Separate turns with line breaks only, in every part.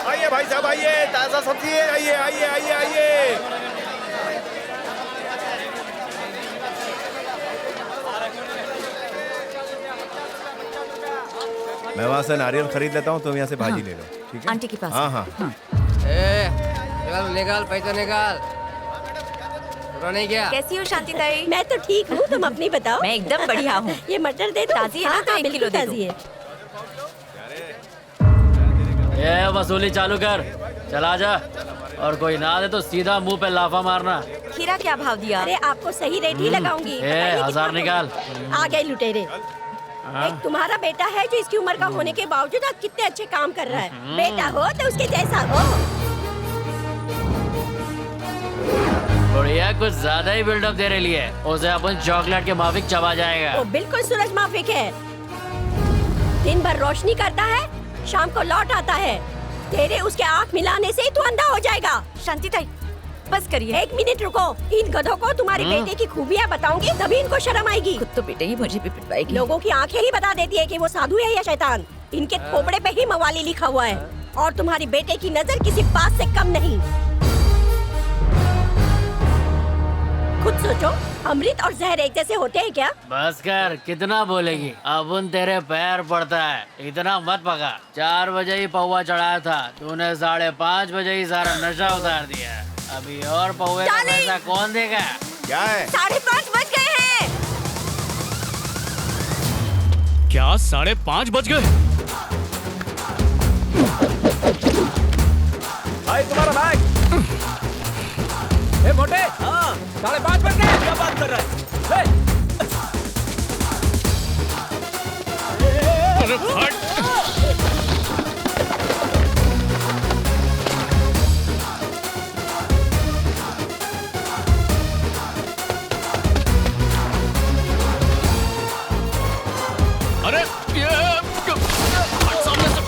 आइए भाई साहब, आइए, ताजा सब्जी है, आइए आइए आइए आइए। मैं वहाँ से नारियल खरीद लेता हूँ, तुम यहाँ से भाजी ले लो, ठीक है?
आंटी के पास।
हाँ हाँ।
निकाल पैसा निकाल। नहीं क्या?
कैसी हो शांति ताई?
मैं तो ठीक हूँ, तुम अपनी बताओ।
मैं एकदम बढ़िया हूँ।
ये मटर दे दो।
ताजी है ना, तो 1 किलो दे दो।
ताजी है।
ये वसूली चालू कर, चला जा। और कोई ना दे तो सीधा मुंह पे लाफा मारना।
खीरा क्या भाव दिया?
अरे आपको सही रेट ही लगाऊंगी।
ए,
बताइए
1000
कितना?
निकाल।
आ गए लुटेरे। एक तुम्हारा बेटा है जो इसकी उम्र का होने के बावजूद आज कितने अच्छे काम कर रहा है। बेटा हो तो उसके जैसा हो।
बढ़िया, कुछ ज्यादा ही बिल्डअप दे रही है। उसे अपन चॉकलेट के माफिक चबा जाएगा।
वो बिल्कुल सूरज माफिक है। दिन भर रोशनी करता है, शाम को लौट आता है। तेरे उसके आँख मिलाने से ही तू अंधा हो जाएगा।
शांति ताई, बस करिए।
1 मिनट रुको, इन गधों को तुम्हारे बेटे की खूबियाँ बताऊंगी, तभी इनको शर्म आएगी।
खुद तो बेटे ही मुझे भी पिटवाएगी।
लोगों की आंखें ही बता देती है कि वो साधु है या शैतान। इनके खोपड़े पे ही मवाली लिखा हुआ है। और तुम्हारी बेटे की नजर किसी बात से कम नहीं। खुद सोचो, अमृत और जहर एक जैसे होते हैं क्या?
बस कर, कितना बोलेगी? अब उन तेरे पैर पड़ता है, इतना मत पका। 4 बजे ही पौवा चढ़ाया था, तूने 5:30 बजे ही सारा नशा उतार दिया। अभी और पौवे का पैसा कौन देगा?
क्या है?
5:30 बज गए हैं।
क्या 5:30 बज गए?
भाई तुम्हारा बैग।
ए मोटे, 5:30 बज गए। क्या बात कर रहा है?
अरे फट! अरे ये सामने से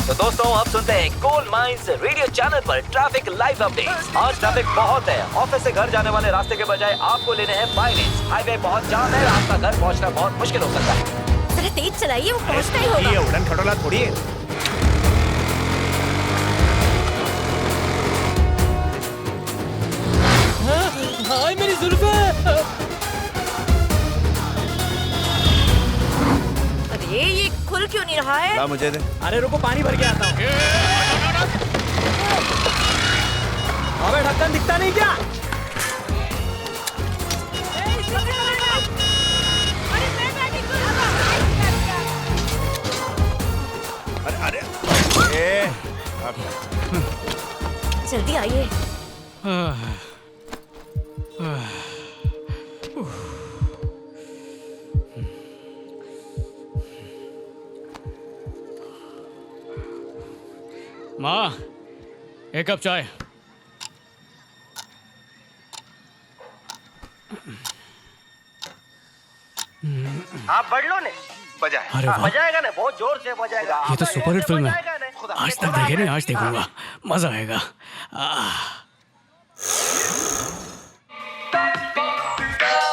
तो दोस्तों, अब सुनते हैं गोल्ड माइंस रेडियो चैनल पर ट्रैफिक लाइव अपडेट्स। आज ट्रैफिक बहुत है। ऑफिस से घर जाने वाले रास्ते के बजाय आपको लेने हैं बाइलेंस। हाईवे बहुत जाम है, आपका घर पहुंचना बहुत मुश्किल हो सकता है।
जरा तेज चलाइए, वो पहुंचना ही होगा।
ये उड़न खटोला थोड़ी है।
हाय मेरी जुल्फे।
अरे ये खुल क्यों नहीं रहा है?
ला मुझे दे।
अरे रुको, पानी भर के आता हूँ। अबे ढक्कन दिखता नहीं क्या?
अरे अरे ए,
जल्दी आइए।
माँ, 1 कप चाय।
आप बढ़ लो ने बजाए।
अरे वाह,
बजाएगा ना, बहुत जोर से बजाएगा।
ये तो सुपर हिट फिल्म है।
खुदा
आज तक देखे नहीं, आज देखूंगा, मजा आएगा।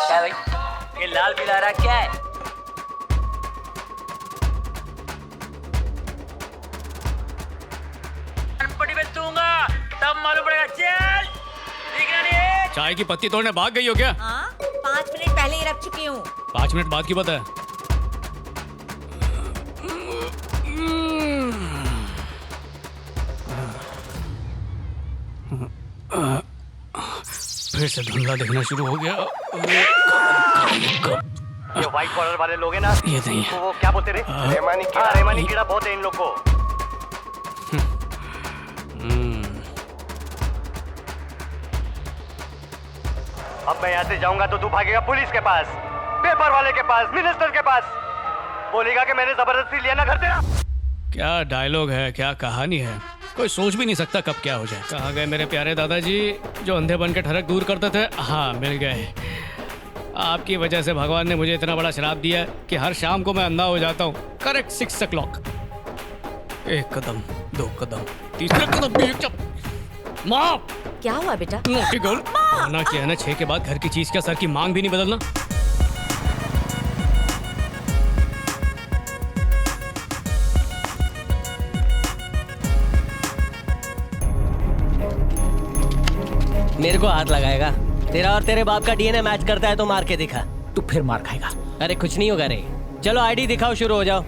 क्या भाई, ये लाल पीला रहा क्या है? पट्टी में दूंगा, तब मालूम पड़ेगा। चल, दिखना नहीं है।
चाय की पत्ती तोड़ने भाग गई हो क्या?
हाँ, 5 मिनट पहले ही रख चुकी हूँ।
5 मिनट बाद की बात है। फिर से धुंधला दिखना शुरू हो गया।
ये व्हाइट कॉलर वाले लोग हैं ना,
ये नहीं है।
तो वो क्या बोलते रहे? रेमानी कीड़ा बहुत है इन लोग को। अब मैं यहाँ से जाऊंगा तो तू भागेगा पुलिस के पास, पेपर वाले के पास, मिनिस्टर के पास। बोलेगा कि मैंने जबरदस्ती लिया ना घर तेरा।
क्या डायलॉग है, क्या कहानी है, कोई सोच भी नहीं सकता कब क्या हो जाए। कहाँ गए मेरे प्यारे दादाजी जो अंधे बन के ठरक दूर करते थे? हाँ, मिल गए। आपकी वजह से भगवान ने मुझे इतना बड़ा श्राप दिया है कि हर शाम को मैं अंधा हो जाता हूँ। Correct 6 o'clock। 1 कदम, 2 कदम, तीसरा कदम भी माँ।
क्या हुआ बेटा?
Naughty girl. ना क्या है ना 6 के बाद घर की चीज क्या सर की मांग भी नहीं बदलना।
मेरे को हाथ लगाएगा? तेरा और तेरे बाप का डीएनए मैच करता है तो मार के दिखा।
तू फिर मार खाएगा।
अरे कुछ नहीं होगा रे। चलो आईडी दिखाओ, शुरू हो जाओ।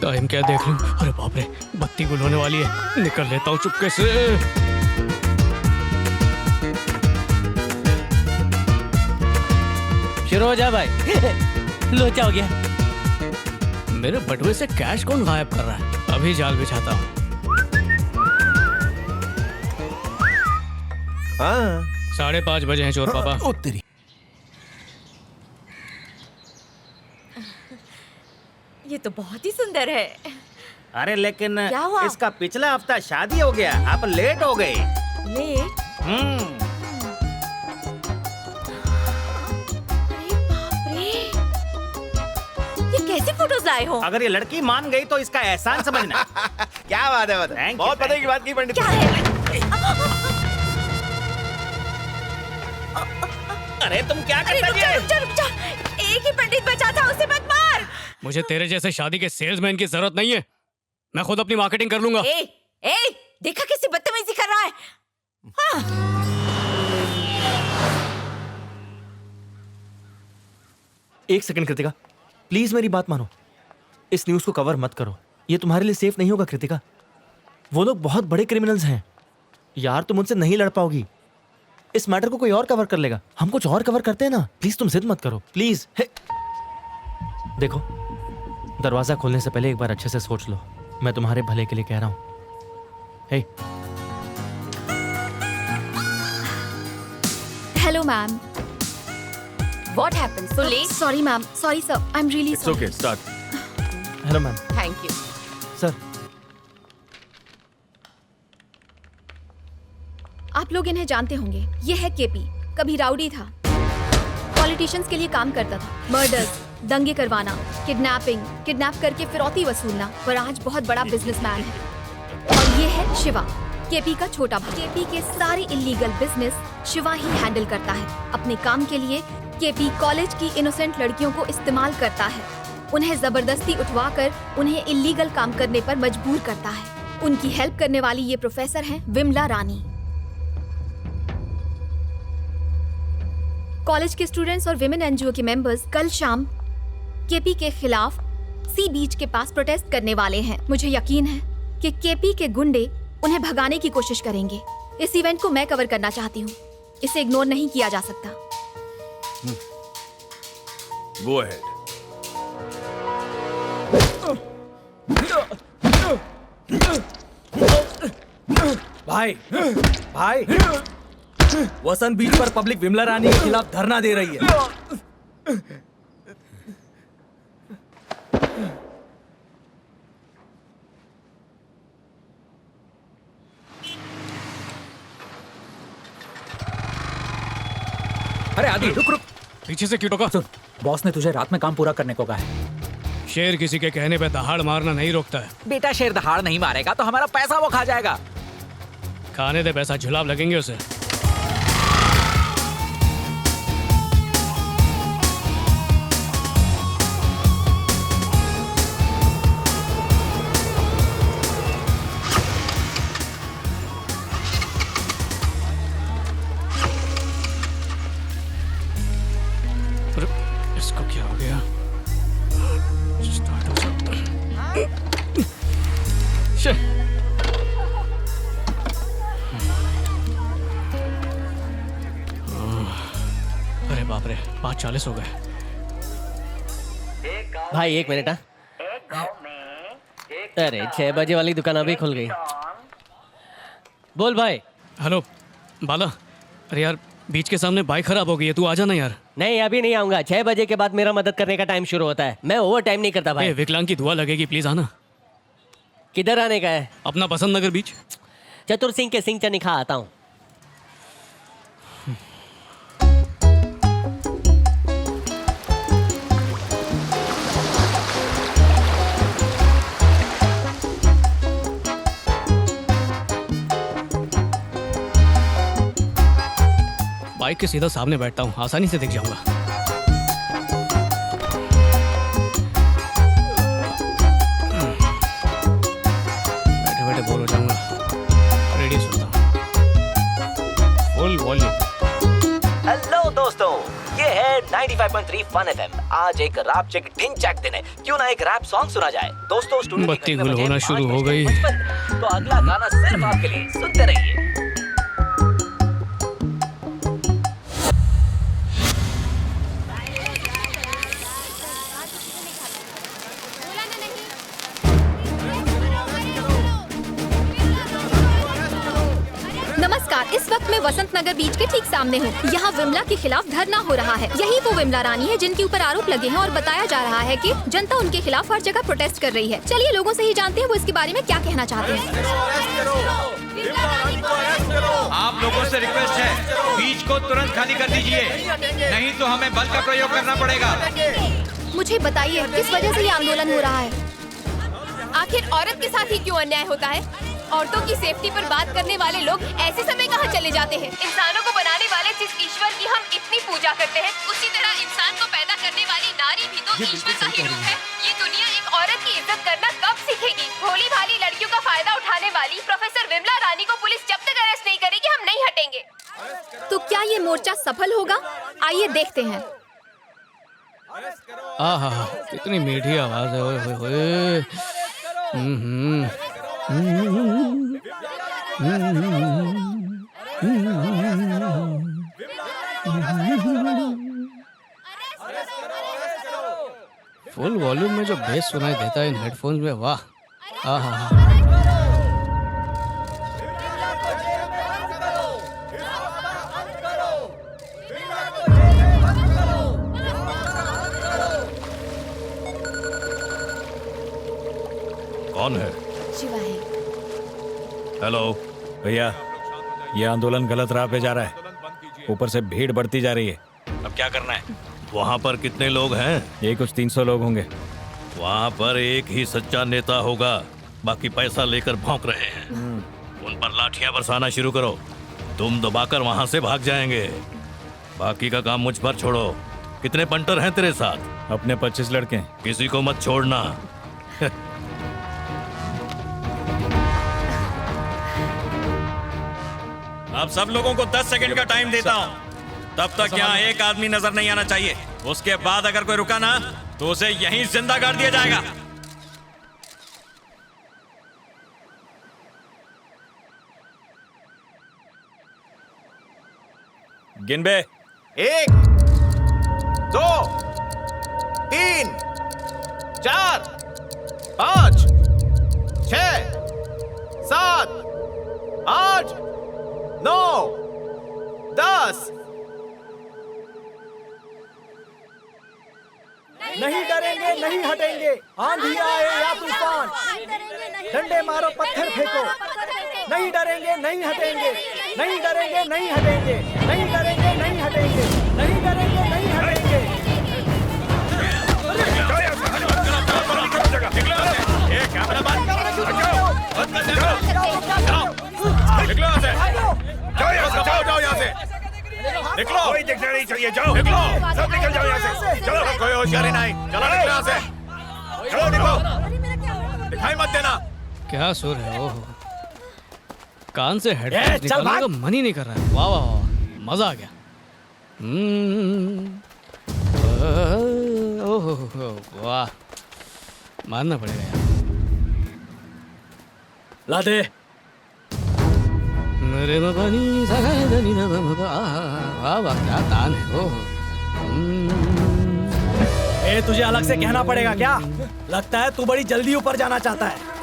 टाइम क्या देख लूं? अरे बाप रे, बत्ती गुल होने वाली है। निकल लेता हूँ चुपके से।
शुरू हो जा भाई। लोचा हो गया।
मेरे बटुए से कैश कौन गायब कर रहा है? अभी जाल बिछाता हूँ।
हाँ
5:30 बजे हैं चोर पापा।
तेरी
ये तो बहुत ही सुंदर है।
अरे लेकिन
क्या हुआ?
इसका पिछला हफ्ता शादी हो गया, आप लेट हो गए।
लेट? अरे बाप रे, ये कैसी फोटोज लाए हो?
अगर ये लड़की मान गई तो इसका एहसान समझना। क्या बात है, बहुत पता की बात की पंडित।
क्या है?
अरे तुम क्या
अरे
करते
रुक जा, रुक जा, रुक जा। एक ही पंडित बचा था, उसे मत मार।
मुझे तेरे जैसे शादी के सेल्समैन की जरूरत नहीं है। मैं खुद अपनी मार्केटिंग कर लूंगा।
देखा कैसी बदतमीजी कर रहा है। हाँ।
एक सेकंड कृतिका, प्लीज मेरी बात मानो। इस न्यूज को कवर मत करो, ये तुम्हारे लिए सेफ नहीं होगा कृतिका। वो लोग बहुत बड़े क्रिमिनल्स हैं यार, तुम उनसे नहीं लड़ पाओगी। इस मैटर को कोई और कवर कर लेगा, हम कुछ और कवर करते हैं ना। प्लीज तुम जिद मत करो, प्लीज। देखो, दरवाजा खोलने से पहले एक बार अच्छे से सोच लो। मैं तुम्हारे भले के लिए कह रहा हूं। Hey
hello ma'am.
What happened? So late?
Sorry ma'am, sorry sir, I am really sorry.
Okay, start.
Hello ma'am.
Thank you.
Sir,
आप लोग इन्हें जानते होंगे। ये है केपी। कभी राउडी था, पॉलिटिशियंस के लिए काम करता था। मर्डर्स, दंगे करवाना, किडनैप करके फिरौती वसूलना, पर आज बहुत बड़ा बिजनेसमैन है। और ये है शिवा, केपी का छोटा भाई। केपी के सारे इलीगल बिजनेस शिवा ही हैंडल करता है। अपने काम के लिए केपी कॉलेज की इनोसेंट लड़कियों को इस्तेमाल करता है, उन्हें जबरदस्ती उठवाकर उन्हें इलीगल काम करने पर मजबूर करता है। उनकी हेल्प करने वाली ये प्रोफेसर हैं विमला रानी। कॉलेज के स्टूडेंट्स और विमेन एनजीओ के मेंबर्स कल शाम केपी के खिलाफ सी बीच के पास प्रोटेस्ट करने वाले हैं। मुझे यकीन है कि केपी के गुंडे उन्हें भगाने की कोशिश करेंगे। इस इवेंट को मैं कवर करना चाहती हूँ, इसे इग्नोर नहीं किया जा सकता।
Go ahead.
भाई वसंत बीच पर पब्लिक विमला रानी के खिलाफ धरना दे रही है।
अरे आदि रुक रुक।
पीछे से क्यों टोका?
सुन, बॉस ने तुझे रात में काम पूरा करने को कहा है।
शेर किसी के कहने पे दहाड़ मारना नहीं रोकता है।
बेटा शेर दहाड़ नहीं मारेगा तो हमारा पैसा वो खा जाएगा।
खाने दे पैसा, झुलाब लगेंगे उसे। इसको क्या हो गया? स्टार्ट हो सकता है। अरे बाप रे, 5:40 हो गए।
भाई 1 मिनट। अरे 6 बजे वाली दुकान अभी खुल गई। बोल भाई।
हेलो बाला, अरे यार बीच के सामने बाइक खराब हो गई है, तू आ जाना यार।
नहीं अभी नहीं आऊंगा, 6 बजे के बाद मेरा मदद करने का टाइम शुरू होता है। मैं ओवर टाइम नहीं करता भाई।
विकलांग की दुआ लगेगी, प्लीज आना।
किधर आने का है?
अपना पसंद नगर बीच।
चतुर सिंह के सिंह चनिखा आता हूँ।
बाइक के सीधा सामने बैठता हूँ, आसानी से दिख जाऊंगा। बैठे बैठे बोर हो जाऊंगा। रेडियो सुनता हूँ, फुल वॉल्यूम।
हेलो दोस्तों, ये है 95.3 फन एफएम। आज एक रैप चेक ढिंचैक दिन है, क्यों ना एक रैप सॉन्ग सुना जाए। दोस्तों स्टूडियो
बत्ती गुल होना शुरू हो गई।
तो अगला गाना सिर्फ आपके लिए, सुनते रहिए।
नमस्कार, इस वक्त मैं वसंत नगर बीच के ठीक सामने हूँ। यहाँ विमला के खिलाफ धरना हो रहा है। यही वो विमला रानी है जिनके ऊपर आरोप लगे हैं और बताया जा रहा है कि जनता उनके खिलाफ हर जगह प्रोटेस्ट कर रही है। चलिए लोगों से ही जानते हैं वो इसके बारे में क्या कहना चाहते हैं।
आप लोगों से रिक्वेस्ट है, बीच को तुरंत खाली कर दीजिए, नहीं तो हमें बल का प्रयोग करना पड़ेगा।
मुझे बताइए किस वजह से ये आंदोलन हो रहा है?
आखिर औरत के साथ ही क्यों अन्याय होता है? औरतों की सेफ्टी पर बात करने वाले लोग ऐसे समय कहाँ चले जाते हैं? इंसानों को बनाने वाले जिस ईश्वर की हम इतनी पूजा करते हैं, उसी तरह इंसान को पैदा करने वाली नारी भी तो ईश्वर का ही रूप है। ये दुनिया एक औरत की इज्जत करना कब सीखेगी? भोली भाली लड़कियों का फायदा उठाने वाली प्रोफेसर विमला रानी को पुलिस जब तक अरेस्ट नहीं करेगी हम नहीं हटेंगे।
तो क्या ये मोर्चा सफल होगा? आइए देखते हैं।
आहा, कितनी मीठी आवाज है। ओए होए होए। फुल वॉल्यूम में जो बेस सुनाई देता है इन हेडफोन्स में, वाह। आहा,
कौन है?
शिवा है।
हेलो भैया, ये आंदोलन गलत राह पे जा रहा है। ऊपर से भीड़ बढ़ती जा रही है। अब क्या करना है?
वहाँ पर कितने लोग हैं?
ये कुछ 300 लोग होंगे।
वहाँ पर एक ही सच्चा नेता होगा, बाकी पैसा लेकर भौंक रहे हैं। उन पर लाठियाँ बरसाना शुरू करो, तुम दबाकर वहाँ से भाग जाएंगे। बाकी का काम मुझ पर छोड़ो। कितने पंटर हैं तेरे साथ?
अपने 25 लड़के।
किसी को मत छोड़ना।
अब सब लोगों को 10 सेकंड का टाइम देता हूँ। तब तक यहाँ एक आदमी नजर नहीं आना चाहिए। उसके बाद अगर कोई रुका ना तो उसे यहीं जिंदा कर दिया जाएगा। गिन बे।
1 2 3 4 5 6 7 8 9 10।
नहीं डरेंगे, नहीं हटेंगे, आंधी आए या तूफान, डंडे मारो, पत्थर फेंको। नहीं डरेंगे, नहीं हटेंगे, नहीं डरेंगे, नहीं हटेंगे, नहीं डरेंगे, नहीं हटेंगे, नहीं डरेंगे, नहीं हटेंगे।
जाओ यहाँ से, निकलो। कोई दिखना नहीं चाहिए, जाओ निकलो, सब निकल जाओ यहाँ से। चलो, कोई होशियारी नहीं, चलो निकलो यहाँ से, चलो निकलो, दिखाई मत देना।
क्या सुर है? ओहो, कान से हेडफोन्स निकालने का मन ही नहीं कर रहा है। वाह वाह वाह, मजा आ गया। ओहो वाह, मानना पड़ेगा यार।
ला दे।
मेरे मबानी सगादनी न बमबा, वाह वाह क्या तान है। ओहो,
ए तुझे अलग से कहना पड़ेगा क्या? लगता है तू बड़ी जल्दी ऊपर जाना चाहता है।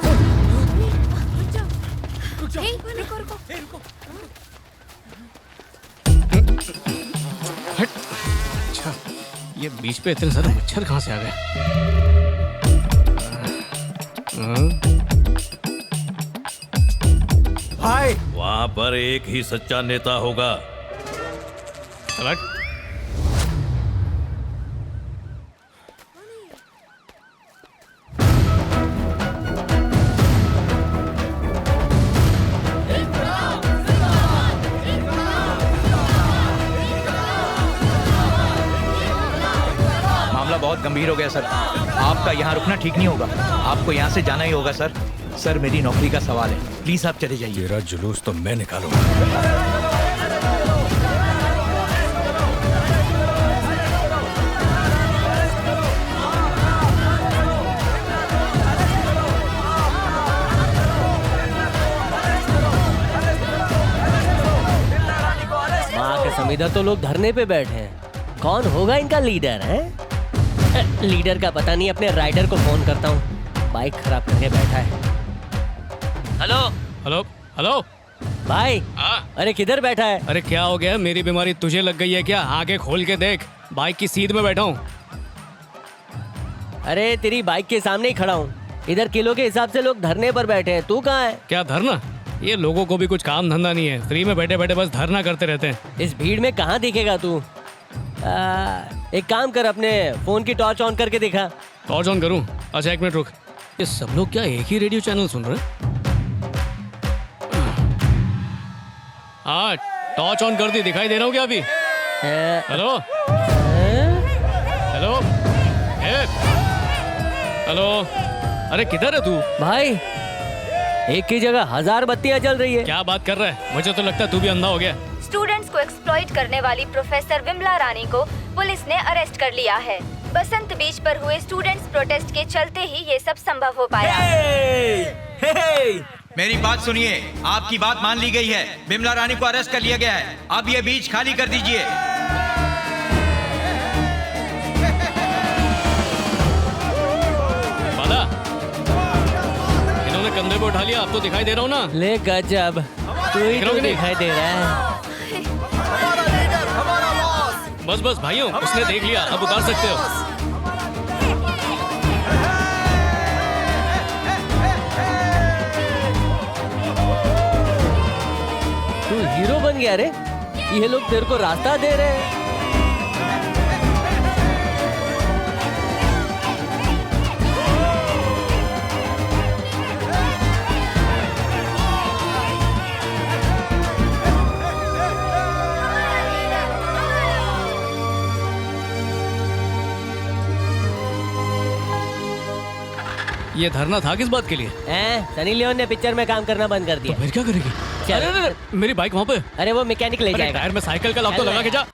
रुको रुको।
हट। अच्छा, ये बीच पे इतने सारे मच्छर कहाँ से आ गए?
भाई वहां पर एक ही सच्चा नेता होगा।
अलग
मामला बहुत गंभीर हो गया सर। आपका यहाँ रुकना ठीक नहीं होगा। आपको यहाँ से जाना ही होगा सर। सर मेरी नौकरी का सवाल है, प्लीज आप चले जाइए।
तेरा जुलूस तो मैं निकालूंगा।
माँ के समीधर तो लोग धरने पे बैठे हैं। कौन होगा इनका लीडर है? लीडर का पता नहीं, अपने राइडर को फोन करता हूँ। बाइक खराब करके बैठा है। हेलो
हेलो हेलो
भाई। अरे किधर बैठा है?
अरे क्या हो गया? मेरी बीमारी तुझे लग गई है क्या? आगे खोल के देख, बाइक की सीट में बैठा हूँ।
अरे तेरी बाइक के सामने ही खड़ा हूँ। इधर किलो के हिसाब से लोग धरने पर बैठे हैं, तू कहाँ है?
क्या धरना? ये लोगों को भी कुछ काम धंधा नहीं है, फ्री में बैठे बैठे बस धरना करते रहते हैं।
इस भीड़ में कहाँ दिखेगा तू? एक काम कर, अपने फोन की टॉर्च ऑन करके दिखा।
टॉर्च ऑन करूँ? अच्छा एक मिनट रुक। ये सब लोग क्या एक ही रेडियो चैनल सुन रहे हैं? हाँ टॉर्च ऑन कर दी, दिखाई दे रहा हूँ क्या अभी? हेलो हेलो हेलो, अरे किधर है तू?
भाई एक की जगह 1000 बत्तियां जल रही है।
क्या बात कर रहा है? मुझे तो लगता है तू भी अंधा हो गया।
स्टूडेंट्स को एक्सप्लॉइट करने वाली प्रोफेसर विमला रानी को पुलिस ने अरेस्ट कर लिया है। बसंत बीच पर हुए स्टूडेंट्स प्रोटेस्ट के चलते ही ये सब संभव हो पाया।
मेरी बात सुनिए, आपकी बात मान ली गई है। विमला रानी को अरेस्ट कर लिया गया है। अब ये बीच खाली कर दीजिए।
बाला, इन्होंने कंधे पे उठा लिया, अब तो दिखाई दे रहा हूँ ना?
ले गजब, तू ही तो दिखाई दे रहा है।
बस बस भाइयों, उसने देख लिया, अब उतार सकते हो।
तू हीरो बन गया रे। ये लोग तेरे को रास्ता दे रहे हैं।
ये धरना था किस बात के लिए?
सनी लियोन ने पिक्चर में काम करना बंद कर दिया।
तो फिर क्या करेगी? अरे, अरे, मेरी बाइक वहाँ पे।
अरे वो मैकेनिक ले जाएगा।
टायर में साइकिल का लॉक तो लगा के जा।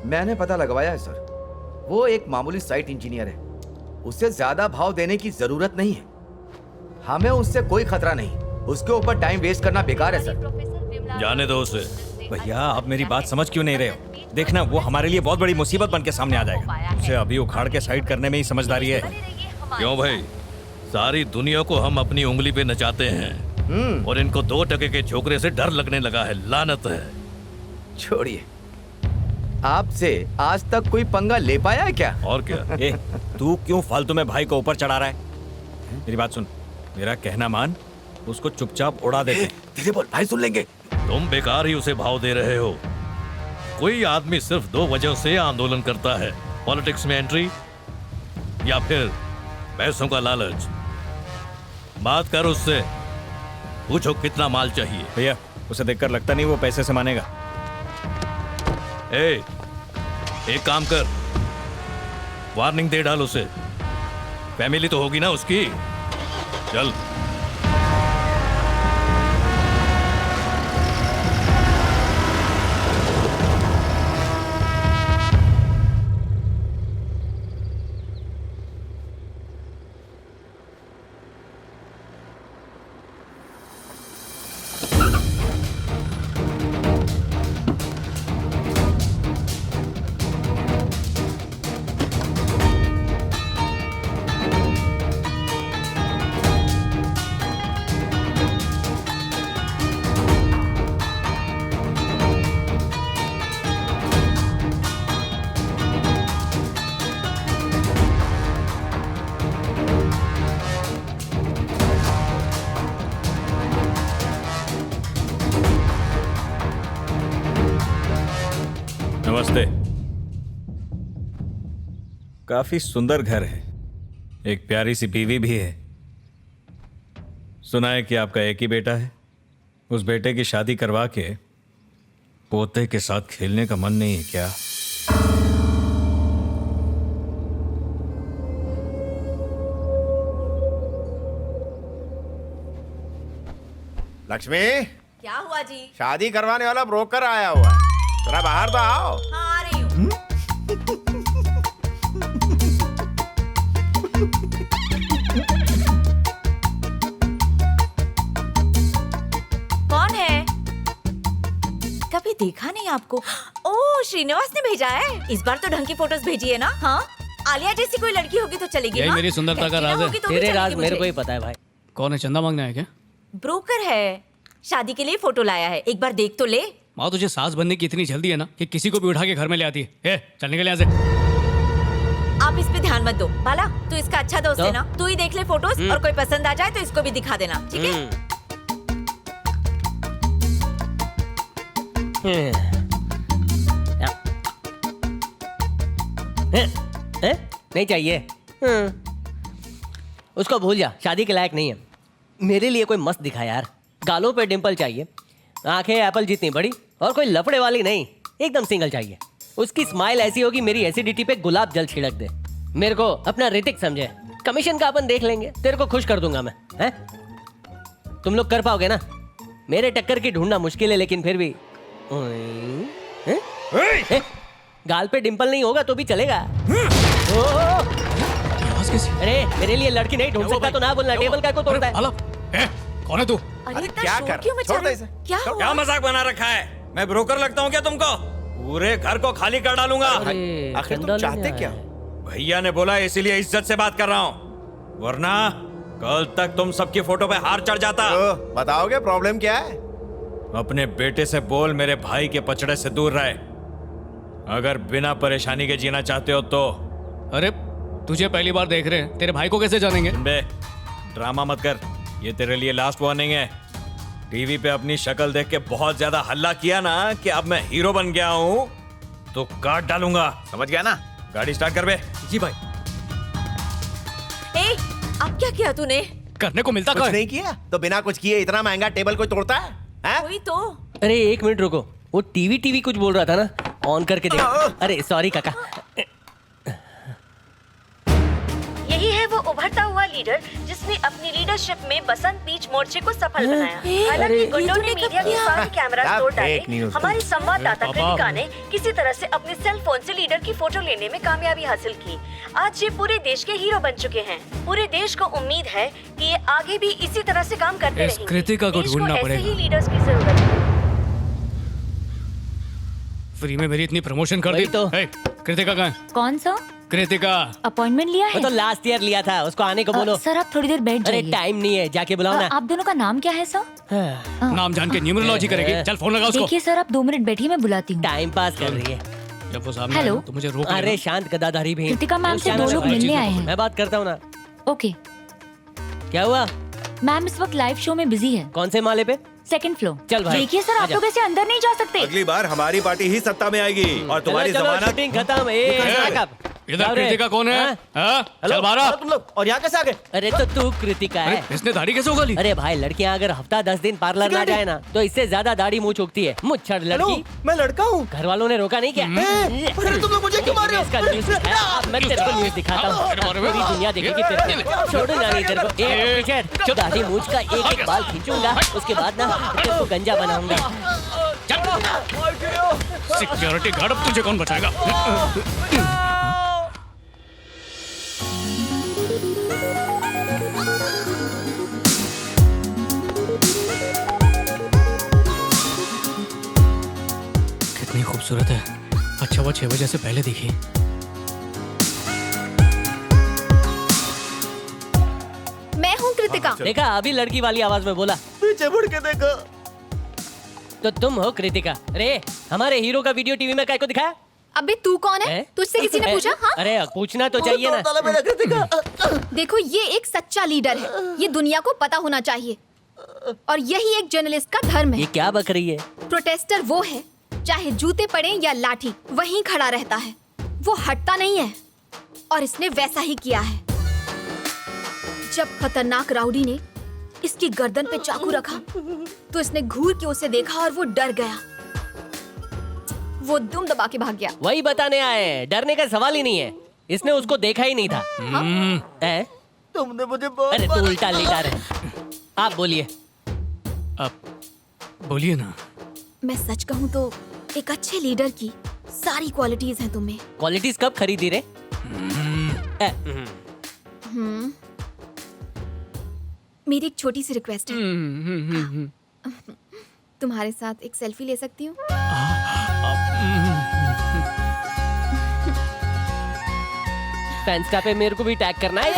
मैंने पता लगवाया है सर, वो एक मामूली साइट इंजीनियर है। उससे ज्यादा भाव देने की जरूरत नहीं है। हमें उससे कोई खतरा नहीं। उसके ऊपर टाइम वेस्ट करना बेकार है सर।
जाने दो उसे।
भैया आप मेरी बात समझ क्यों नहीं रहे हो? देखना वो हमारे लिए बहुत बड़ी मुसीबत बन के सामने आ जाएगा। उसे अभी उखाड़ के साइड करने में ही समझदारी है।
क्यों भाई, सारी दुनिया को हम अपनी उंगली पे नचाते हैं और इनको 2 टके के छोकरे से डर लगने लगा है। लानत है।
छोड़िए, आपसे आज तक कोई पंगा ले पाया है क्या?
और क्या?
तू क्यों फालतू में भाई को ऊपर चढ़ा रहा है? मेरी बात सुन, मेरा कहना मान, उसको चुपचाप उड़ा दे।
धीरे बोल, भाई सुन लेंगे।
तुम बेकार ही उसे भाव दे रहे हो। कोई आदमी सिर्फ 2 वजह से आंदोलन करता है, पॉलिटिक्स में एंट्री या फिर पैसों का लालच। बात कर उससे, पूछो कितना माल चाहिए।
भैया उसे देखकर लगता नहीं वो पैसे से मानेगा।
एक काम कर, वार्निंग दे डाल उसे। फैमिली तो होगी ना उसकी। चल। नमस्ते। काफी सुंदर घर है, एक प्यारी सी बीवी भी है। सुना है कि आपका एक ही बेटा है। उस बेटे की शादी करवा के पोते के साथ खेलने का मन नहीं है क्या?
लक्ष्मी,
क्या हुआ जी?
शादी करवाने वाला ब्रोकर आया हुआ है, थोड़ा बाहर तो आओ।
हाँ, आ रही हूँ।
कौन है? कभी देखा नहीं आपको। ओह, श्रीनिवास ने भेजा है। इस बार तो ढंग की फोटोज भेजी है ना? हाँ, आलिया जैसी कोई लड़की होगी तो चलेगी।
यही
हाँ?
मेरी सुंदरता का राज है।
होगी तो भी
तेरे
चलेगी
राज मेरे
मुझे।
को ही पता है भाई।
कौन है? चंदा मांगना है क्या?
ब्रोकर है, शादी के लिए फोटो लाया है, एक बार देख तो ले।
माँ, तुझे सास बनने की इतनी जल्दी है ना कि किसी को भी उठा के घर में ले आती है। ए, चल निकल यहाँ से।
आप इस पे ध्यान मत दो। बाला, तू इसका अच्छा दोस्त है ना, तू ही देख ले फोटोज और कोई पसंद आ जाए तो इसको भी दिखा देना, ठीक है?
नहीं चाहिए। उसको भूल जा, शादी के लायक नहीं है। मेरे लिए कोई मस्त दिखा यार। गालों पे डिंपल चाहिए, आंखें एप्पल जितनी बड़ी, और कोई लफड़े वाली नहीं, एकदम सिंगल चाहिए। उसकी स्माइल ऐसी होगी मेरी एसिडिटी पे गुलाब जल छिड़क दे। मेरे को अपना ऋतिक समझे। कमीशन का अपन देख लेंगे, तेरे को खुश कर दूंगा मैं। हैं? तुम लोग कर पाओगे ना? मेरे टक्कर की ढूंढना मुश्किल है, लेकिन फिर भी हैं? गाल पे डिंपल नहीं होगा तो भी चलेगा। अरे मेरे लिए लड़की नहीं ढूंढ सकता तो ना बोलना। टेबल का को तोड़ता है?
कौन है तू?
अरे
क्या कर? छोड़ दे इसे।
क्या हुआ?
क्या मजाक बना रखा है? मैं ब्रोकर लगता हूँ क्या तुमको? पूरे घर को खाली कर डालूंगा।
आखिर तुम चाहते क्या?
भैया ने बोला इसीलिए इज्जत से बात कर रहा हूँ, वरना कल तक तुम सबकी फोटो पे हार चढ़ जाता।
बताओगे प्रॉब्लम क्या है?
अपने बेटे से बोल मेरे भाई के पचड़े से दूर रहे। अगर बिना परेशानी के जीना चाहते हो तो।
अरे तुझे पहली बार देख रहे हैं, तेरे भाई को कैसे जानेंगे?
बे ड्रामा मत कर, ये तेरे लिए लास्ट वार्निंग है। टीवी पे अपनी शक्ल देख के बहुत ज्यादा हल्ला किया ना कि अब मैं हीरो बन गया हूँ तो काट डालूंगा, समझ गया ना? गाड़ी स्टार्ट कर बे।
जी भाई।
ए, अब क्या किया तूने?
करने को मिलता
कुछ नहीं किया तो बिना कुछ किए इतना महंगा टेबल कोई तोड़ता है?
कोई तो।
अरे एक मिनट रुको, वो टीवी कुछ बोल रहा था ना, ऑन करके देख। अरे सॉरी काका।
यही है वो उभरता हुआ लीडर जिसने अपनी लीडरशिप में बसंत बीच मोर्चे को सफल बनाया। हालांकि गुंडों ने मीडिया के सारे कैमरा तोड़ डाले। हमारी संवाददाता कृतिका ने किसी तरह से अपने सेल फोन से लीडर की फोटो लेने में कामयाबी हासिल की। आज ये पूरे देश के हीरो बन चुके हैं। पूरे देश को उम्मीद है कि ये आगे भी इसी तरह से काम करते रहेंगे।
कृतिका को ढूंढना पड़ेगा।
ऐसे ही लीडर्स की जरूरत है।
फ्री में मेरी इतनी प्रमोशन कर दी तो। कृतिका कहाँ है?
कौन सा?
कृतिका
अपॉइंटमेंट लिया है?
वो तो लास्ट ईयर लिया था, उसको आने को बोलो।
सर आप थोड़ी देर बैठ जाइए।
अरे टाइम नहीं है, जाके बुलाओ ना।
आप दोनों का नाम क्या है सर?
नाम जान के न्यूमरोलॉजी करेगी? चल फोन लगा उसको।
देखिए सर, आप 2 मिनट बैठिए, मैं बुलाती हूँ।
टाइम पास कर रही है।
जब वो सामने
हेलो।
आए तो मुझे रोक।
अरे शांत गदाधारी भी।
कृतिका मैम से 2 लोग मिलने आए हैं।
मैं बात करता हूँ ना।
ओके।
क्या हुआ?
मैम इस वक्त लाइव शो में बिजी है।
कौन से माले पे?
2nd floor.
चल भाई।
देखिए सर, आप लोग ऐसे अंदर नहीं जा सकते।
अगली बार हमारी पार्टी ही सत्ता में आएगी और तुम्हारी जमानत
शूटिंग खत्म।
इधर कृतिका कौन है? चल बाहर।
तुम लोग और यहाँ कैसे आ गए? अरे तो तू कृतिका है।
इसने दाढ़ी कैसे उगा ली?
अरे भाई, लड़कियाँ अगर हफ्ता 10 दिन पार्लर ना जाए ना तो इससे ज्यादा दाढ़ी मुँह चुकती है। मुच्छर लड़की।
मैं लड़का हूँ।
घर वालों ने रोका नहीं क्या?
अरे तुम लोग मुझे क्यों मार रहे हो?
इसका न्यूज़ दिखाया। अब मैं तेरे को न्यूज़ दिखाता हूँ, पूरी दुनिया देखेगी तेरे को। छोड़ूंगा नहीं तेरे को। एक पीछे दाढ़ी मूंछ का एक बाल खींचूंगा, उसके बाद ना तेरे को गंजा बनाऊंगा।
सिक्योरिटी गार्ड, अब तुझे कौन बचाएगा? कितनी खूबसूरत है। अच्छा वो 6 बजे से पहले देखी।
मैं हूँ कृतिका।
देखा, अभी लड़की वाली आवाज में बोला।
पीछे मुड़ के देखो।
तो तुम हो कृतिका? अरे हमारे हीरो का वीडियो टीवी में काय को दिखाया?
अबे तू कौन है? तुझसे किसी ने पूछा? हाँ?
अरे पूछना तो चाहिए ना।
देखो, ये एक सच्चा लीडर है, ये दुनिया को पता होना चाहिए, और यही एक जर्नलिस्ट का धर्म है।
ये क्या बक रही है?
प्रोटेस्टर वो है चाहे जूते पड़े या लाठी, वहीं खड़ा रहता है। वो हटता नहीं है और इसने वैसा ही किया है। जब खतरनाक राउडी ने इसकी गर्दन पे चाकू रखा तो इसने घूर के उसे देखा और वो डर गया। वो दुम दबा के भाग गया।
वही बताने आए हैं, डरने का सवाल ही नहीं है। इसने उसको देखा ही नहीं था।
तुमने मुझे
अरे तू उल्टा लेटा रहे। आप बोलिए।
आप बोलिए ना।
मैं सच कहूँ तो एक अच्छे लीडर की सारी क्वालिटीज हैं तुम्हें।
क्वालिटीज कब खरीदी रे?
मेरी एक छोटी सी रिक्वेस्ट है। तुम्हारे साथ एक सेल्फी ले सकती हूँ?
फैंस का पे मेरे को भी टैग करना है।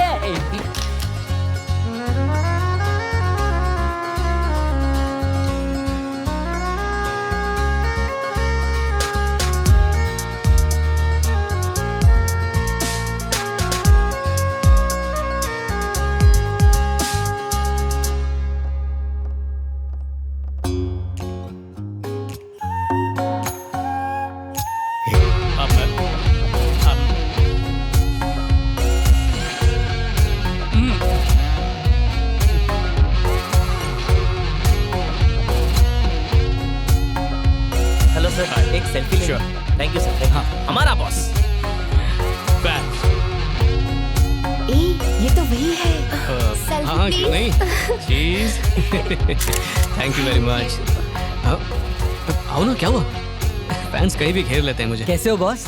हेलो सर, एक सेल्फी ले। Thank you sir. हाँ, हमारा बॉस।
ये तो वही है।
हाँ क्यों नहीं? चीज। Thank you very much. आओ ना, क्या हुआ? फैंस कहीं भी घेर लेते हैं मुझे।
कैसे हो बॉस?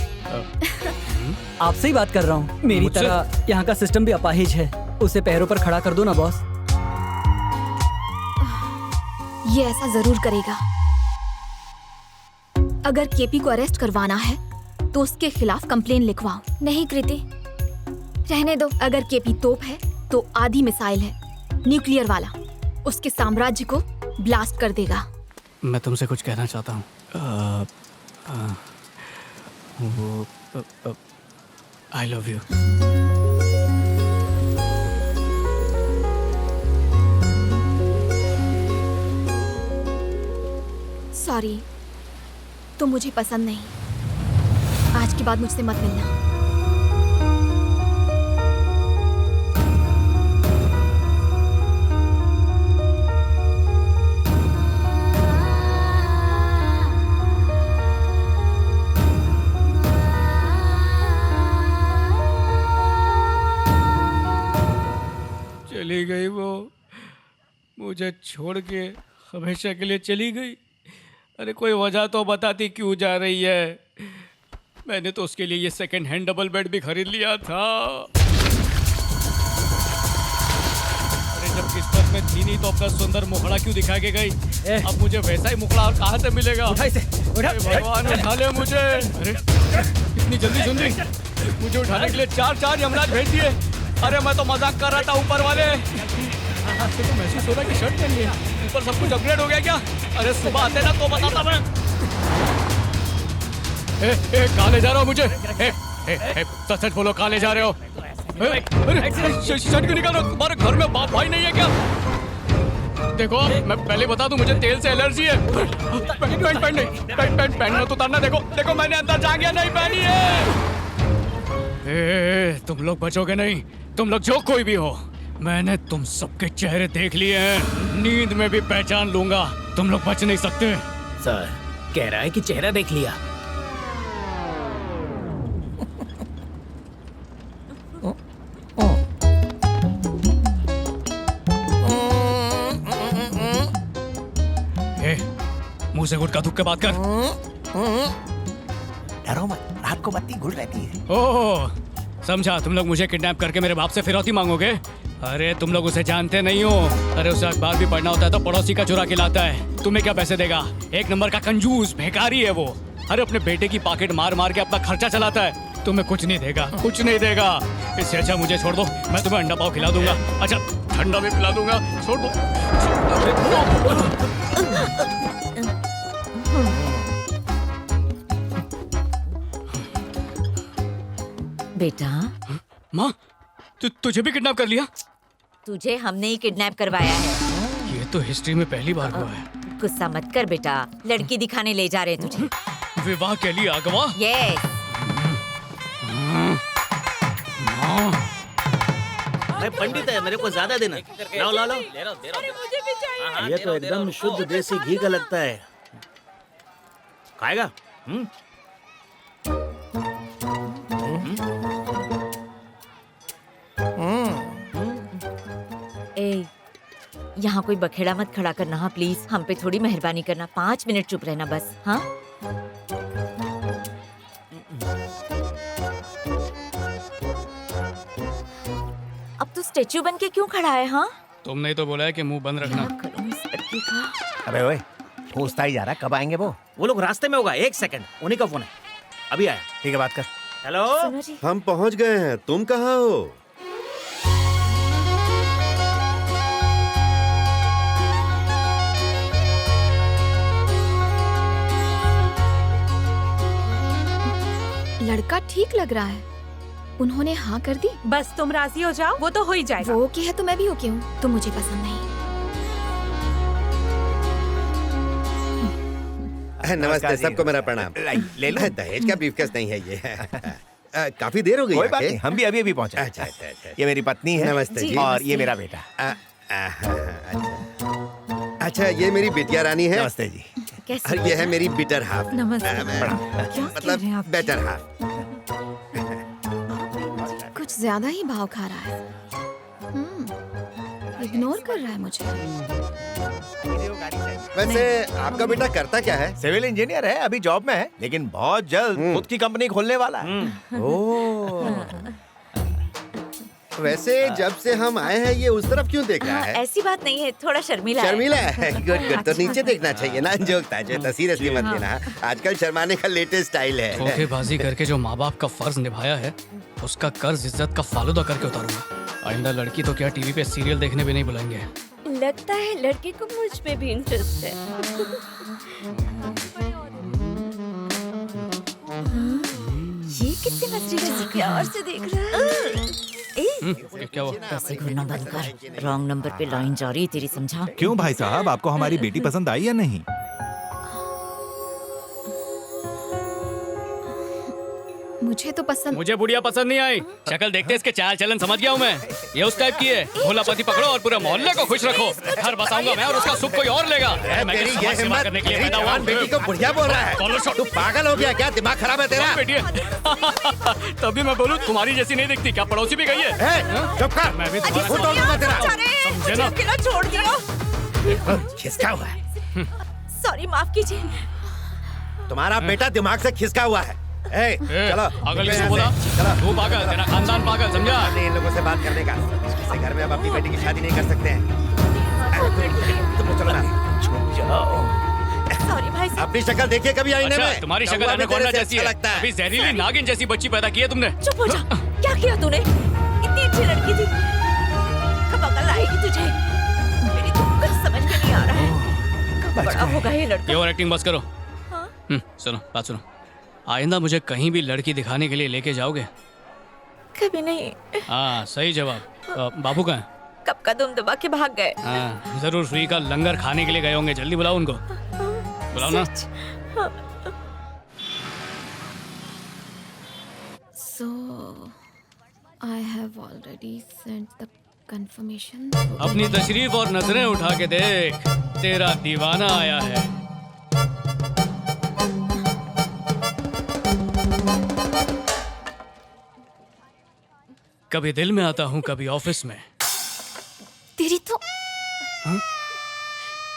आपसे ही बात कर रहा हूँ। मेरी तरह यहाँ का सिस्टम भी अपाहिज है। उसे पैरों पर खड़ा कर दो ना बॉस।
ये ऐसा जरूर करेगा। अगर केपी को अरेस्ट करवाना है तो उसके खिलाफ कंप्लेन लिखवाओ। नहीं कृति, रहने दो। अगर केपी तोप है तो आधी मिसाइल है, न्यूक्लियर वाला। उसके साम्राज्य को ब्लास्ट कर देगा।
मैं तुमसे कुछ कहना चाहता हूँ। I love you.
सॉरी, तुम मुझे पसंद नहीं। आज के बाद मुझसे मत मिलना।
चली गई वो, मुझे छोड़ के हमेशा के लिए चली गई। अरे कोई वजह तो बताती क्यों जा रही है। मैंने तो उसके लिए ये सेकंड हैंड डबल बेड भी खरीद लिया था। अरे जब किस्मत में थी नहीं तो अपना सुंदर मुखड़ा क्यों दिखा के गई? अब मुझे वैसा ही मुखड़ा और कहाँ से मिलेगा? भगवान उठा ले मुझे। अरे इतनी जल्दी जल्दी मुझे उठाने के लिए चार यमराज भेज दिए। अरे मैं तो मजाक कर रहा था ऊपर वाले। आपसे तो महसूस हो रहा है कि शर्ट पहन लिया, ऊपर सब कुछ अपग्रेड हो गया क्या? अरे सुबह आते ना तो बताता मैं। कहाँ ले जा रहे हो मुझे? सच बोलो, कहाँ ले जा रहे हो? अरे शर्ट क्यों निकाल रहे हो? तुम्हारे घर में बाप भाई नहीं है क्या? देखो मैं पहले बता दूं, मुझे तेल से एलर्जी है। पैंट पहनना तो उतारना। देखो मैंने अंदर जांघिया नहीं पहनी है। तुम लोग बचोगे नहीं, तुम लोग जो कोई भी हो। मैंने तुम सबके चेहरे देख लिए हैं, नींद में भी पहचान लूंगा। तुम लोग बच नहीं सकते।
सर कह रहा है कि चेहरा देख लिया।
मुंह से गुटका थूक के बात कर।
डरो मत, रात को बत्ती गुल रहती है।
ओह समझा, तुम लोग मुझे किडनैप करके मेरे बाप से फिरौती मांगोगे। अरे तुम लोग उसे जानते नहीं हो। अरे उसे अखबार भी पढ़ना होता है तो पड़ोसी का चुरा के लाता है। तुम्हें क्या पैसे देगा? एक नंबर का कंजूस भिखारी है वो। अरे अपने बेटे की पॉकेट मार मार के अपना खर्चा चलाता है। तुम्हें कुछ नहीं देगा, कुछ नहीं देगा। इससे अच्छा मुझे छोड़ दो, मैं तुम्हें अंडा पाव खिला दूंगा। अच्छा ठंडा भी पिला दूंगा। छोड़ दो।
बेटा,
माँ तुझे भी किडनैप कर लिया?
तुझे हमने ही किडनैप करवाया है।
ये तो हिस्ट्री में पहली बार हुआ है।
गुस्सा मत कर बेटा, लड़की दिखाने ले जा रहे हैं तुझे।
विवाह के लिए अगवा?
यस।
मैं पंडित है, मेरे को ज्यादा देना। लाओ लाओ लाओ। ये तो एकदम शुद्ध देसी घी का लगता है। खाएगा?
ए, यहाँ कोई बखेड़ा मत खड़ा करना हाँ प्लीज, हम पे थोड़ी मेहरबानी करना, 5 मिनट चुप रहना बस। हाँ अब तू स्टेच्यू बन के क्यों खड़ा है? हाँ
तुमने तो बोला है कि मुंह बंद रखना।
अबे ओए, पूछता ही जा रहा कब आएंगे वो लोग रास्ते में होगा। 1 सेकंड, उन्हीं का फोन है, अभी आया। ठीक है, बात कर। हेलो,
हम पहुंच गए हैं, तुम कहाँ हो?
लड़का ठीक लग रहा है, उन्होंने हाँ कर दी।
बस तुम राजी हो जाओ, वो तो हो ही जाएगा।
वो ओके है तो मैं भी ओके हूँ, तो मुझे पसंद नहीं।
नमस्ते, सबको मेरा प्रणाम। ले लो। दहेज का ब्रीफकेस नहीं है ये। काफी देर हो गई।
कोई बात नहीं, हम भी अभी पहुंचे।
अच्छा अच्छा अच्छा।
ये मेरी पत्नी है।
नमस्ते जी।
और ये मेरा बेटा।
अच्छा, ये मेरी बिटिया रानी है।
नमस्ते जी।
और ये है मेरी बिटर हाफ।
नमस्ते।
मतलब बेटर हाफ।
कुछ ज्यादा ही भाव खा रहा है। इग्नोर कर रहा है मुझे।
वैसे आपका बेटा करता क्या है?
सिविल इंजीनियर है, अभी जॉब में है, लेकिन बहुत जल्द खुद की कंपनी खोलने वाला है।
ओह। वैसे जब से हम आए हैं ये उस तरफ क्यों देख रहा है?
ऐसी बात नहीं है, थोड़ा शर्मीला है।
शर्मीला है? Good good. तो नीचे देखना चाहिए ना, जोक था जो, तो सीरियसली मत लेना। आजकल शर्माने का लेटेस्ट स्टाइल है।
धोखेबाजी करके जो माँ बाप का फर्ज निभाया है, उसका कर्ज इज्जत का फालूदा करके उतारूंगा। आइंदा लड़की तो क्या टीवी पे सीरियल देखने भी नहीं बुलाएंगे।
लगता है लड़के को मुझ पे भी इंटरेस्ट है।
ये कितने नजरे से प्यार से देख रहा है।
ये क्या हुआ?
पैसे घूरना बंद कर, रॉन्ग नंबर पे लाइन जा रही है तेरी, समझा?
क्यों भाई साहब, आपको हमारी बेटी पसंद आई या नहीं?
मुझे तो पसंद।
मुझे बुढ़िया पसंद नहीं आई। शक्ल देखते इसके चाल चलन समझ गया हूँ मैं। ये उस टाइप की है। भोला पति पकड़ो और पूरे मोहल्ले को खुश रखो। घर बसाऊंगा मैं और उसका सुख कोई और लेगा। मैं
तेरी
समाज
ये
सेवा
हिम्मत,
करने के लिए
तेरी
पैदा हुआ
जवान
हूँ।
बेटी को बुढ़िया बोल रहा है। तू पागल हो गया क्या? दिमाग खराब है तेरा?
बेटी तभी मैं बोलूँ तुम्हारी जैसी नहीं दिखती। क्या पड़ोसी भी गई है?
चुप कर,
मैं भी
वो तोड़ दूंगा तेरा।
समझे ना?
अकेला छोड़ दिया।
खिसका हुआ है।
सॉरी, माफ कीजिए।
तुम्हारा बेटा दिमाग से खिसका हुआ है। चलो
पागल किसको बोला? तू पागल, तेरा खानदान पागल, समझा?
इन लोगों से बात करने का। इस घर में अब अपनी बेटी की शादी नहीं कर सकते हैं। तुम चलो ना।
सॉरी भाई साहब।
अपनी शक्ल देखिए कभी आईने
अच्छा,
में।
तुम्हारी शक्ल
कौवा भी
एनाकोंडा
तेरे से
जैसी
अच्छा
है।
लगता है।
अभी जहरीली नागिन जैसी बच्ची पैदा की है तुमने।
चुप हो जा। क्या किया तूने? इतनी अच्छी लड़की थी, कब अकल आएगी तुझे? मेरी तो कुछ समझ में नहीं आ रहा है। कब बड़ा होगा ये लड़का?
ये और एक्टिंग बस करो। सुनो, बात सुनो। आइंदा मुझे कहीं भी लड़की दिखाने के लिए लेके जाओगे?
कभी नहीं।
हाँ, सही जवाब। बाबू कहाँ है?
कब का दुम दबा के भाग गए।
हाँ, जरूर फ्री का लंगर खाने के लिए गए होंगे। जल्दी बुलाओ उनको। बुलाओ ना।
So I have already sent the confirmation.
अपनी तशरीफ और नजरें उठा के देख, तेरा दीवाना आया है। कभी दिल में आता हूँ, कभी ऑफिस में।
तेरी तो
हाँ?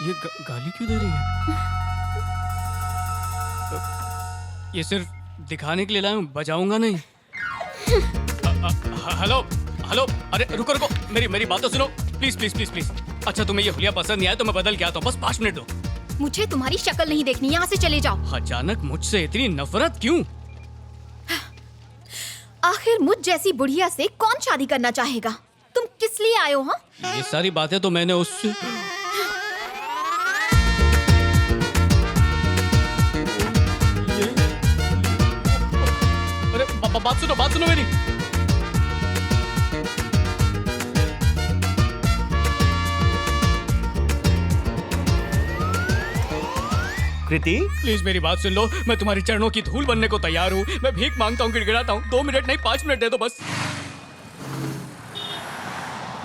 ये गाली क्यों दे रही है? ये सिर्फ दिखाने के लिए लाया हूँ, बजाऊंगा नहीं। हेलो हेलो, अरे रुको रुको, मेरी बात तो सुनो प्लीज प्लीज प्लीज प्लीज। अच्छा, तुम्हें ये हुलिया पसंद नहीं आया तो मैं बदल के आता हूँ, बस 5 मिनट दो।
मुझे तुम्हारी शक्ल नहीं देखनी, यहाँ से चले जाओ।
अचानक मुझसे इतनी नफरत क्यों?
आखिर मुझ जैसी बुढ़िया से कौन शादी करना चाहेगा? तुम किस लिए आए हो? हाँ,
ये सारी बातें तो मैंने उससे। अरे बात सुनो मेरी। कृति प्लीज मेरी बात सुन लो, मैं तुम्हारी चरणों की धूल बनने को तैयार हूँ। मैं भीख मांगता हूँ, गिड़गिड़ाता हूँ। 2 मिनट नहीं 5 मिनट दे दो बस।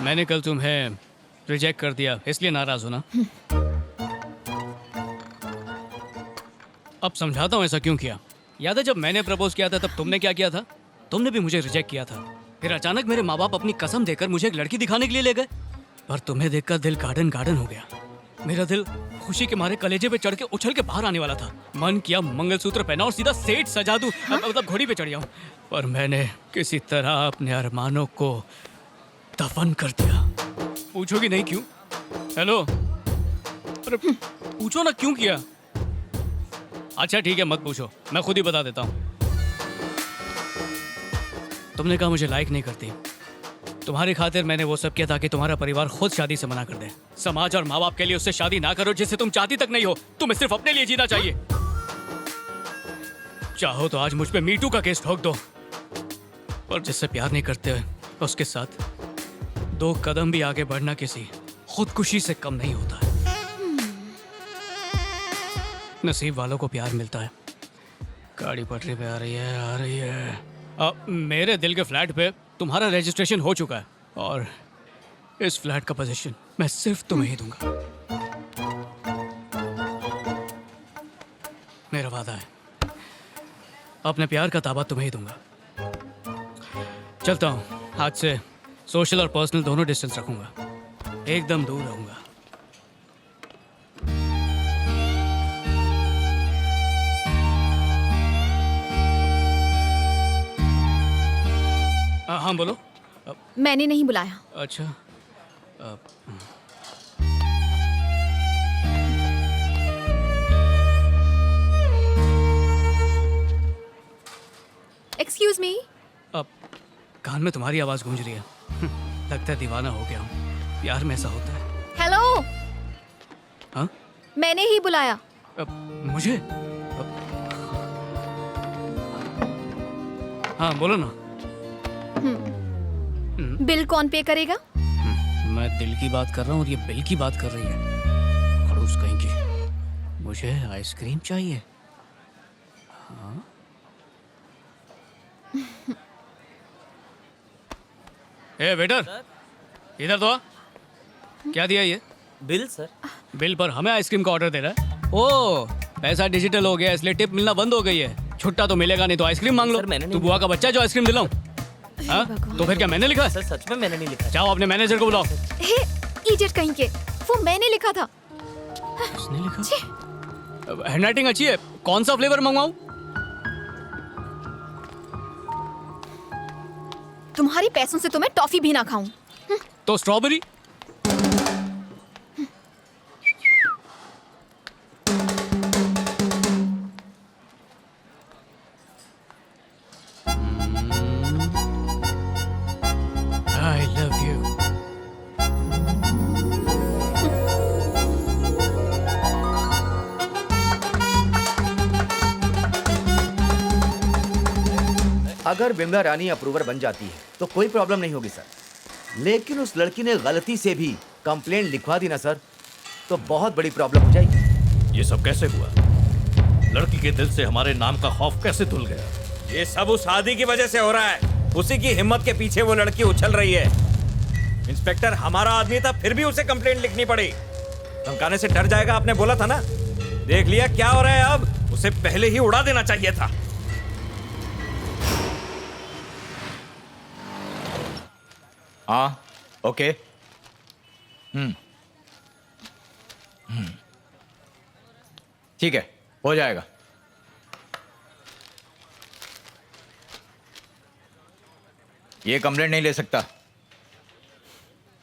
मैंने कल तुम्हें रिजेक्ट कर दिया, इसलिए नाराज हो ना? अब समझाता हूँ ऐसा क्यों किया। याद है जब मैंने प्रपोज किया था तब तुमने क्या किया था? तुमने भी मुझे रिजेक्ट किया था। फिर अचानक मेरे माँ बाप अपनी कसम देकर मुझे एक लड़की दिखाने के लिए ले गए। पर तुम्हें देखकर दिल गार्डन गार्डन हो गया। मेरा दिल खुशी के मारे कलेजे पे चढ़ के उछल के बाहर आने वाला था। मन किया मंगलसूत्र पहना और सीधा सेठ सजा दूं, मतलब घोड़ी पे चढ़ जाऊं। पर मैंने किसी तरह अपने अरमानों को दफन कर दिया। पूछोगी नहीं क्यों? हेलो, अरे पूछो ना क्यों किया। अच्छा ठीक है, मत पूछो, मैं खुद ही बता देता हूँ। तुमने कहा मुझे लाइक नहीं करती। तुम्हारी खातिर मैंने वो सब किया ताकि तुम्हारा परिवार खुद शादी से मना कर दे। समाज और माँ बाप के लिए उससे शादी ना करो जिससे तुम चाहती तक नहीं हो। तुम्हें सिर्फ अपने लिए जीना चाहिए। चाहो तो आज मुझ पे मीटू का केस ठोक दो, पर जिससे प्यार नहीं करते उसके साथ 2 कदम भी आगे बढ़ना किसी खुदकुशी से कम नहीं होता है। नसीब वालों को प्यार मिलता है। गाड़ी पटरी पे आ रही है। मेरे दिल के फ्लैट पे तुम्हारा रजिस्ट्रेशन हो चुका है और इस फ्लैट का पोजीशन मैं सिर्फ तुम्हें ही दूंगा। मेरा वादा है, अपने प्यार का ताबा तुम्हें ही दूंगा। चलता हूँ, आज से सोशल और पर्सनल दोनों डिस्टेंस रखूंगा, एकदम दूर रहूंगा। हाँ बोलो।
मैंने नहीं बुलाया।
अच्छा।
Excuse me.
अब कान में तुम्हारी आवाज गूंज रही है। लगता है दीवाना हो गया हूँ। प्यार में ऐसा होता है।
हेलो।
हाँ?
मैंने ही बुलाया।
मुझे? हाँ बोलो ना।
बिल कौन पे करेगा?
मैं दिल की बात कर रहा हूँ और ये बिल की बात कर रही है। खड़ूस कहीं की। मुझे आइसक्रीम चाहिए। हाँ? ए वेटर, इधर तो आ। क्या दिया ये?
Bill sir.
बिल पर हमें आइसक्रीम का ऑर्डर दे रहा है। ओह, पैसा डिजिटल हो गया इसलिए टिप मिलना बंद हो गई है। छुट्टा तो मिलेगा नहीं तो आइसक्रीम मांग लो। तू बुआ का बच्चा जो आइसक्रीम दिलाऊं? हाँ? तो फिर क्या मैंने लिखा है?
सर सच में मैंने नहीं लिखा।
जाओ अपने मैनेजर को बुलाओ।
हे इडियट कहीं के, वो मैंने लिखा था।
उसने लिखा? हैंडराइटिंग अच्छी है। कौन सा फ्लेवर मंगवाऊं?
तुम्हारी पैसों से तो मैं टॉफी भी ना खाऊं।
तो स्ट्रॉबेरी। I love you.
अगर बिमला रानी अप्रूवर बन जाती है तो कोई प्रॉब्लम नहीं होगी सर। लेकिन उस लड़की ने गलती से भी कंप्लेंट लिखवा दी ना सर, तो बहुत बड़ी प्रॉब्लम हो जाएगी।
ये सब कैसे हुआ? लड़की के दिल से हमारे नाम का खौफ कैसे धुल गया?
ये सब उस आदि की वजह से हो रहा है। उसी की हिम्मत के पीछे वो लड़की उछल रही है। इंस्पेक्टर हमारा आदमी था, फिर भी उसे कंप्लेंट लिखनी पड़ी। धमकाने से डर जाएगा, आपने बोला था ना। देख लिया क्या हो रहा है अब। उसे पहले ही उड़ा देना चाहिए था।
हाँ ओके। ठीक है, हो जाएगा। ये कंप्लेंट नहीं ले सकता।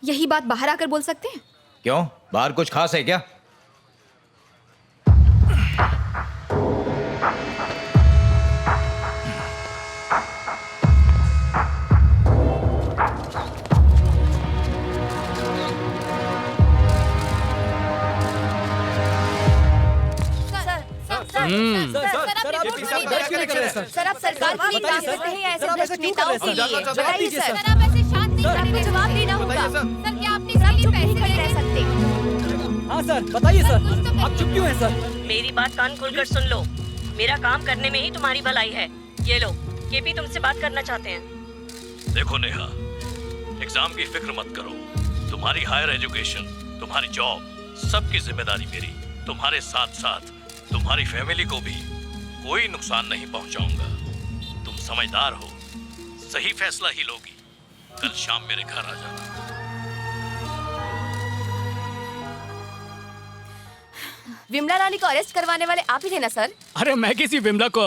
यही बात बाहर आकर बोल सकते हैं?
क्यों, बाहर कुछ खास है क्या?
सर आप सरकार के लिए काम करते हैं या ऐसे भ्रष्ट नेताओं के लिए? बताइए सर। सर आप ऐसे शांत नहीं खड़े, जवाब देना होगा। सर क्या आपने इसके लिए पैसे नहीं रह सकते?
हाँ सर, बताइए सर, आप चुप क्यों हैं सर?
मेरी बात कान खोलकर सुन लो। मेरा काम करने में ही तुम्हारी भलाई है। ये लो, केपी तुमसे बात करना चाहते हैं।
देखो नेहा, एग्जाम की फिक्र मत करो। तुम्हारी हायर एजुकेशन, तुम्हारी जॉब, सबकी जिम्मेदारी मेरी। तुम्हारे साथ साथ तुम्हारी फैमिली को भी कोई नुकसान नहीं पहुंचाऊंगा। तुम समझदार हो, सही फैसला ही लोगी। कल शाम मेरे घर आ जाना।
विमला रानी को अरेस्ट करवाने वाले आप ही थे ना सर?
अरे मैं किसी विमला को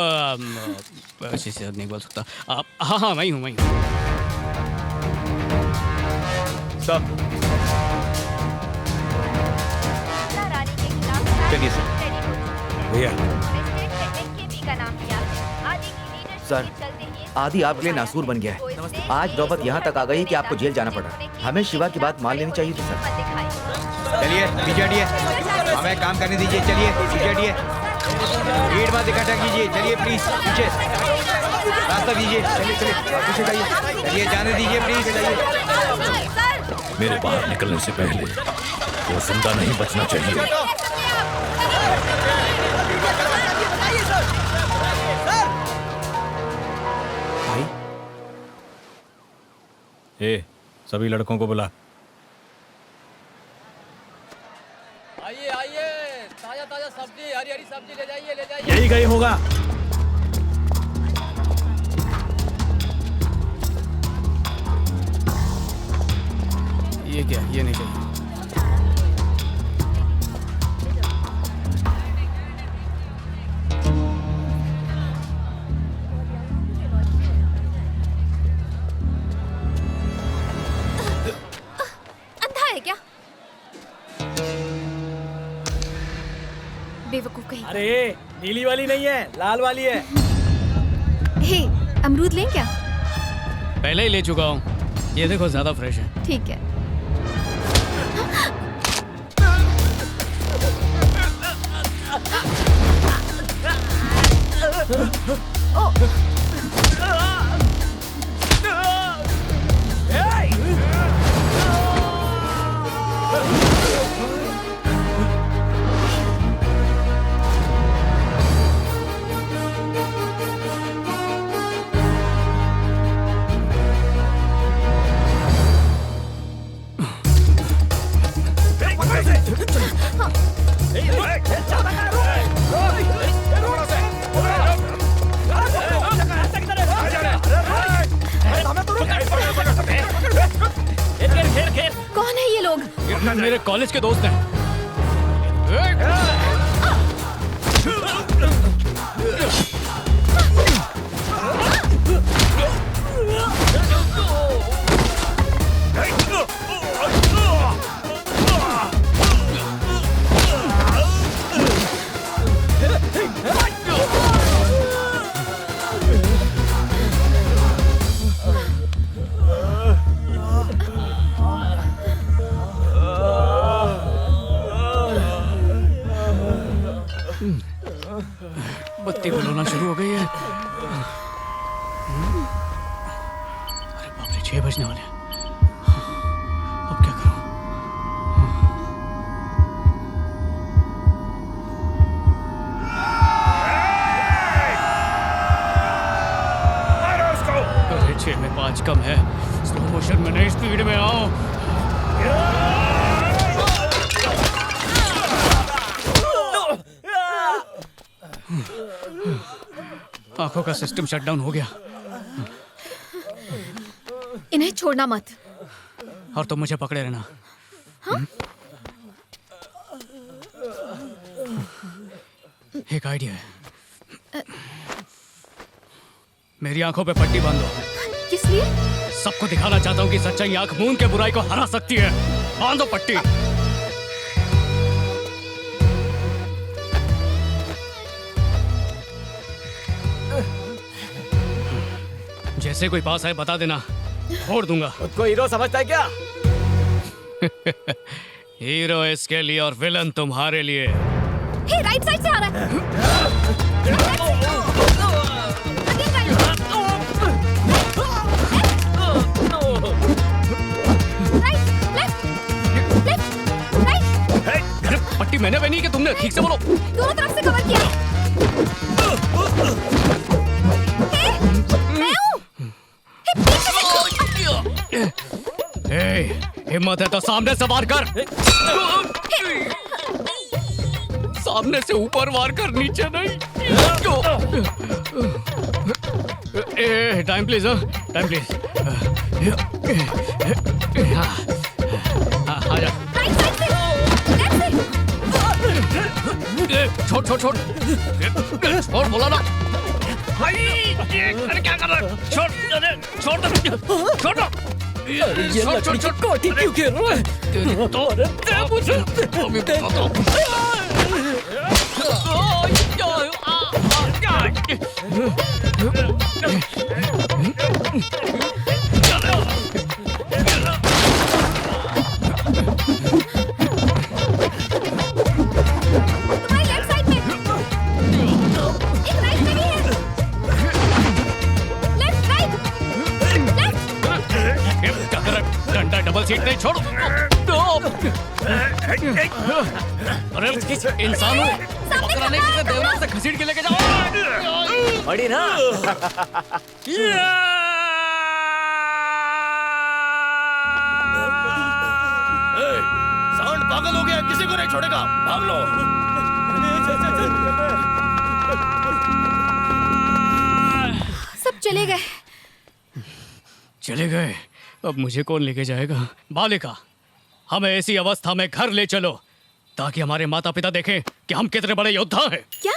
ऐसे से नहीं बोल सकता। आप हाँ मैं हूँ
सब चलिए सर।
भैया सर, आदि आपके लिए नासूर बन गया है। आज नौबत यहाँ तक आ गई कि आपको जेल जाना पड़ा। हमें शिवा की बात मान लेनी चाहिए थी सर।
चलिए पीछे हटिए, हमें काम करने दीजिए। चलिए पीछे हटिए, भीड़ मत इकट्ठा कीजिए। चलिए प्लीज पीछे रास्ता दीजिए। चलिए चलिए पीछे जाइए। चलिए जाने दीजिए प्लीज।
मेरे बाहर निकलने से पहले वो जिंदा नहीं बचना चाहिए।
ए, सभी लड़कों को बुला।
आइए आइए, ताजा ताजा सब्जी, हरी हरी सब्जी ले जाइए ले जाइए।
यही गई होगा।
ये क्या, ये नहीं चाहिए।
बेवकूफ कहीं।
अरे नीली वाली नहीं है, लाल वाली है।
हे, अमरूद लें क्या?
पहले ही ले चुका हूँ। ये देखो ज्यादा फ्रेश है।
ठीक है। कौन है ये लोग?
मेरे कॉलेज के दोस्त हैं। बत्ती बुलाना शुरू हो गई है। अरे बाप रे, 6 बजने वाले हैं। अब क्या करूं? अरे 6 में 5 कम है। स्लो मोशन में नहीं, स्पीड में आओ। आंखों का सिस्टम शटडाउन हो गया।
इन्हें छोड़ना मत।
और तुम मुझे पकड़े रहना।
हाँ?
एक आइडिया है। मेरी आंखों पे पट्टी बांध दो।
किस लिए?
सबको दिखाना चाहता हूँ कि सच्चाई आंख मूंद के बुराई को हरा सकती है। बांधो पट्टी। जैसे कोई पास आए बता देना, छोड़ दूंगा।
खुद को हीरो समझता है क्या?
हीरो इसके लिए और विलन तुम्हारे लिए।
हे, राइट साइड से आ रहा है।
ठीक से बोलो।
दोनों तरफ से कवर किया है। मैं हूँ।
हिम्मत है तो सामने से वार कर। सामने से ऊपर वार कर, नीचे नहीं। Time please, time please. आजा। छोड़ छोड़ छोड़ छोड़, बोला ना। अरे क्या कर रहा है? छोड़, अरे छोड़ दो, छोड़ दो।
ये लकड़ी की कोठी क्यों गिर रहा है?
तो अभी डंडा डबल सीट नहीं, छोड़ो। अरे इंसानों, बकरा नहीं किसे देवराज से घसीट के लेके जाओ।
बड़ी ना।
साउंड पागल हो गया, किसी को नहीं छोड़ेगा, भाग लो।
सब चले गए।
चले गए? अब मुझे कौन लेके जाएगा? बालिका, हमें ऐसी अवस्था में घर ले चलो ताकि हमारे माता पिता देखें कि हम कितने बड़े योद्धा हैं।
क्या?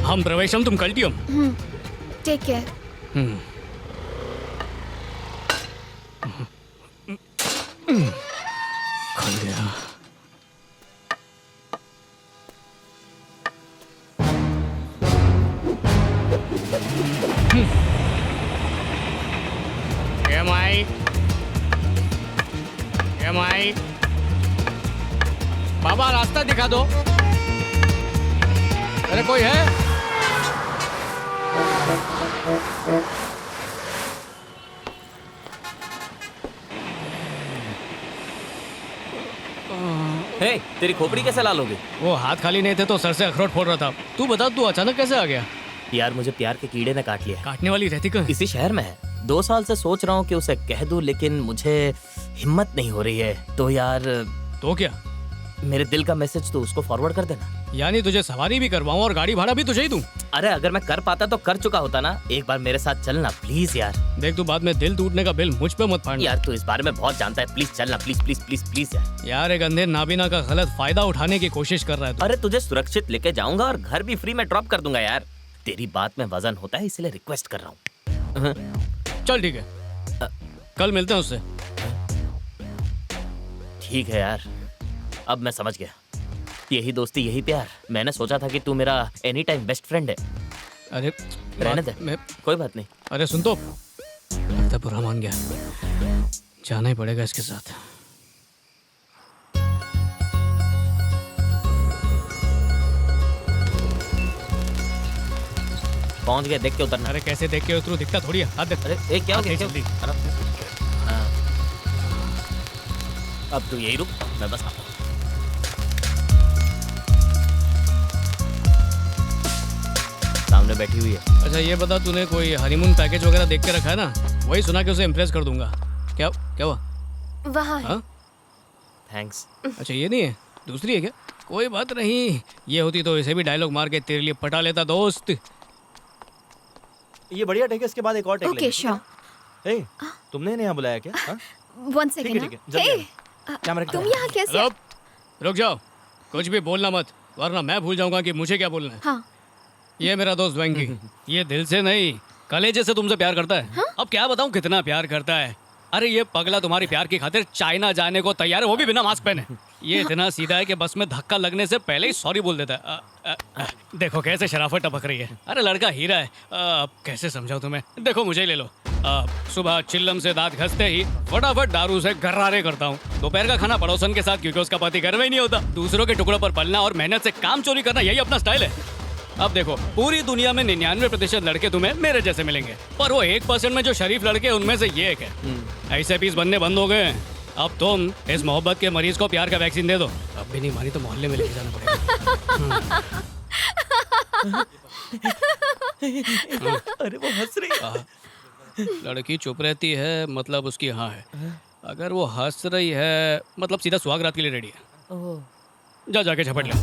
हम प्रवेशम, तुम कल्टियम।
Take care.
खुल गया। बाबा रास्ता दिखा दो। अरे कोई है?
हे, तेरी खोपड़ी कैसे लाल हो गई?
वो हाथ खाली नहीं थे तो सर से अखरोट फोड़ रहा था। तू बता, तू अचानक कैसे आ गया?
यार मुझे प्यार के कीड़े ने काट लिया।
काटने वाली रहती कहाँ?
इसी शहर में है। 2 साल से सोच रहा हूँ कि उसे कह दूं, लेकिन मुझे हिम्मत नहीं हो रही है। तो यार।
तो क्या?
मेरे दिल का मैसेज तो उसको फॉरवर्ड कर देना।
यानी तुझे सवारी भी करवाऊं और गाड़ी भाड़ा भी तुझे ही दूं?
अरे अगर मैं कर पाता तो कर चुका होता ना। एक बार मेरे साथ चलना प्लीज यार।
देख, तू बाद में दिल टूटने का बिल मुझ पे मत फाड़ना।
यार तू इस बारे में बहुत जानता है, प्लीज चलना, प्लीज प्लीज प्लीज प्लीज यार।
यार एक अंधे नाबीना का गलत फायदा उठाने की कोशिश कर रहा है।
अरे तुझे सुरक्षित लेके जाऊंगा और घर भी फ्री में ड्रॉप कर दूंगा यार। तेरी बात में वजन होता है, इसलिए रिक्वेस्ट कर रहा हूँ।
चल ठीक है, कल मिलते हैं उससे।
ठीक है यार, अब मैं समझ गया। यही दोस्ती, यही प्यार। मैंने सोचा था कि तू मेरा एनी टाइम बेस्ट फ्रेंड है।
अरे
रहने दे, कोई बात नहीं।
अरे सुन तो, लगता बुरा मान गया। जाना ही पड़ेगा इसके साथ।
पहुंच गया, देख के उतरना।
अरे कैसे देख के उतरू? दिखता थोड़ी है। अरे
क्या हो गया? अब तू यही रुक, मैं बस आता हूं। सामने बैठी हुई है।
अच्छा ये बता, तूने कोई हनीमून पैकेज वगैरह देख के रखा है ना? वही सुना कि उसे इम्प्रेस कर दूंगा। क्या क्या हुआ?
वहाँ है।
थैंक्स।
अच्छा ये नहीं है, दूसरी है क्या? कोई बात नहीं, ये होती तो इसे भी डायलॉग मार के तेरे लिए पटा लेता दोस्त।
ये बढ़िया टेक है, इसके बाद एक और टेक
ओके श्योर।
ए, तुमने इन्हें यहाँ बुलाया क्या? हाँ?
1 सेकंड। तुम यहाँ कैसे?
रुक जाओ, कुछ भी बोलना मत, वरना मैं भूल जाऊंगा कि मुझे क्या बोलना है।
हाँ।
ये मेरा दोस्त वेंकी, ये दिल से नहीं कलेजे से तुमसे प्यार करता है। अब क्या बताऊं कितना प्यार करता है। अरे ये पगला तुम्हारी प्यार की खातिर चाइना जाने को तैयार है, वो भी बिना मास्क पहने। ये इतना सीधा है कि बस में धक्का लगने से पहले ही सॉरी बोल देता है। देखो कैसे शराफत टपक रही है। अरे लड़का हीरा है। अब कैसे समझाऊं तुम्हें? देखो मुझे ही ले लो। सुबह चिल्लम से दांत घसते ही फटाफट दारू से घर्रारे करता हूँ। दोपहर का खाना पड़ोसन के साथ, क्योंकि उसका पति घर में ही नहीं होता। दूसरों के टुकड़ों पर पलना और मेहनत से काम चोरी करना, यही अपना स्टाइल है। अब देखो, पूरी दुनिया में 99% लड़के तुम्हें मेरे जैसे मिलेंगे, पर वो 1% में जो शरीफ लड़के उनमें से ये एक है। ऐसे पीस बनने बंद हो गए। अब तुम इस मोहब्बत के मरीज को प्यार का वैक्सीन दे दो। अब भी नहीं मानी तो मोहल्ले में लेके जाना पड़ेगा।
अरे वो हंस रही है।
लड़की चुप रहती है मतलब उसकी हाँ है, अगर वो हंस रही है मतलब सीधा सुहागरात के लिए रेडी है। जा जाके झपट ले।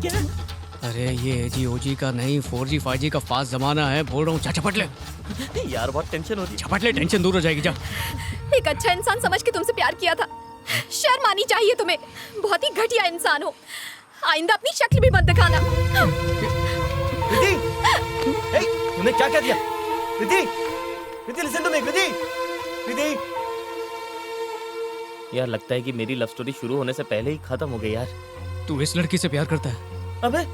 क्या?
अरे ये एजी ओजी का नहीं, 4G 5G का फास्ट जमाना है, बोल रहा हूँ। जा झपट ले
यार, बहुत टेंशन हो रही है।
झपट ले, टेंशन दूर हो जाएगी। जा।
एक अच्छा इंसान समझ के तुमसे प्यार किया था, शर्म आनी चाहिए तुम्हें। बहुत ही घटिया इंसान हो, आइंदा अपनी शक्ल भी मत दिखाना।
कृति, तुमने क्या क्या दिया? कृति, कृति लिसन टू मी, कृति, कृति। यार लगता है कि मेरी लव स्टोरी शुरू होने से पहले ही खत्म हो गई यार।
तू इस लड़की से प्यार करता है?
अबे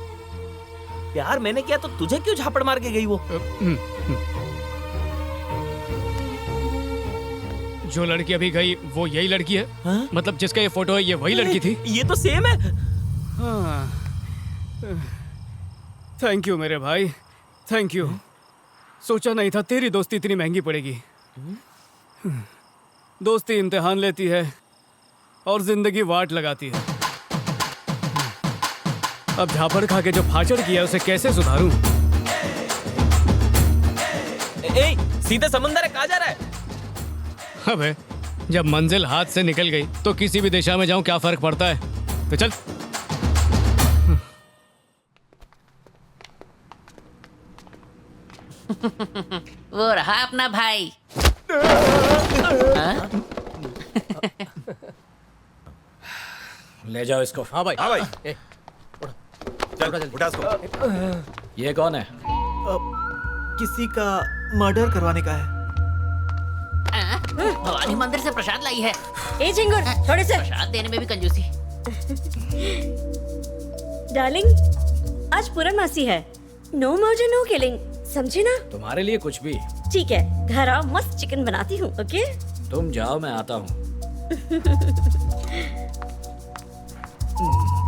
प्यार मैंने किया तो तुझे क्यों झापड़ मार के गई वो?
जो लड़की अभी गई वो यही लड़की है? हाँ? मतलब जिसका ये फोटो है ये वही लड़की थी?
ये तो सेम है।
थैंक यू मेरे भाई, थैंक यू। सोचा नहीं था तेरी दोस्ती इतनी महंगी पड़ेगी। दोस्ती इम्तिहान लेती है और जिंदगी वाट लगाती है। अब झापड़ खा के जो फाचड़ किया उसे कैसे सुधारूं?
सीधे समंदर है, कहाँ जा रहा है?
अबे जब मंजिल हाथ से निकल गई तो किसी भी दिशा में जाऊं क्या फर्क पड़ता है? तो चल।
वो रहा अपना भाई।
ले जाओ इसको।
हाँ भाई, हाँ भाई।
चल उठा इसको।
ये कौन है?
किसी का मर्डर करवाने का है।
भवानी मंदिर से प्रसाद लाई है।
ए झिंगुर, थोड़े से
प्रसाद देने में भी कंजूसी।
डार्लिंग, आज पूर्णमासी है। नो मर्डर नो किलिंग, समझे ना?
तुम्हारे लिए कुछ भी।
ठीक है, घर आओ, मस्त चिकन बनाती हूँ। ओके?
तुम जाओ, मैं आता हूँ।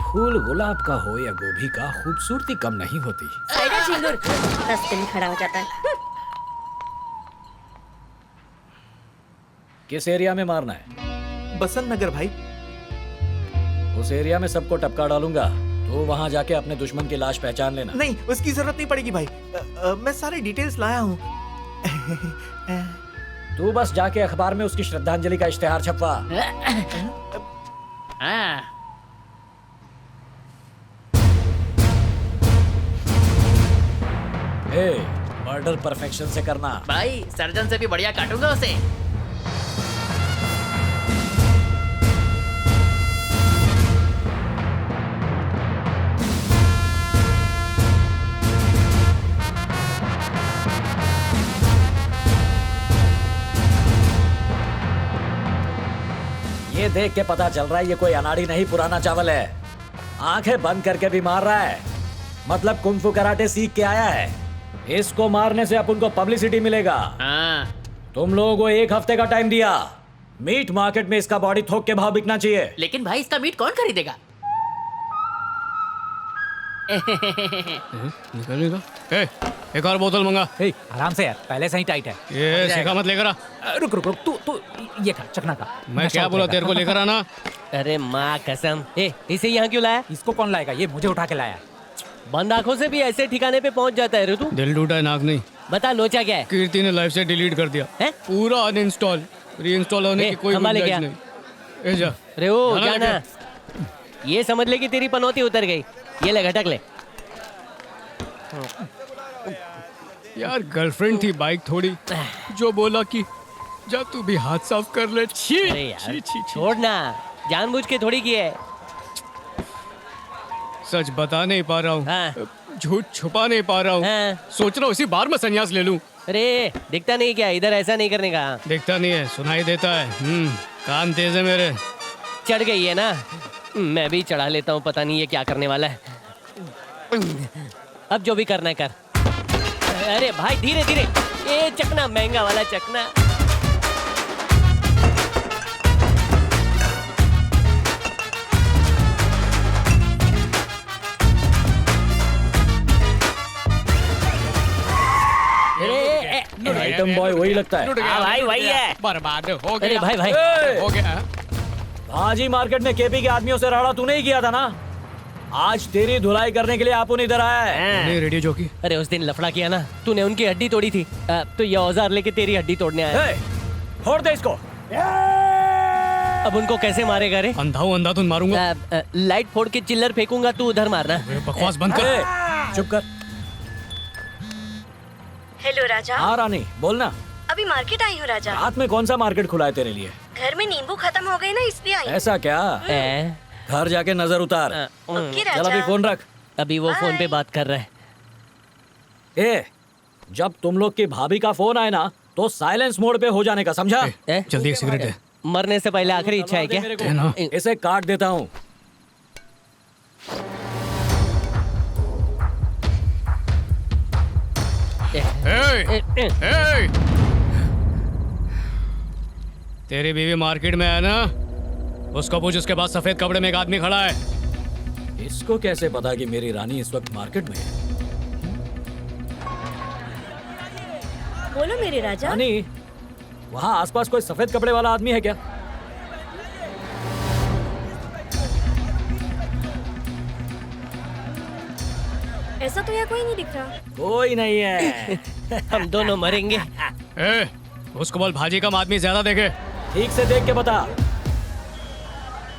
फूल गुलाब का हो या गोभी का, खूबसूरती कम नहीं होती।
साइडर झिंगुर, रास्ते में खड़ा हो जाता है।
किस एरिया में मारना है?
बसंत नगर भाई।
उस एरिया में सबको टपका डालूंगा, तो वहां जाके अपने दुश्मन की लाश पहचान लेना।
नहीं, उसकी जरूरत नहीं पड़ेगी भाई। मैं सारी डिटेल्स लाया हूँ।
तू बस जाके अखबार में उसकी श्रद्धांजलि का इश्तेहार छपवा। मर्डर परफेक्शन से करना।
भाई सर्जन से भी बढ़िया काटूंगा उसे।
ये देख के पता चल रहा है ये कोई अनाड़ी नहीं, पुराना चावल है। आंखें बंद करके भी मार रहा है, मतलब कुंफू कराटे सीख के आया है। इसको मारने से अपन को पब्लिसिटी मिलेगा। तुम लोगों को 1 हफ्ते का टाइम दिया। मीट मार्केट में इसका बॉडी थोक के भाव बिकना चाहिए।
लेकिन भाई इसका मीट कौन खरीदेगा?
निकलेगा। एक और बोतल मंगा।
आराम से यार, पहले से ही टाइट है।
ये शिखा मत लेकर आ।
रुक रुक रुक, तू ये खा, चखना का।
मैं क्या बोला तेरे को लेकर आना?
अरे माँ कसम, इसे यहाँ क्यों लाया?
इसको कौन लाएगा? ये मुझे उठा के लाया।
बंद आंखों से भी ऐसे ठिकाने पे पहुँच जाता है रे तू।
दिल टूटा है, नाक नहीं।
बता लोचा क्या है?
कीर्ति ने लाइफ से डिलीट कर दिया है? पूरा अनइंस्टॉल, रीइंस्टॉल होने की कोई गुंजाइश नहीं। जा
रे ओ जाना, ये समझ ले कि तेरी पनौती उतर गई। ये ले घटक ले।
यार गर्लफ्रेंड थी बाइक थोड़ी, जो बोला कि जा तू भी हाथ साफ कर ले। छी
यार छोड़ ना, जानबूझ के थोड़ी की है।
सच बता नहीं पा रहा हूँ, झूठ छुपा नहीं पा रहा हूँ। सोच रहा हूँ इसी बार में संन्यास ले लूं।
अरे दिखता नहीं क्या? इधर ऐसा नहीं करने का।
दिखता नहीं है, सुनाई देता है। कान तेज है मेरे।
चढ़ गई है ना, मैं भी चढ़ा लेता हूँ। पता नहीं ये क्या करने वाला है। अब जो भी करना है कर। अरे भाई धीरे धीरे, ये चकना महंगा वाला चकना।
आइटम बॉय वही लगता है।
हाँ भाई वही है।
बर्बाद हो गया।
अरे भाई भाई
हो गया।
भाजी मार्केट में केपी के आदमियों से राड़ा तूने ही किया था ना? आज तेरी धुलाई करने के लिए आपन इधर आया है।
नहीं रेडियो जॉकी।
अरे उस दिन लफड़ा किया ना, तूने उनकी हड्डी तोड़ी थी, तो ये औजार लेके तेरी हड्डी तोड़ने आया।
फोड़ दे इसको।
अब उनको कैसे मारेगा रे?
अंधा तुम मारूंगा।
लाइट फोड़ के चिल्लर फेंकूंगा, तू उधर मारना।
बकवास बंद कर।
चुप कर।
हेलो राजा।
हाँ रानी बोलना।
अभी मार्केट आई हूँ राजा।
रात में कौन सा मार्केट खुला है तेरे लिए?
घर में नींबू खत्म हो गए ना, इसलिए आई।
ऐसा क्या? घर जाके नजर उतार।
ओके
चल
राजा।
अभी फोन रख।
अभी वो फोन पे बात कर रहा है।
ए, जब तुम लोग की भाभी का फोन आए ना तो साइलेंस मोड पे हो जाने का, समझा?
जल्दी एक सिगरेट दे।
मरने से पहले आखिरी इच्छा है क्या?
इसे काट देता हूँ।
तेरी बीवी मार्केट में है ना, उसको पूछ। उसके बाद सफेद कपड़े में एक आदमी खड़ा है।
इसको कैसे पता कि मेरी रानी इस वक्त मार्केट में है?
बोलो मेरे राजा।
रानी, वहाँ आसपास कोई सफेद कपड़े वाला आदमी है क्या?
ऐसा तो यहाँ कोई नहीं दिख रहा।
कोई नहीं है।
हम दोनों मरेंगे।
उसको बोल भाजी कम आदमी ज्यादा देखे।
ठीक से देख के बता।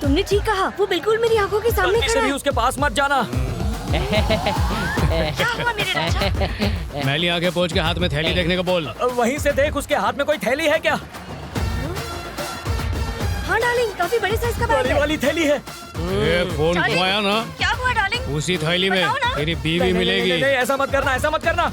तुमने ठीक कहा, वो बिल्कुल मेरी आंखों के सामने खड़ा है।
उसके पास मत जाना।
क्या हुआ मेरे राजा?
मैली आगे पहुंच के हाथ में थैली देखने को बोल।
वहीं से देख, उसके हाथ में कोई थैली है क्या?
हाँ डार्लिंग, काफी बड़े साइज का बैग है।
वाली थैली है।
ये फोन घुमाया ना,
क्या हुआ डार्लिंग?
उसी थैली में तेरी बीवी मिलेगी।
नहीं, ऐसा मत करना, ऐसा मत करना।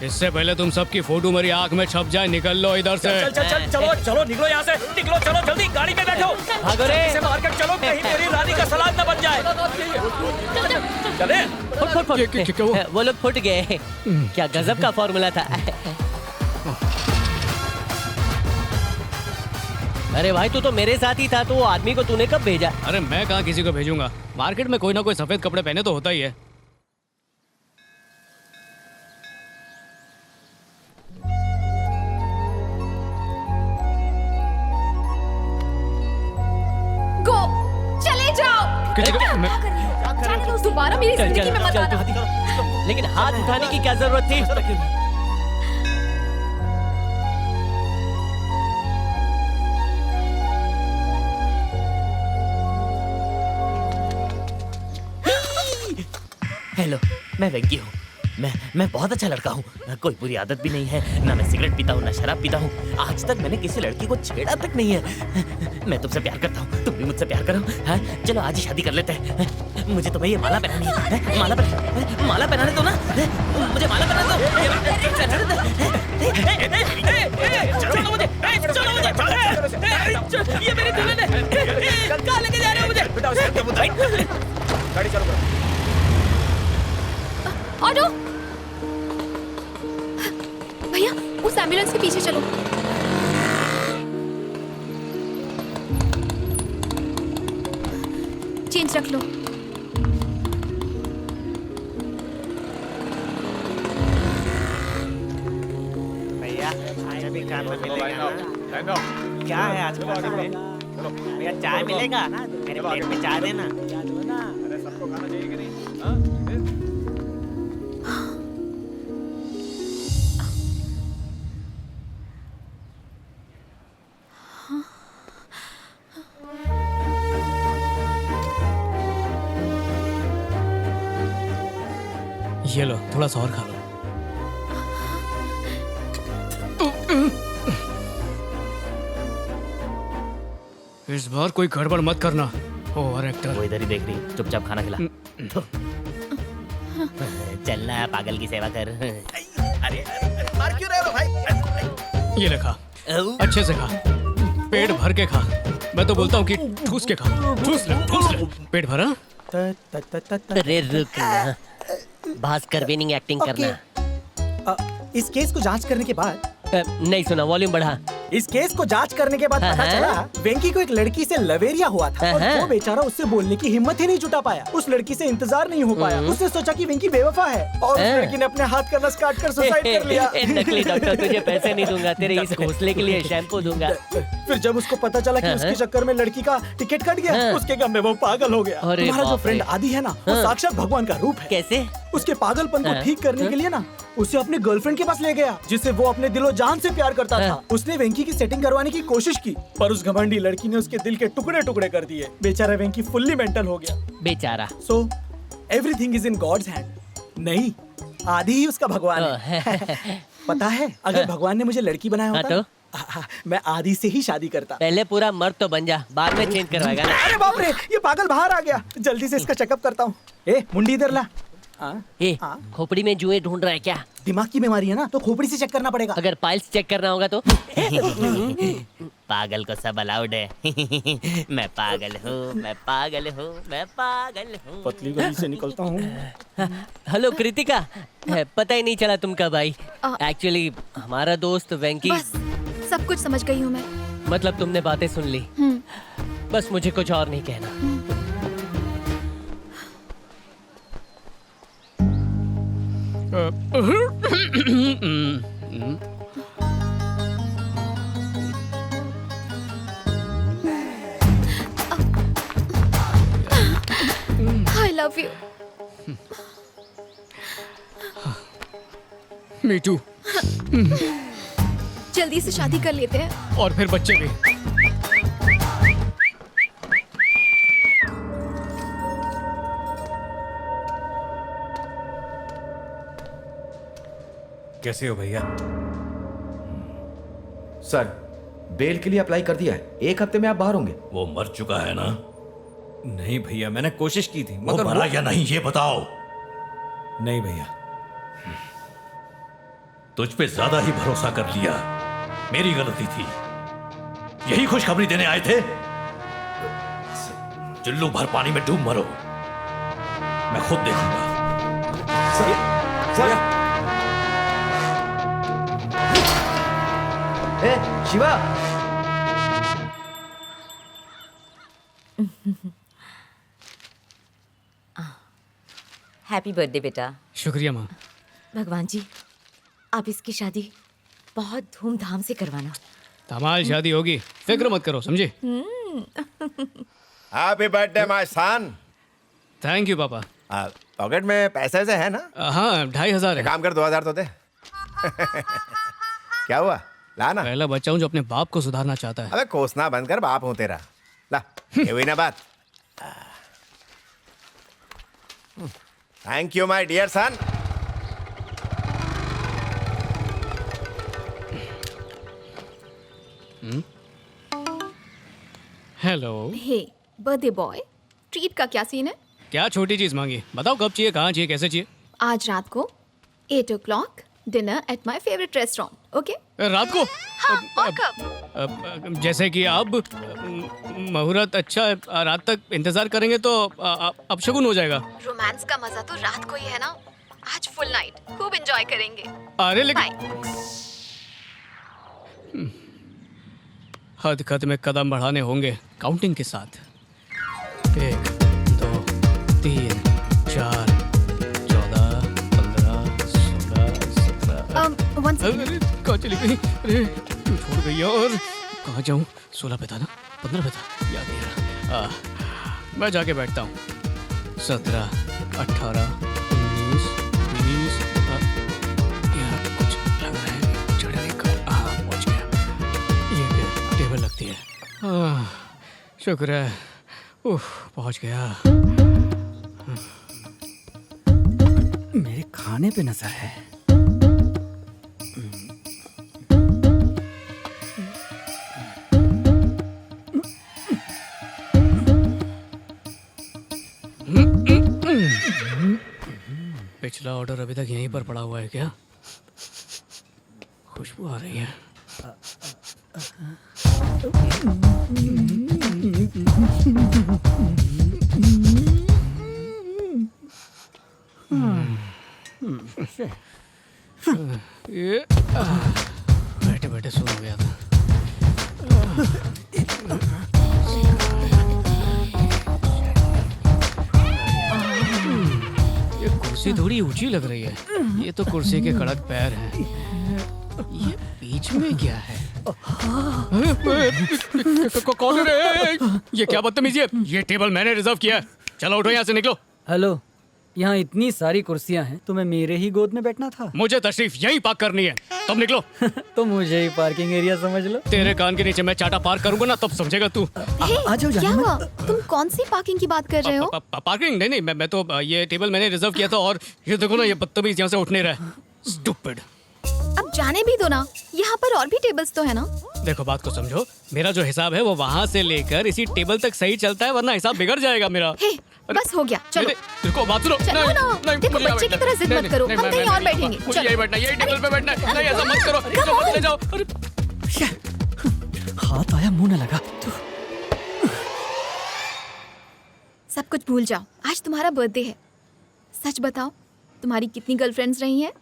इससे पहले तुम सबकी फोटो मेरी आंख में छप जाए, निकल लो इधर से।
चल चल चल, चलो चलो, निकलो यहाँ से, निकलो, चलो जल्दी, गाड़ी में बैठो।
भागो रे।
से मार्केट चलो, कहीं मेरी रानी का सलाद न बन जाए। चले।
फुट। वो लोग फुट गए। क्या गजब का फॉर्मूला था। अरे भाई, तू तो मेरे साथ ही था, तो वो आदमी को तूने कब भेजा?
अरे मैं कहाँ किसी को भेजूंगा। मार्केट में कोई ना कोई सफेद कपड़े पहने तो होता ही है।
गो, चले जाओ। दोबारा मेरी जिंदगी में मत आना।
लेकिन हाथ उठाने की क्या जरूरत थी?
हेलो, मैं वेंकी हूँ। मैं बहुत अच्छा लड़का हूँ। कोई बुरी आदत भी नहीं है, ना मैं सिगरेट पीता हूँ, ना शराब पीता हूँ। आज तक मैंने किसी लड़की को छेड़ा तक नहीं है। मैं तुमसे प्यार करता हूँ, तुम भी मुझसे प्यार करो। हाँ, चलो आज ही शादी कर लेते हैं। मुझे तुम्हें ये माला पहनानी है। माला पहनाने दो ना, मुझे माला पहना दो। ये मेरी दुल्हन है। कहाँ लेके जा रहे हो मुझे?
गाड़ी चालू करो।
ऑटो भैया, उस एम्बुलेंस के पीछे चलो। चेंज रख लो।
भैया आज भी खाना मिलेगा ना? क्या है आज खाने में? भैया चाय मिलेगा? मेरे प्लेट में चाय देना।
अरे सबको खाना चाहिए कि नहीं? ये लो, थोड़ा सा और खा लो। इस बार कोई गड़बड़ मत करना। Over actor.
वो इधर ही देख रही, चुपचाप खाना खिला। चलना, पागल की सेवा कर।
अरे मार क्यों रहे हो भाई?
ये ले खा, अच्छे से खा, पेट भर के खा। मैं तो बोलता हूँ कि ठूस के खा। ठूस ले, पेट भरा।
अरे रुक ना, भास्कर विनिंग एक्टिंग करना।
इस केस को जांच करने के बाद
नहीं सुना, वॉल्यूम बढ़ा।
इस केस को जांच करने के बाद पता चला वेंकी को एक लड़की से लवेरिया हुआ था और वो बेचारा उससे बोलने की हिम्मत ही नहीं जुटा पाया। उस लड़की से इंतजार नहीं हो पाया। उसने सोचा कि वेंकी बेवफा है और उस लड़की ने अपने हाथ का नस काट कर सुसाइड कर लिया।
नकली डॉक्टर, तुझे पैसे नहीं दूंगा, तेरे इस घोंसले के लिए शैम्पू दूंगा।
फिर जब उसको पता चला कि उसके चक्कर में लड़की का टिकट कट गया, उसके गम में वो पागल हो गया। तुम्हारा जो फ्रेंड आदि है ना, वो साक्षात भगवान का रूप है।
कैसे?
उसके पागलपन को ठीक करने के लिए ना उसे अपने गर्लफ्रेंड के पास ले गया, जिसे वो अपने दिलो जान से प्यार करता था। उसने वेंकी की सेटिंग करवाने की कोशिश की, पर उस घमंडी लड़की ने उसके दिल के टुकड़े टुकड़े कर दिए। बेचारा वेंकी फुल्ली मेंटल हो गया।
बेचारा।
So everything is in God's hand. नहीं, आदि ही उसका भगवान है। पता है, अगर भगवान ने मुझे लड़की बनाया होता तो मैं आदि से ही शादी करता।
पहले पूरा मर्द तो बन जा, बाद में चेंज करवाएगा ना।
अरे बाप रे, ये पागल बाहर आ गया। जल्दी से इसका चेकअप करता हूँ। मुंडी इधर ला।
खोपड़ी में जुएं ढूंढ रहा है क्या?
दिमाग की बीमारी है ना, तो खोपड़ी से चेक करना पड़ेगा।
अगर पाइल्स चेक करना होगा तो पागल को सब अलाउड है। मैं पागल हूँ, मैं पागल हूँ, मैं पागल हूँ।
पतली गली से निकलता हूँ।
हेलो कृतिका, पता ही नहीं चला तुम कब आई। एक्चुअली हमारा दोस्त वेंकी।
बस सब कुछ समझ गई हूँ मैं।
मतलब तुमने बातें सुन ली। बस मुझे कुछ और नहीं कहना।
I love you.
Me too.
जल्दी से शादी कर लेते हैं।
और फिर बच्चे भी।
कैसे हो भैया?
सर, बेल के लिए अप्लाई कर दिया है। 1 हफ्ते में आप बाहर होंगे।
वो मर चुका है ना?
नहीं भैया, मैंने कोशिश की थी
मगर मरा या नहीं ये बताओ।
नहीं भैया,
तुझ पे ज्यादा ही भरोसा कर लिया। मेरी गलती थी। यही खुशखबरी देने आए थे? चुल्लू भर पानी में डूब मरो, मैं खुद देखूंगा।
सर, शिवा।
हैप्पी बर्थडे बेटा।
शुक्रिया माँ।
भगवान जी, आप इसकी शादी बहुत धूमधाम से करवाना।
धमाल शादी होगी, फिक्र मत करो, समझे?
Happy birthday my son.
Thank you पापा।
पॉकेट में पैसे वैसे है ना?
हाँ, 2500 है।
काम कर, 2000 तो दे। क्या हुआ? ला ना।
पहला बच्चा हूँ जो अपने बाप को सुधारना चाहता है।
अबे कोसना बंद कर, बाप हूँ तेरा। ला, ये हुई ना बात। Thank you my dear son.
Hello.
Hey birthday boy, treat का क्या सीन है?
क्या छोटी चीज मांगी? बताओ कब चाहिए, कहाँ चाहिए, कैसे चाहिए?
आज रात को 8 o'clock dinner at my favourite restaurant. Okay?
रात को?
हाँ, और कब?
जैसे कि अब मुहूर्त अच्छा है, रात तक इंतजार करेंगे तो अब शगुन हो जाएगा।
रोमांस का मजा तो रात को ही है ना। आज फुल नाइट खूब एंजॉय करेंगे।
अरे लेकिन हद खत में कदम बढ़ाने होंगे काउंटिंग के साथ। 1 2 3 4 14 15 16 17। अरे कहाँ चली गई? अरे क्यों छोड़ गई यार? कहाँ जाऊँ? 16 पे था ना, 15 पे था, याद नहीं रहा। मैं जाके बैठता हूँ। 17 18 19 20। यहाँ कुछ लग रहा है चढ़ने का। हाँ, पहुँच गया। ये टेबल लगती है। शुक्र है, पहुँच गया।
मेरे खाने पे नजर है।
पिछला ऑर्डर अभी तक यहीं पर पड़ा हुआ है क्या? खुशबू आ रही है। बैठे बैठे सो हो गया था। ये कुर्सी थोड़ी ऊंची लग रही है। ये तो कुर्सी के कड़क पैर हैं। ये बीच में क्या है? कौन है रे? ये क्या बदतमीजी है? ये टेबल मैंने रिजर्व किया है। चलो उठो यहाँ से, निकलो।
हेलो, यहाँ इतनी सारी कुर्सियाँ हैं, तुम्हें मेरे ही गोद में बैठना था।
मुझे तशरीफ यहीं पार्क करनी है, तब निकलो।
तो मुझे ही पार्किंग एरिया समझ लो।
तेरे कान के नीचे मैं चाटा पार्क करूंगा ना, तब समझेगा तू।
आ जाओ, क्या हुआ? तुम कौन सी पार्किंग की बात कर रहे हो?
पार्किंग नहीं, मैं तो ये टेबल मैंने रिजर्व किया था और ये देखो ना, ये बदतमीज यहाँ से उठ नहीं रहा है। स्टूपिड।
अब जाने भी दो ना, यहाँ पर और भी टेबल्स तो है ना।
देखो बात को समझो, मेरा जो हिसाब है वो वहाँ से लेकर इसी टेबल तक सही चलता है, वरना हिसाब बिगड़ जाएगा मेरा।
हे, बस हो गया, चलो।
देखो बात सुनो।
चलो ना, देखो बच्चे की तरह जिद मत करो, हम कहीं और बैठेंगे।
मुझे यही बैठना, यही टेबल पे बैठना है। नहीं ऐसा मत करो, मत ले जाओ।
हाथ आया मुंह न लगा।
सब कुछ भूल जाओ, आज तुम्हारा बर्थडे है। सच बताओ, तुम्हारी कितनी गर्लफ्रेंड्स रही हैं?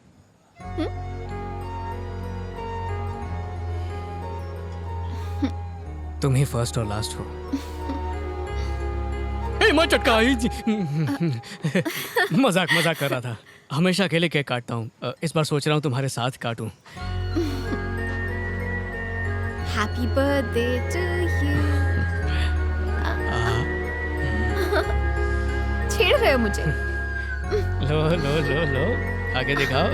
तुम ही फर्स्ट और लास्ट हो। मत चटका। मजाक कर रहा था। हमेशा अकेले केक काटता हूँ, इस बार सोच रहा हूँ तुम्हारे साथ काटूं।
Happy birthday to you. छेड़ रहे हो मुझे?
लो लो लो लो, आगे दिखाओ।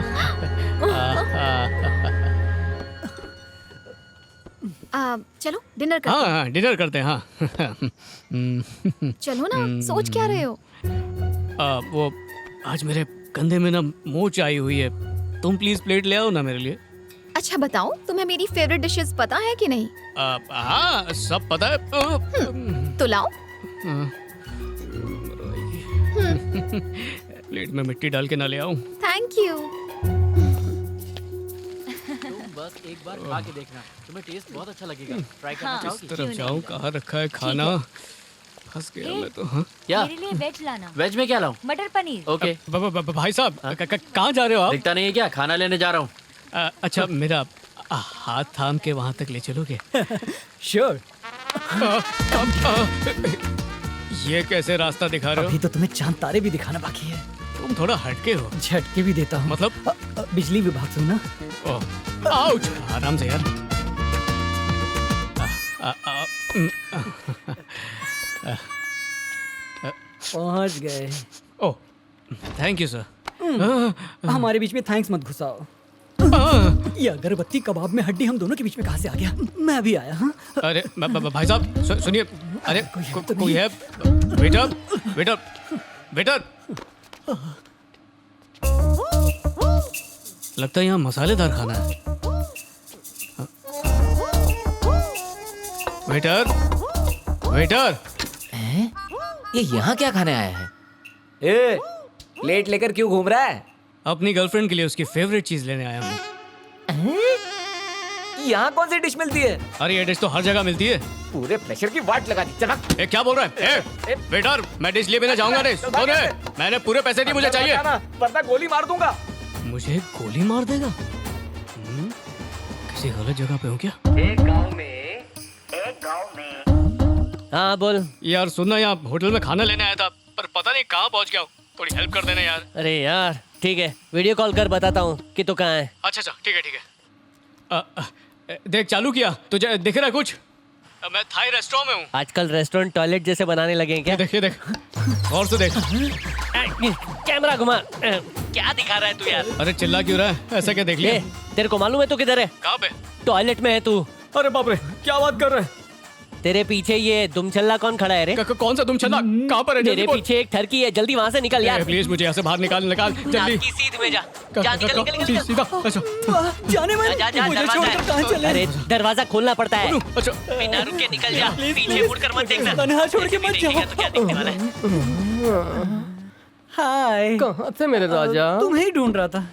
चलो डिनर करते हैं।
हाँ डिनर करते हैं। हाँ
चलो ना, सोच क्या रहे हो?
वो आज मेरे कंधे में ना मोच आई हुई है, तुम प्लीज प्लेट ले आओ ना मेरे लिए।
अच्छा बताओ, तुम्हें मेरी फेवरेट डिशेस पता है कि नहीं?
हाँ सब पता है।
तो लाओ।
प्लेट में मिट्टी डाल के ना ले आऊं?
Thank you.
बस एक बार खा के देखना, तुम्हें टेस्ट बहुत अच्छा लगेगा। ट्राई करना
हाँ,
चाहोगी?
इस तरफ जाऊं, कहाँ रखा है खाना? फंस गया मैं तो। हाँ
क्या?
मेरे लिए वेज लाना।
वेज में क्या लाऊं?
मटर पनीर।
ओके।
भाई साहब कहाँ जा रहे हो आप?
दिखता नहीं है क्या? खाना लेने जा रहा हूँ।
अच्छा मेरा हाथ थाम के वहाँ तक ले चलोगे?
श्योर।
ये कैसे रास्ता दिखा रहे हो?
अभी तो तुम्हें चांद तारे भी दिखाना बाकी है।
तुम थोड़ा हटके हो।
झटके भी देता हूँ।
मतलब?
बिजली विभाग से ना।
आउच! आराम से यार।
पहुँच गए।
Oh thank you sir.
हमारे बीच में थैंक्स मत घुसाओ। ये अगरबत्ती कबाब में हड्डी हम दोनों के बीच में कहाँ से आ गया? मैं भी आया। हाँ
अरे भाई साहब सुनिए। अरे कोई है? Waiter waiter waiter. लगता है यहाँ मसालेदार खाना है। Waiter waiter.
ये यहाँ क्या खाने आया है?
ए, प्लेट लेकर क्यों घूम रहा है?
अपनी गर्लफ्रेंड के लिए उसकी फेवरेट चीज लेने आया हूँ।
यहाँ कौन सी डिश मिलती है?
अरे ये डिश तो हर जगह मिलती है।
पूरे प्रेशर की वाट लगा दी। चला।
क्या बोल रहा है? वेटर मैं डिश लिए बिना जाऊंगा नहीं। कौन है? मैंने पूरे पैसे दिए, मुझे चाहिए।
वरना गोली मार दूंगा।
मुझे गोली मार देगा? किसी गलत जगह पे हूँ क्या?
एक गांव में
हाँ बोल।
यार सुनना, यहाँ होटल में खाना लेने आया था पर पता नहीं कहाँ पहुँच गया हूँ। थोड़ी हेल्प कर देना यार।
अरे यार ठीक है, वीडियो कॉल कर बताता हूँ कि तो कहाँ है।
अच्छा ठीक है। देख चालू किया तुझे दिख रहा है कुछ? मैं थाई रेस्टोरेंट में हूँ।
आजकल रेस्टोरेंट टॉयलेट जैसे बनाने लगे हैं क्या?
देख और से देख।
कैमरा घुमा। क्या दिखा रहा है तू यार?
अरे चिल्ला क्यों रहा है? ऐसा क्या देख लिया?
तेरे को मालूम है तू किधर है?
कहाँ पे?
टॉयलेट में है तू।
अरे बाप रे, क्या बात कर रहे हैं?
तेरे पीछे ये दुमछल्ला कौन खड़ा है रे?
कौन सा दुमछल्ला? कहाँ पर है?
तेरे पीछे एक ठरकी है, जल्दी वहाँ से निकल यार।
प्लीज मुझे यहाँ से बाहर निकाल जल्दी।
सीध में जा। जा निकल।
सीधा। अच्छा
जाने में मुझे छोड़कर कहाँ चले?
अरे दरवाजा खोलना पड़ता है।
अच्छा
बिना रुके निकल जा। पीछे मुड़कर मत देखना।
तन्हा छोड़ के मत जाओ।
क्या देखने वाला है?
हाय।
कहाँ थे मेरे राजा?
तुम्हें ही ढूंढ रहा था।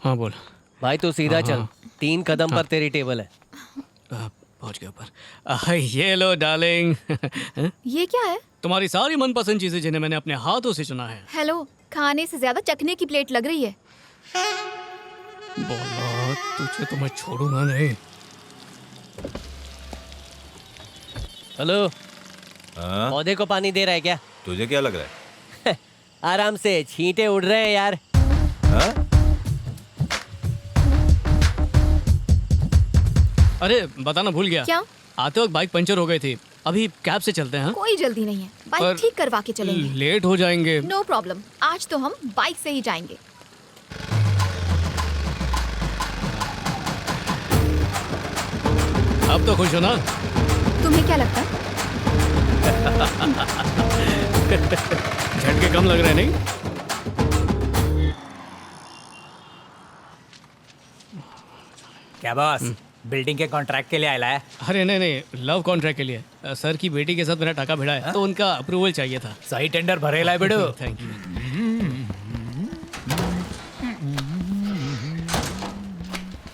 हाँ बोल
भाई तू सीधा चल, 3 कदम पर तेरी टेबल है।
पहुंच गया ऊपर। ये लो डार्लिंग।
ये क्या है?
तुम्हारी सारी मनपसंद चीजें जिन्हें मैंने अपने हाथों से चुना है।
हेलो, खाने से ज्यादा चखने की प्लेट लग रही है।
बोला तुझे तो मैं छोड़ूंगा नहीं।
हेलो, पौधे को पानी दे रहा है क्या?
तुझे क्या लग रहा है?
आराम से, छींटे उड़ रहे हैं यार।
अरे बताना भूल गया।
क्या?
आते वक्त बाइक पंचर हो गई थी, अभी कैब से चलते हैं।
कोई जल्दी नहीं है, बाइक
पर
ठीक करवा के चलेंगे।
लेट हो जाएंगे।
नो प्रॉब्लम, आज तो हम बाइक से ही जाएंगे।
अब तो खुश हो ना?
तुम्हें क्या लगता है?
झटके कम लग रहे हैं नहीं?
क्या बॉस, बिल्डिंग के कॉन्ट्रैक्ट के लिए आया है?
अरे नहीं, लव कॉन्ट्रैक्ट के लिए। सर की बेटी के साथ मेरा टाका भिड़ा है, तो उनका अप्रूवल चाहिए था।
सही टेंडर भरे लाए बेटू।
Thank you.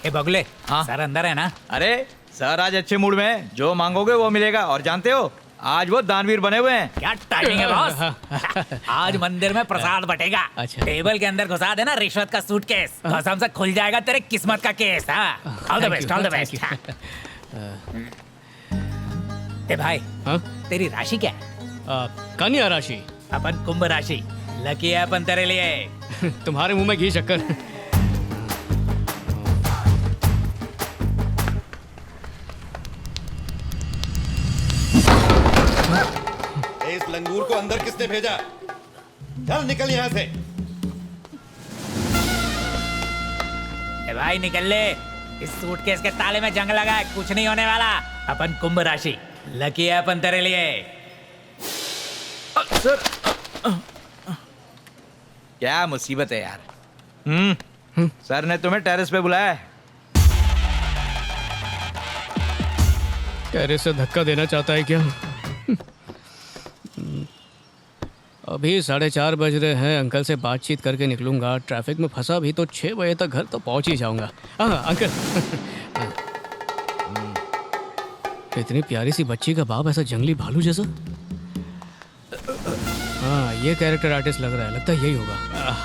ए बगले, सर अंदर है ना?
अरे सर आज अच्छे मूड में है, जो मांगोगे वो मिलेगा। और जानते हो, आज वो दानवीर बने हुए हैं।
क्या टाइमिंग है बॉस। आज मंदिर में प्रसाद बटेगा।
अच्छा।
टेबल के अंदर घुसा देना रिश्वत का सूटकेस, कसम से खुल जाएगा तेरे किस्मत का case. All the best, all the best. ए भाई, तेरी राशि क्या है?
कन्या राशि।
अपन कुंभ राशि। लकी है अपन तेरे लिए।
तुम्हारे मुंह में घी शक्कर।
इस लंगूर को अंदर किसने भेजा? चल निकल यहाँ से।
ए भाई निकल ले, इस सूटकेस के ताले में जंग लगा है, कुछ नहीं होने वाला। अपन कुंभ राशि, लकी है अपन तेरे लिए।
सर, क्या मुसीबत है यार। सर ने तुम्हें टेरेस पे बुलाया है।
टेरेस से धक्का देना चाहता है क्या? अभी 4:30 बज रहे हैं। अंकल से बातचीत करके निकलूंगा। ट्रैफिक में फंसा भी तो 6 बजे तक घर तो पहुंच ही जाऊंगा। हाँ अंकल। इतनी प्यारी सी बच्ची का बाप ऐसा जंगली भालू जैसा। हाँ, ये कैरेक्टर आर्टिस्ट लग रहा है, लगता है यही होगा।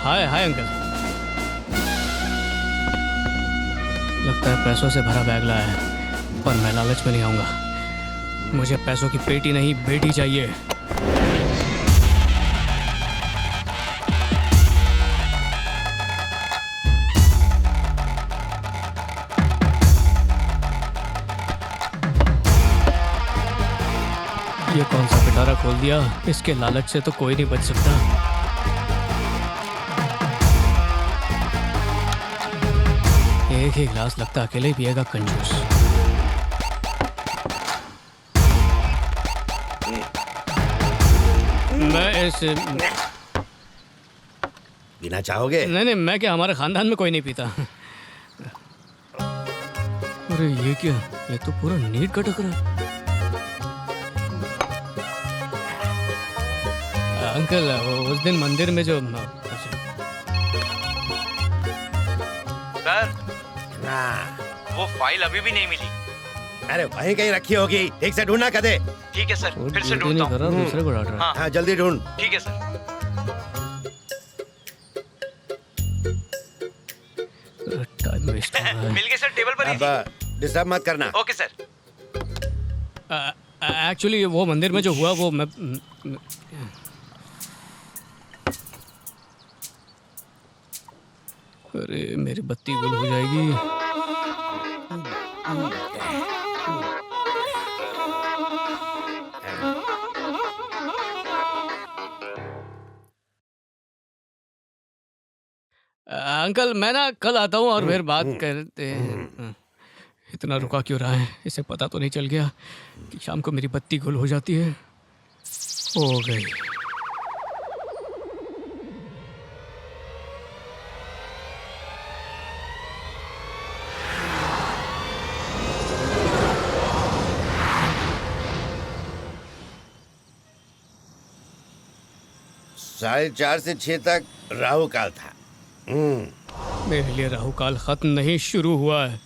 हाय हाय अंकल। लगता है पैसों से भरा बैग लाया है, पर मैं लालच में नहीं आऊंगा। मुझे पैसों की पेटी नहीं, बेटी चाहिए। ये कौन सा पिटारा खोल दिया? इसके लालच से तो कोई नहीं बच सकता। एक ही गिलास लगता अकेले ही पिएगा कंजूस। मैं इस
पीना चाहोगे?
नहीं, मैं क्या, हमारे खानदान में कोई नहीं पीता। अरे ये क्या, ये तो पूरा नीट कटक रहा है। अंकल, उस दिन मंदिर में जो
सर, वो फाइल अभी भी नहीं मिली।
अरे वहीं कहीं रखी होगी, ठीक से ढूंढना कदे।
ठीक है सर, फिर से ढूंढता हूँ।
दूसरे को डाल रहा है।
हाँ जल्दी ढूंढ।
ठीक है सर।
टाइम वेस्ट हो रहा है।
मिल गए सर, टेबल पर ही थी।
अब डिस्टर्ब मत करना।
Okay sir.
एक्चुअली वो मंदिर में जो हुआ वो मैं अरे मेरी बत्ती गुल हो जाएगी। अंकल, मैं ना कल आता हूँ और फिर बात करते हैं। इतना रुका क्यों रहा है? इसे पता तो नहीं चल गया कि शाम को मेरी बत्ती गुल हो जाती है? हो गई।
साढ़े 4 से 6 तक राहु काल था।
मेरे लिए राहु काल खत्म नहीं, शुरू हुआ है।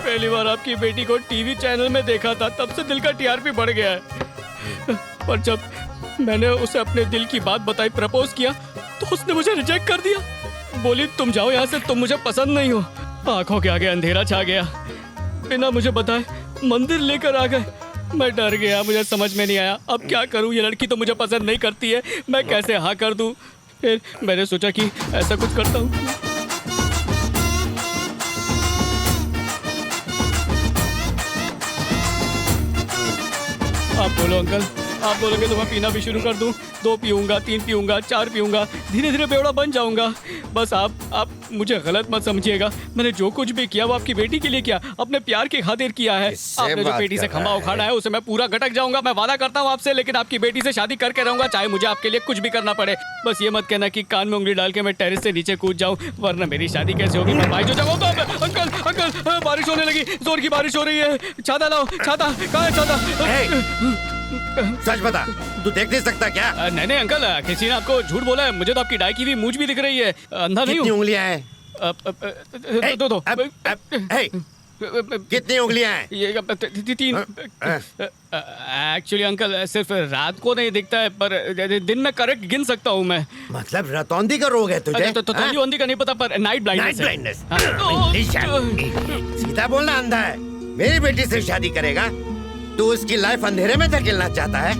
पहली बार आपकी बेटी को टीवी चैनल में देखा था, तब से दिल का टीआरपी बढ़ गया है। पर जब मैंने उसे अपने दिल की बात बताई, प्रपोज किया, तो उसने मुझे रिजेक्ट कर दिया। बोली तुम जाओ यहाँ से, तुम मुझे पसंद नहीं हो। आंखों के आगे अंधेरा छा गया। बिना मुझे बताए मंदिर लेकर आ गए। मैं डर गया, मुझे समझ में नहीं आया अब क्या करूँ। ये लड़की तो मुझे पसंद नहीं करती है, मैं कैसे हाँ कर दूँ। फिर मैंने सोचा कि ऐसा कुछ करता हूँ। आप बोलो अंकल, आप बोलोगे तो मैं पीना भी शुरू कर दूं। 2 पीऊंगा, 3 पीऊंगा, 4 पीऊंगा, धीरे धीरे बेवड़ा बन जाऊंगा। बस आप मुझे गलत मत समझिएगा। मैंने जो कुछ भी किया वो आपकी बेटी के लिए किया, अपने प्यार की खातिर किया है। आपने जो बेटी से खंभा उखाड़ा है उसे मैं पूरा गटक जाऊंगा। मैं वादा करता हूँ आपसे, लेकिन आपकी बेटी से शादी करके रहूंगा, चाहे मुझे आपके लिए कुछ भी करना पड़े। बस ये मत कहना कि कान में उंगली डाल के मैं टेरेस से नीचे कूद जाऊँ, वरना मेरी शादी कैसे होगी। मैं बाइक जो जाऊंगा। अंकल अंकल, बारिश होने लगी, जोर की बारिश हो रही है। छाता लाओ, छाता कहाँ है छाता?
सच बता, तू देख नहीं सकता क्या?
नहीं अंकल, किसी ने आपको झूठ बोला है। मुझे तो आपकी डाई की भी मूंछ भी दिख रही है। अंधा नहीं हूँ।
कितनी उंगलियां हैं?
दो।
कितनी उंगलियां हैं?
ये 3। एक्चुअली अंकल, सिर्फ रात को नहीं दिखता है, पर दिन में करेक्ट गिन सकता हूँ मैं।
मतलब रतौंधी का रोग है तुझे?
तौंधी का नहीं पता, पर नाइट ब्लाइंडनेस।
सीधा बोलना, अंधा है। मेरी बेटी से शादी करेगा? तू उसकी लाइफ अंधेरे में धकेलना चाहता है?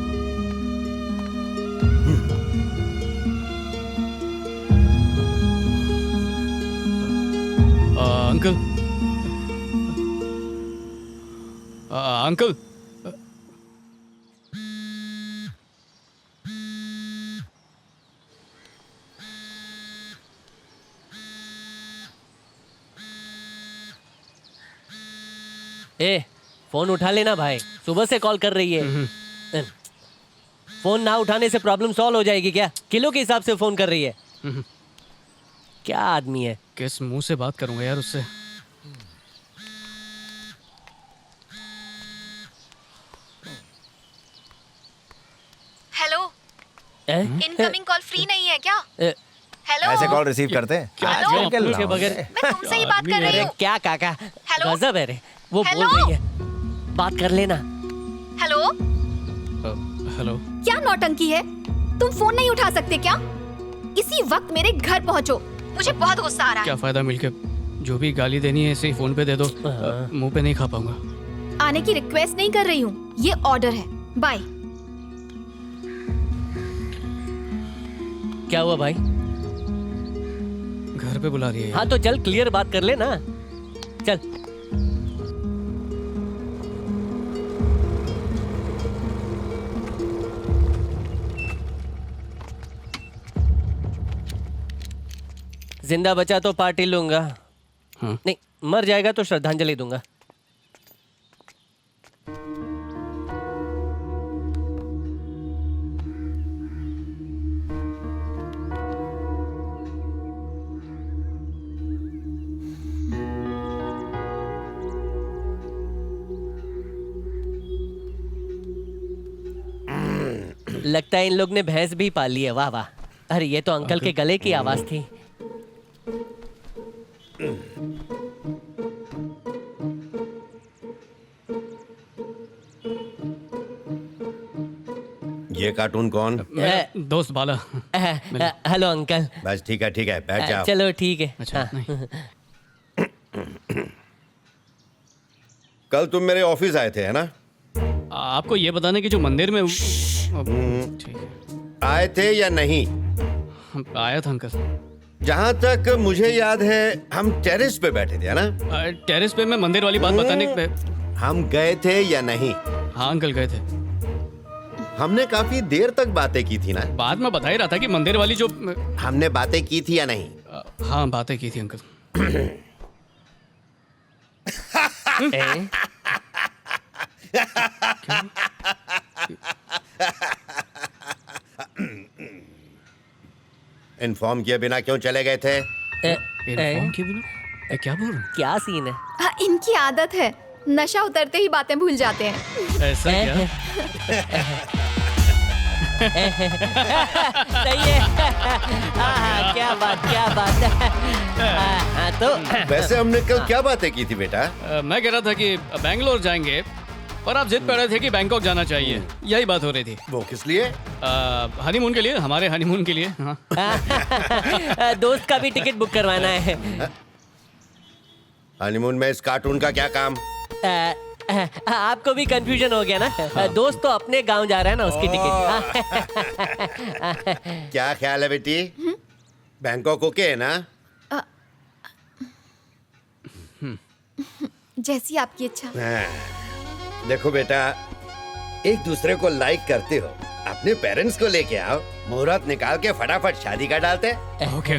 अंकल अंकल,
ए, फोन उठा लेना भाई, सुबह से कॉल कर रही है। फोन ना उठाने से प्रॉब्लम सॉल्व हो जाएगी क्या? किलो के हिसाब से फोन कर रही है। क्या आदमी है?
किस मुंह से बात करूंगा यार उससे?
हेलो, इनकमिंग कॉल फ्री नहीं है क्या? हेलो,
ऐसे कॉल रिसीव करते हैं?
मैं तुमसे ही बात कर रही हूँ।
क्या काका,
हेलो?
गजब है रे। वो बोल रही है, बात कर लेना।
हेलो
हेलो,
क्या नौटंकी है? तुम फोन नहीं उठा सकते क्या? इसी वक्त मेरे घर पहुंचो, मुझे बहुत गुस्सा आ रहा है।
क्या फायदा मिलके? जो भी गाली देनी है इसे ही फोन पे दे दो, मुंह पे नहीं खा पाऊंगा।
आने की रिक्वेस्ट नहीं कर रही हूँ, ये ऑर्डर है। बाय।
क्या हुआ भाई?
घर पे बुला रही है।
हाँ तो चल, क्लियर बात कर ले ना, चल। जिंदा बचा तो पार्टी लूंगा, नहीं मर जाएगा तो श्रद्धांजलि दूंगा। लगता है इन लोग ने भैंस भी पाली है। वाह वाह। अरे ये तो अंकल के गले की आवाज थी।
ये कार्टून कौन?
दोस्त बाला।
Hello uncle.
बस ठीक है, बैठ जाओ।
चलो ठीक है।
अच्छा,
कल तुम मेरे ऑफिस आए थे, है ना?
आपको ये बताने की जो मंदिर में
आए थे या नहीं?
आया था अंकल।
जहाँ तक मुझे याद है हम टेरेस पे बैठे थे, है ना?
टेरेस पे मैं मंदिर वाली बात बताने पे।
हम गए थे या नहीं?
हाँ अंकल, गए थे।
हमने काफी देर तक बातें की थी ना?
बाद में बता ही रहा था कि मंदिर वाली जो
हमने बातें की थी या नहीं?
हाँ बातें की थी अंकल।
इन्फॉर्म किए बिना क्यों चले गए थे?
इन्फॉर्म किए बिना? क्या बोल रहे?
क्या सीन है?
इनकी आदत है, नशा उतरते ही बातें भूल जाते हैं।
ऐसा क्या?
सही है। क्या बात तो
वैसे हमने कल क्या बातें की थी बेटा?
मैं कह रहा था कि बैंगलोर जाएंगे, पर आप जिद कर रहे थे कि बैंकॉक जाना चाहिए। यही बात हो रही थी।
वो किस लिए?
हनीमून के लिए, हमारे हनीमून के लिए। हाँ।
दोस्त का भी टिकट बुक करवाना है।
हनीमून में इस कार्टून का क्या काम?
आपको भी कंफ्यूजन हो गया ना? दोस्त तो अपने गांव जा रहा है ना, उसकी टिकट।
क्या ख्याल है बेटी? बैंकॉक ओके है ना?
जैसी आपकी इच्छा।
देखो बेटा, एक दूसरे को लाइक करते हो, अपने पेरेंट्स को लेके आओ, मुहूर्त निकाल के फटाफट शादी कर डालते।
ओके।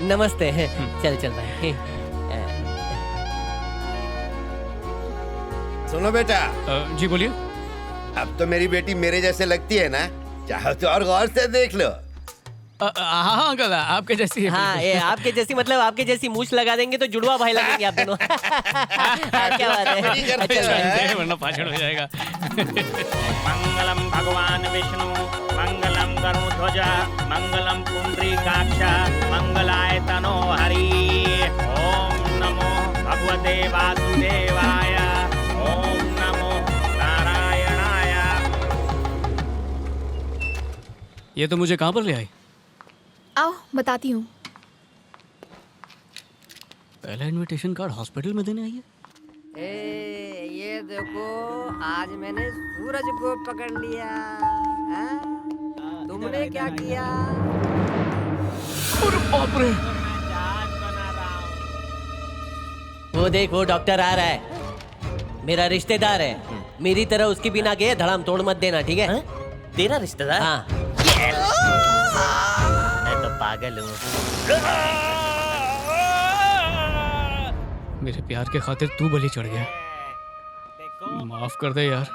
नमस्ते। चल चल भाई।
सुनो बेटा।
जी बोलिए।
अब तो मेरी बेटी मेरे जैसे लगती है ना? चाहो तो और गौर से देख लो।
हाँ अंकल, आपके जैसी।
हाँ, ये आपके जैसी मतलब आपके जैसी मूछ लगा देंगे तो जुड़वा भाई लगेंगे आप दोनों। क्या बात है?
वरना पाछड़ हो जाएगा।
मंगलम भगवान विष्णु, मंगलम गरुड़ध्वज, मंगलम पुंडरीकाक्ष, मंगलाय तनो हरि। ओम नमो भगवते वासुदेवाय, ओम नमो नारायणाय।
ये तो मुझे कहाँ पर ले आई?
आओ बताती हूँ।
पहला इनविटेशन कार्ड हॉस्पिटल में देने आई है।
ये देखो, आज मैंने सूरज को पकड़ लिया। तुमने क्या किया?
अरे बाप रे!
वो देख, वो डॉक्टर आ रहा है। मेरा रिश्तेदार है। मेरी तरह उसकी बिना के धड़ाम तोड़ मत देना, ठीक है?
तेरा रिश्तेदार?
हाँ।
मैं तो पागल हूँ।
मेरे प्यार के खातिर तू बलि चढ़ गया। माफ कर दे यार।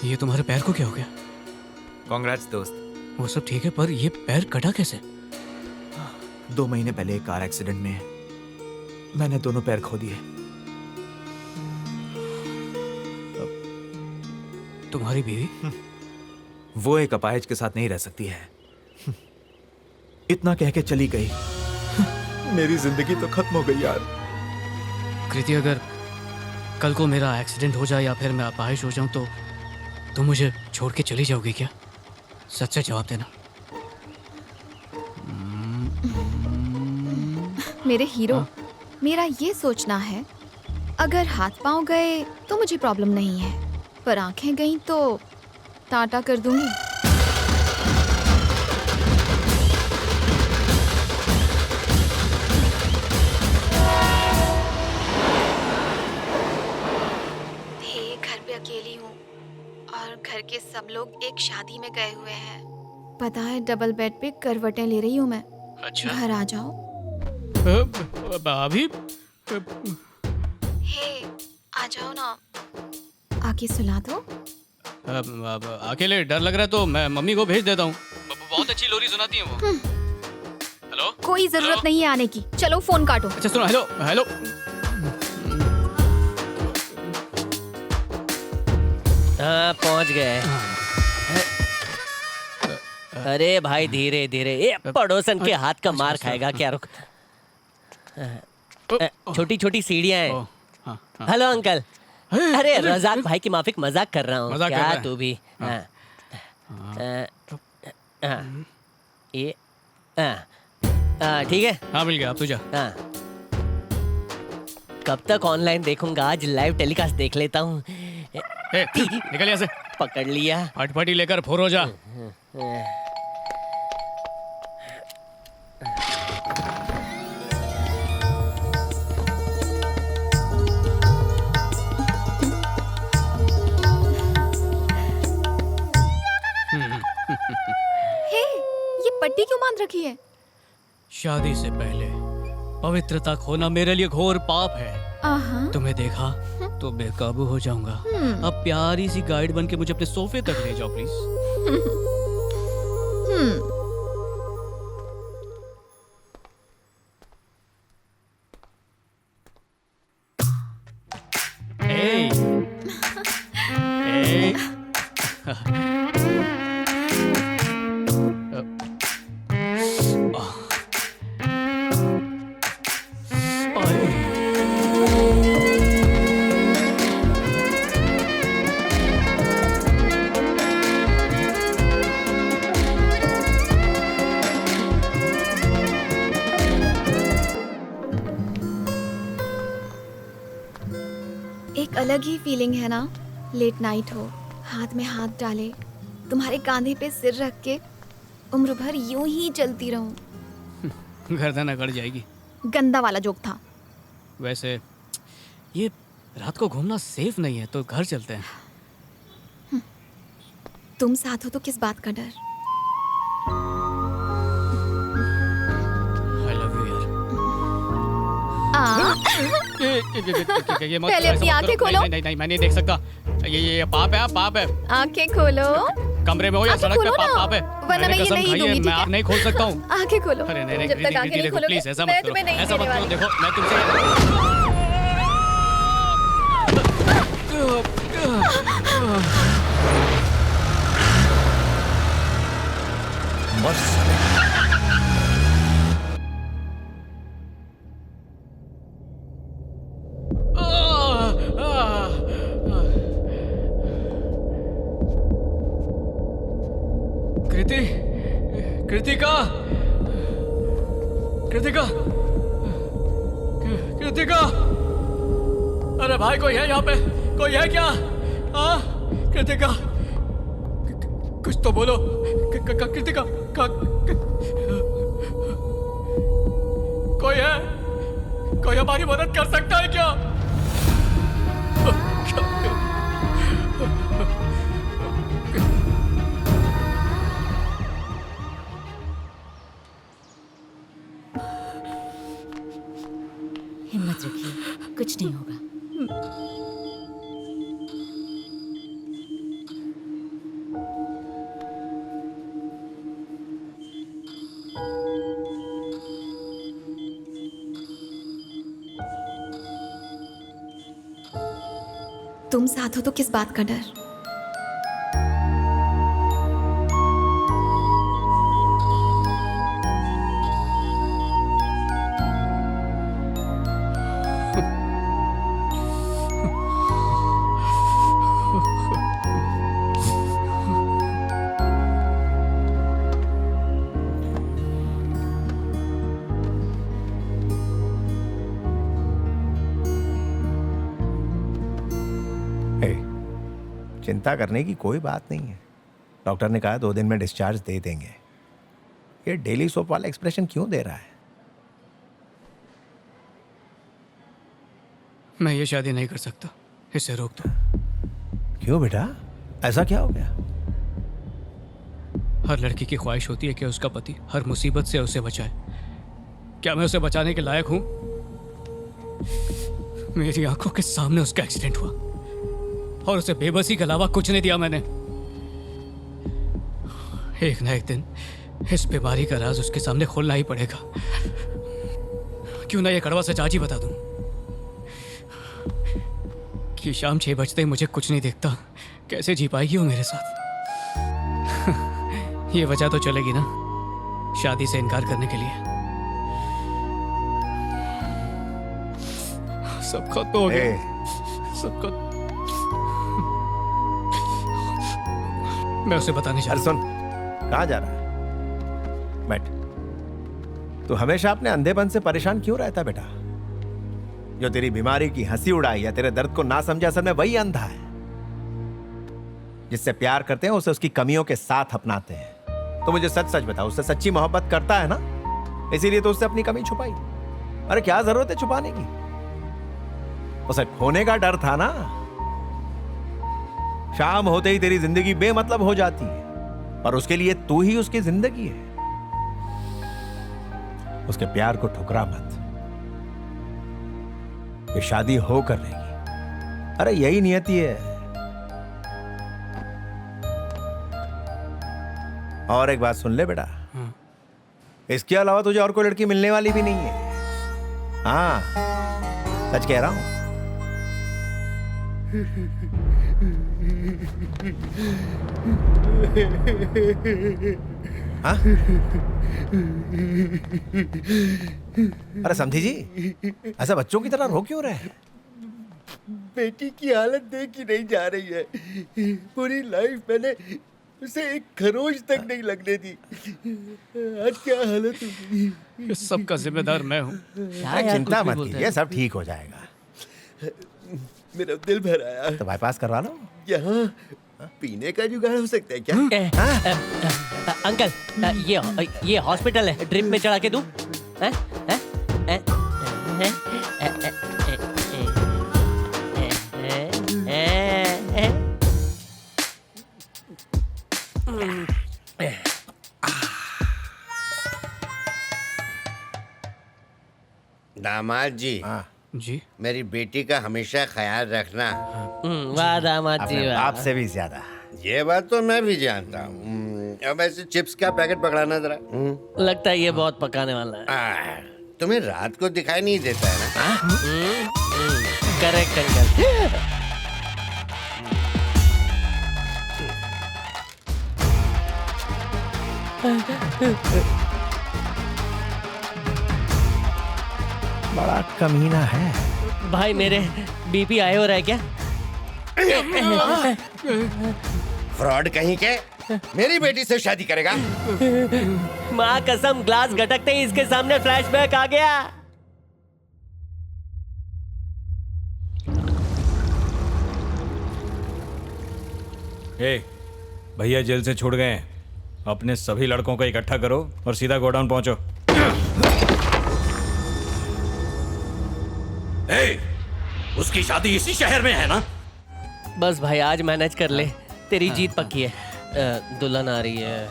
ये तुम्हारे पैर को क्या हो गया?
कांग्रेट्स दोस्त।
वो सब ठीक है, पर ये पैर कटा कैसे?
2 महीने पहले एक कार एक्सीडेंट में मैंने दोनों पैर खो दिए।
तुम्हारी बीवी?
वो एक अपाहिज के साथ नहीं रह सकती है। इतना कह के चली गई। मेरी जिंदगी तो खत्म हो गई यार।
कृति, अगर कल को मेरा एक्सीडेंट हो जाए या फिर मैं अपाहिज हो जाऊं तो तुम मुझे छोड़ के चली जाओगी क्या? सच से जवाब देना।
मेरे हीरो, मेरा ये सोचना है, अगर हाथ पांव गए तो मुझे प्रॉब्लम नहीं है, पर आंखें गईं तो टाटा कर दूंगी। घर पे अकेली हूँ और घर के सब लोग एक शादी में गए हुए हैं। पता है, डबल बेड पे करवटें ले रही हूँ मैं।
अच्छा।
घर आ जाओ।
अभी?
हे, आ जाओ ना, आके सुला दो।
अकेले डर लग रहा है तो मैं मम्मी को भेज देता हूँ। बहुत अच्छी लोरी सुनाती है वो। हेलो?
कोई जरूरत नहीं है आने की, चलो फोन काटो।
अच्छा सुनो, हेलो हेलो।
हाँ, पहुंच गए। अरे भाई धीरे धीरे, ये पड़ोसन के हाथ का मार खाएगा क्या? रुक, छोटी छोटी सीढ़ियां हैं। Hello uncle. अरे रजाक भाई की माफिक, मजाक कर रहा हूँ। क्या तू भी? ये ठीक है।
हाँ मिल गया, अब तू जा।
कब तक ऑनलाइन देखूंगा, आज लाइव टेलीकास्ट देख लेता हूँ।
निकल यहाँ से।
पकड़ लिया।
फटफटी लेकर फोर हो जा।
ये पट्टी क्यों बांध रखी है?
शादी से पहले पवित्रता खोना मेरे लिए घोर पाप है। तुम्हें देखा तो बेकाबू हो जाऊंगा। अब प्यारी सी गाइड बन के मुझे अपने सोफे तक ले जाओ प्लीज। Hey. Hey.
एक अलग ही फीलिंग है ना, लेट नाइट हो, हाथ में हाथ डाले, तुम्हारे कांधे पे सिर रख के उम्र भर यूं ही चलती रहूं।
गर्दन अकड़ जाएगी।
गंदा वाला जोक था।
वैसे ये रात को घूमना सेफ नहीं है, तो घर चलते हैं।
तुम साथ हो तो किस बात का डर।
I love you यार। ये मत
पहले अपनी आंखें खोलो।
नहीं, मैं नहीं देख सकता। ये पाप है, पाप है।
आंखें खोलो।
कमरे में हो या सड़क पे, पाप है।
वरना मैं ये नहीं दूंगी, ठीक
मैं
है?
आँख नहीं खोल सकता हूँ।
आंखें खोलो।
अरे नहीं,
जब तक आंखें नहीं खोलोगे,
प्लीज ऐसा
मैं
मत करो,
तुम्हें नहीं
ऐसा
देने
मत करो।
वाली।
देखो मैं तुमसे कृतिका, अरे भाई कोई है यहाँ पे? कोई है क्या? हाँ कृतिका, कुछ तो बोलो। कृतिका, कोई है? कोई हमारी मदद कर सकता है क्या?
हिम्मत रखिए, कुछ नहीं होगा।
तुम साथ हो तो किस बात का डर।
चिंता करने की कोई बात नहीं है। डॉक्टर ने कहा 2 दिन में डिस्चार्ज दे देंगे। ये डेली सोप वाला एक्सप्रेशन क्यों दे रहा है?
मैं ये शादी नहीं कर सकता, इसे रोक दो।
क्यों बेटा, ऐसा क्या हो गया?
हर लड़की की ख्वाहिश होती है कि उसका पति हर मुसीबत से उसे बचाए। क्या मैं उसे बचाने के लायक हूं? मेरी आंखों के सामने उसका एक्सीडेंट हुआ और उसे बेबसी के अलावा कुछ नहीं दिया मैंने। एक ना एक दिन इस बीमारी का राज उसके सामने खोलना ही पड़ेगा। क्यों ना ये कड़वा सच आज ही बता दूं कि शाम 6 बजते ही मुझे कुछ नहीं दिखता। कैसे जी पाएगी वो मेरे साथ? ये वजह तो चलेगी ना शादी से इनकार करने के लिए। सब खत्म हो गया, सब खत्म। मैं उसे बताने जा रहा हूं।
सुन, कहाँ जा रहा है? बैठ। तू हमेशा अपने अंधेपन से परेशान क्यों रहता बेटा? जो तेरी बीमारी की हंसी उड़ाई या तेरे दर्द को ना समझा, असल में वही अंधा है। जिससे प्यार करते हैं उसे उसकी कमियों के साथ अपनाते हैं। तो मुझे सच सच बता, उससे सच्ची मोहब्बत करता है ना? इसीलिए तो उससे अपनी कमी छुपाई। अरे क्या जरूरत है छुपाने की? उसे खोने का डर था ना। शाम होते ही तेरी जिंदगी बेमतलब हो जाती है, और उसके लिए तू ही उसकी जिंदगी है। उसके प्यार को ठुकरा मत। ये शादी होकर रहेगी। अरे यही नियति है। और एक बात सुन ले बेटा, इसके अलावा तुझे और कोई लड़की मिलने वाली भी नहीं है। हाँ, सच कह रहा हूं। हाँ? अरे समझी जी, ऐसा बच्चों की तरह रो क्यों रहे हैं?
बेटी की हालत देखी नहीं जा रही है। पूरी लाइफ मैंने उसे एक खरोच तक नहीं लगने दी। आज क्या हालत हुई।
इस सब का जिम्मेदार मैं हूँ।
चिंता मत कीजिए, सब ठीक हो जाएगा।
मेरा दिल भर आया।
तो बाईपास करवा लो।
यहाँ पीने का जुगाड़ हो सकता है क्या?
अंकल, ये हॉस्पिटल है, ड्रिप में चढ़ा के दूं?
दामाद जी।
जी,
मेरी बेटी का हमेशा ख्याल रखना।
वाह दामाद जी, वाह।
आपसे भी ज्यादा।
ये बात तो मैं भी जानता हूँ। अब ऐसे चिप्स का पैकेट पकड़ाना जरा।
लगता है ये बहुत पकाने वाला है।
तुम्हें रात को दिखाई नहीं देता है ना?
Correct uncle.
बड़ा कमीना है
भाई। मेरे बीपी हाई हो रहा है क्या?
फ्रॉड कहीं के। मेरी बेटी से शादी करेगा?
माँ कसम, ग्लास गटकते ही इसके सामने फ्लैशबैक आ गया।
भैया जेल से छूट गए हैं। अपने सभी लड़कों को इकट्ठा करो और सीधा गोडाउन पहुंचो।
उसकी शादी इसी शहर में है ना?
बस भाई आज मैनेज कर ले, तेरी जीत पक्की है। दुल्हन आ रही है।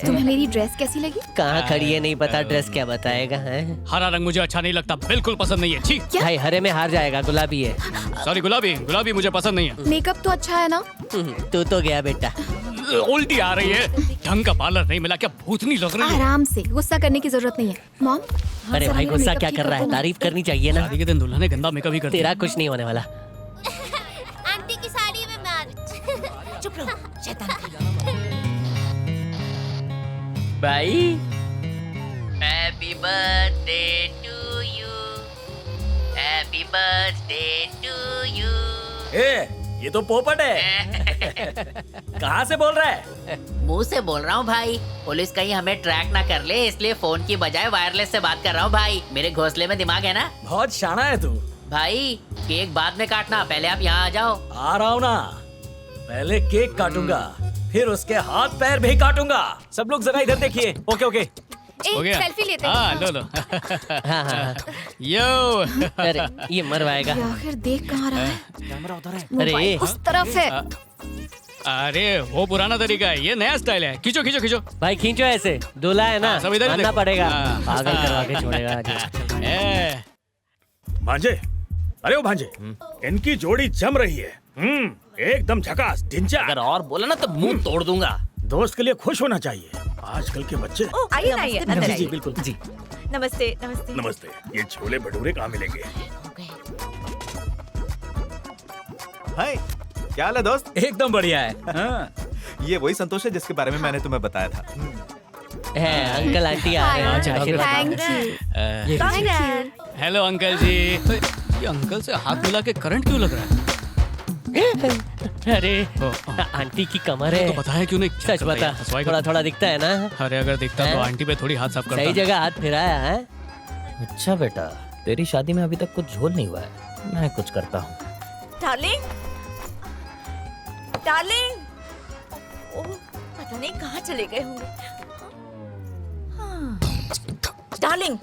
तुम्हें मेरी ड्रेस कैसी लगी?
कहाँ खड़ी है नहीं पता, ड्रेस क्या बताएगा है?
हरा रंग मुझे अच्छा नहीं लगता, बिल्कुल पसंद नहीं है। ठीक
भाई हरे में हार जाएगा, गुलाबी है।
सॉरी, गुलाबी मुझे पसंद नहीं है।
मेकअप तो अच्छा है ना?
तू तो गया बेटा।
उल्टी आ रही है। ढंग का पार्लर नहीं मिला क्या? भूतनी लग रही है।
आराम से, गुस्सा करने की जरूरत नहीं है। मॉम,
अरे भाई गुस्सा क्या कर रहा है? तारीफ करनी चाहिए ना।
शादी के दिन दुल्हन ने गंदा मेकअप ही कर
तेरा कुछ नहीं होने वाला।
आंटी की साड़ी में मार।
चुप रहो, शैतान।
भाई
happy birthday to you, happy birthday to you.
ये तो पोपट है। कहाँ से बोल रहा है?
मुंह से बोल रहा हूँ भाई। पुलिस कहीं हमें ट्रैक ना कर ले, इसलिए फोन की बजाय वायरलेस से बात कर रहा हूँ भाई। मेरे घोंसले में दिमाग है ना?
बहुत शाना है तू
भाई। केक बाद में काटना, पहले आप यहाँ आ जाओ।
आ रहा हूँ ना। पहले केक काटूंगा, फिर उसके हाथ पैर भी काटूंगा। सब लोग जरा इधर देखिए। ओके ओके,
हो गया?
सेल्फी लेते हैं।
हाँ, लो लो। यो।
अरे ये मरवाएगा।
आखिर देख कहाँ रहा है?
कैमरा उधर है।
मोबाइल उस तरफ है।
अरे वो पुराना तरीका है, ये नया स्टाइल है। खींचो खींचो खींचो।
भाई खींचो ऐसे, दूल्हा है ना,
सब इधर ही
मानना
देखो।
पड़ेगा।
हाँ।
पागल करवा के छोड़ेगा।
भांजे, अरे वो भांजे, इनकी जोड़ी जम रही है। एकदम झकास ढिंचा।
अगर और बोला ना तो मुंह तोड़ दूंगा।
दोस्त के लिए खुश होना चाहिए। आजकल के बच्चे।
आइए ना, आइए अंदर
जी
आइए।
बिल्कुल जी।
नमस्ते नमस्ते।
नमस्ते। ये छोले भटूरे कहाँ मिलेंगे?
हाय, क्या हाल है दोस्त?
एकदम बढ़िया है।
हाँ। ये वही संतोष है जिसके बारे में मैंने तुम्हें बताया था।
अंकल आंटी आ रहे हैं।
Thank you.
हेलो अंकल जी। ये अंकल से हाथ मिला के करंट क्यों लग रहा है?
अरे आंटी की कमर है।
तो बताया क्यों नहीं?
सच बता, थोड़ा थोड़ा दिखता है ना?
अरे अगर दिखता तो आंटी पे थोड़ी हाथ साफ करता।
सही जगह हाथ फिराया है।
अच्छा बेटा, तेरी शादी में अभी तक कुछ झोल नहीं हुआ है। मैं कुछ करता हूँ।
Darling, darling. ओह, पता नहीं कहाँ चले गए होंगे। हाँ। डार्लिंग,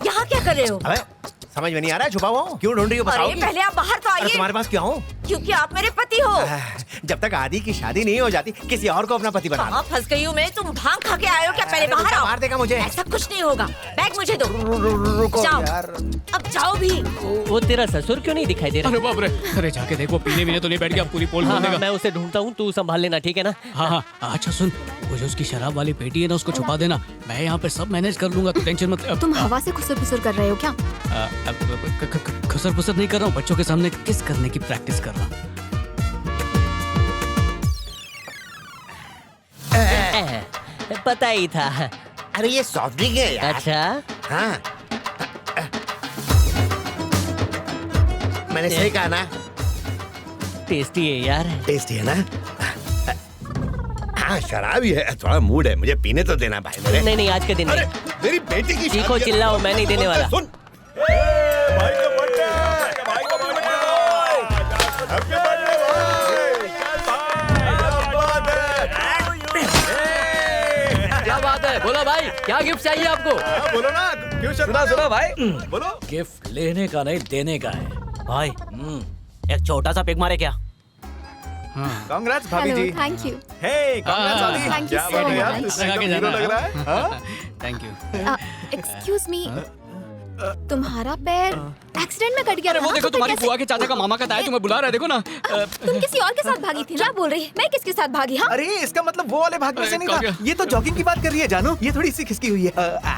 यहाँ क्या कर रहे हो?
अबे समझ में नहीं आ रहा है, छुपा हुआ हूँ। क्यों ढूंढ रही हो? बताओ।
अरे पहले आप बाहर तो आइए।
तुम्हारे पास क्यों आऊं?
क्योंकि आप मेरे पति हो।
जब तक आदि की शादी नहीं हो जाती किसी और को अपना पति बना
कहाँ फंस गई हूँ मैं? तुम भांग खा के आए हो क्या? पहले बाहर आओ।
मार देगा मुझे।
ऐसा कुछ नहीं होगा। बैग मुझे दो।
रुको
जाओ।
यार।
अब जाओ भी।
वो तेरा ससुर क्यों नहीं दिखाई दे रहा?
अरे बाप रे, अरे जाके देखो, पीने वीने तो नहीं बैठ गया, पूरी पोल खोल देगा।
मैं उसे ढूंढता हूँ, तू संभाल लेना, ठीक है ना?
हाँ। अच्छा सुन, वो जो उसकी शराब वाली पेटी है ना, उसको छुपा देना। मैं यहाँ पे सब मैनेज कर लूंगा, तो टेंशन मत।
तुम हवा से खुसर पुसर कर रहे हो क्या?
खसर पुसर नहीं कर रहा हूँ, बच्चों के सामने किस करने की प्रैक्टिस कर रहा हूँ।
पता ही था।
अरे ये सॉफ्ट ड्रिंक है यार।
अच्छा
हाँ, मैंने सही कहा ना?
टेस्टी है यार।
टेस्टी है ना? हाँ शराब ही है, थोड़ा मूड है, मुझे पीने तो देना भाई मेरे।
नहीं आज के दिन नहीं।
मेरी बेटी की
चीखो चिल्लाओ, मैं नहीं देने वाला।
सुन
क्या बात है? बोलो भाई, क्या गिफ्ट चाहिए आपको?
बोलो ना, क्यों
सुना भाई।
बोलो।
गिफ्ट लेने का नहीं, देने का है।
भाई एक छोटा सा पिक मारे क्या?
कांग्रेस भाभी ji.
Thank you.
Hey Congress भाभी।
Thank you
क्या
so
बात है यार,
much.
तुम एकदम हीरो लग रहा है। हाँ?
Thank you.
एक्सक्यूज मी, तुम्हारा पैर एक्सीडेंट में कट गया
अरे
था
वो
ना?
देखो,
तो
तुम्हारी
कैसे-
बुआ के चाचा का मामा का ताया तुम्हें बुला रहा है, देखो ना।
तुम किसी और के साथ भागी थी? क्या बोल रही है? मैं किसके साथ भागी? हाँ,
अरे इसका मतलब वो वाले भाग में से नहीं था, ये तो जॉगिंग की बात कर रही है जानू, ये थोड़ी सी खिसकी हुई है